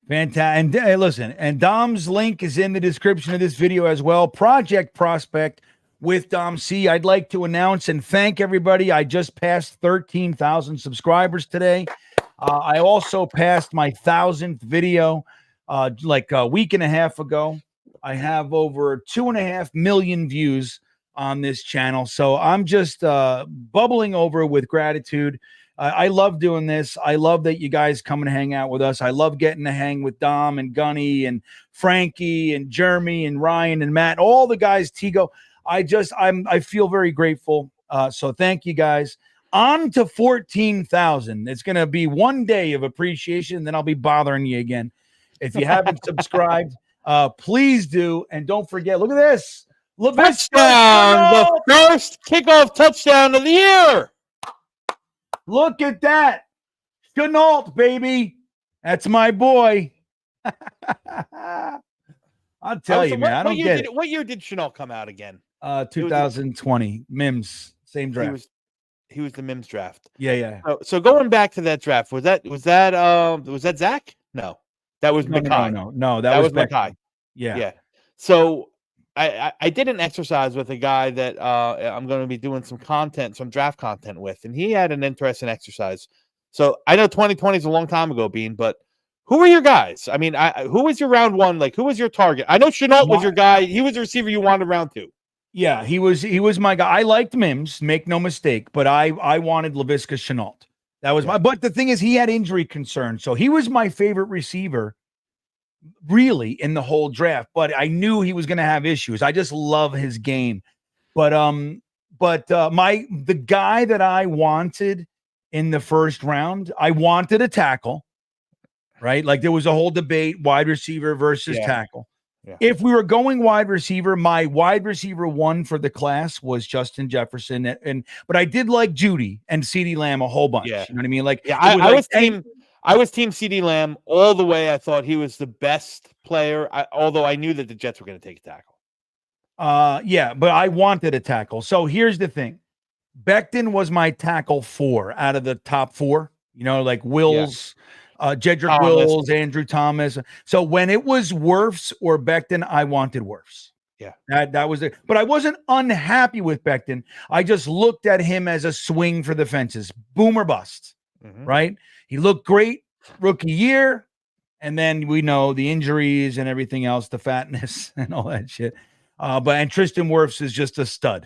Fantastic. And hey, listen, and Dom's link is in the description of this video as well. Project Prospect with Dom C. I'd like to announce and thank everybody. I just passed 13,000 subscribers today. I also passed my 1,000th video like a week and a half ago. I have over 2.5 million views on this channel. So I'm just bubbling over with gratitude. I love doing this. I love that you guys come and hang out with us. I love getting to hang with Dom and Gunny and Frankie and Jeremy and Ryan and Matt, all the guys, Tigo. I feel very grateful. So thank you guys. On to 14,000. It's going to be one day of appreciation. Then I'll be bothering you again. If you haven't subscribed, please do. And don't forget, look at this. Touchdown! The first kickoff touchdown of the year. Look at that. Chenault, baby. That's my boy. I'll tell you, man. I don't get it. What year did Chenault come out again? 2020. Mims. Same draft. He was the Mims draft. Yeah. So going back to that draft, was that Zach? No. That was Mackay. No, that was Mackay. Yeah. So I did an exercise with a guy that I'm going to be doing some draft content with, and he had an interesting exercise. So I know 2020 is a long time ago, Bean, but who are your guys? I mean, who was your round one? Like, who was your target? I know Chenault was your guy. He was the receiver you wanted round two. Yeah, he was my guy. I liked Mims, make no mistake, but I wanted Laviska Chenault. That was but the thing is, he had injury concerns, so he was my favorite receiver, really, in the whole draft. But I knew he was going to have issues. I just love his game. But the guy that I wanted in the first round, I wanted a tackle, right? Like there was a whole debate, wide receiver versus tackle. Yeah. If we were going wide receiver, my wide receiver one for the class was Justin Jefferson, but I did like Judy and CeeDee Lamb a whole bunch. Yeah. You know what I mean? Like, I I was Team CD Lamb all the way. I thought he was the best player, although I knew that the Jets were going to take a tackle. Yeah, but I wanted a tackle. So here's the thing. Becton was my tackle 4 out of the top 4, like Wills, Jedrick Wills, Andrew Thomas. So when it was Wirfs or Becton, I wanted Wirfs. Yeah. That was it. But I wasn't unhappy with Becton. I just looked at him as a swing for the fences. Boom or bust. Right? He looked great rookie year. And then we know the injuries and everything else, the fatness and all that shit. And Tristan Wirfs is just a stud,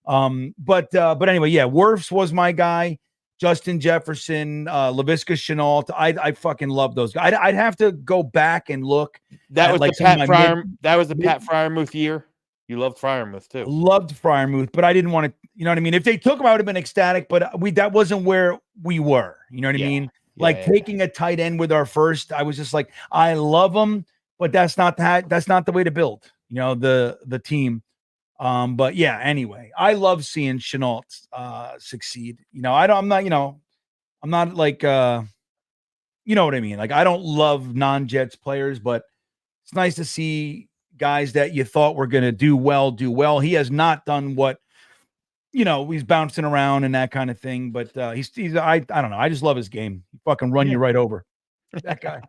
But anyway, yeah, Wirfs was my guy. Justin Jefferson, Laviska Shenault. I fucking love those guys. I'd have to go back and look. That was the Pat Freiermuth year. You loved Freiermuth too. Loved Freiermuth, but I didn't want to. You know what I mean? If they took him, I would have been ecstatic. But that wasn't where we were. You know what I mean? Taking a tight end with our first, I was just like, I love him, but that's not the way to build. The team. But yeah, anyway, I love seeing Shenault succeed. I'm not like you know what I mean? Like, I don't love non-Jets players, but it's nice to see guys that you thought were gonna do well. He has not done what he's bouncing around and that kind of thing, but he's I don't know. I just love his game. He fucking run you right over. That guy.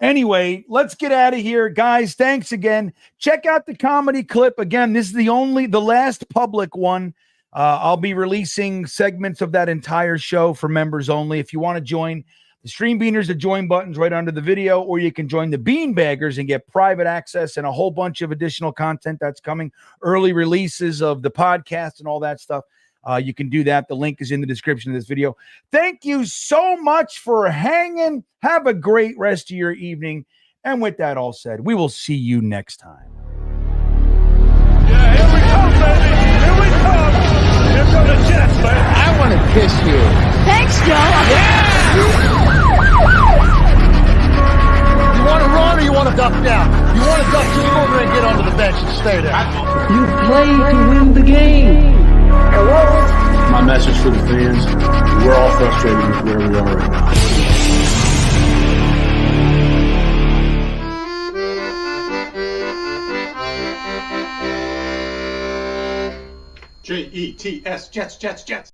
Anyway, let's get out of here, guys. Thanks again. Check out the comedy clip. Again, this is the last public one. I'll be releasing segments of that entire show for members only. If you want to join the Stream Beaners, the join button's right under the video, or you can join the Beanbaggers and get private access and a whole bunch of additional content that's coming, early releases of the podcast and all that stuff. You can do that. The link is in the description of this video. Thank you so much for hanging. Have a great rest of your evening. And with that all said, we will see you next time. Yeah, here we come, baby. Here we come. Here come the Jets, baby. I want to kiss you. Thanks, Joe. You want to run or you want to duck down? You want to duck, just go over and get onto the bench and stay there. You play to win the game. My message for the fans, we're all frustrated with where we are right now. Jets, Jets, Jets.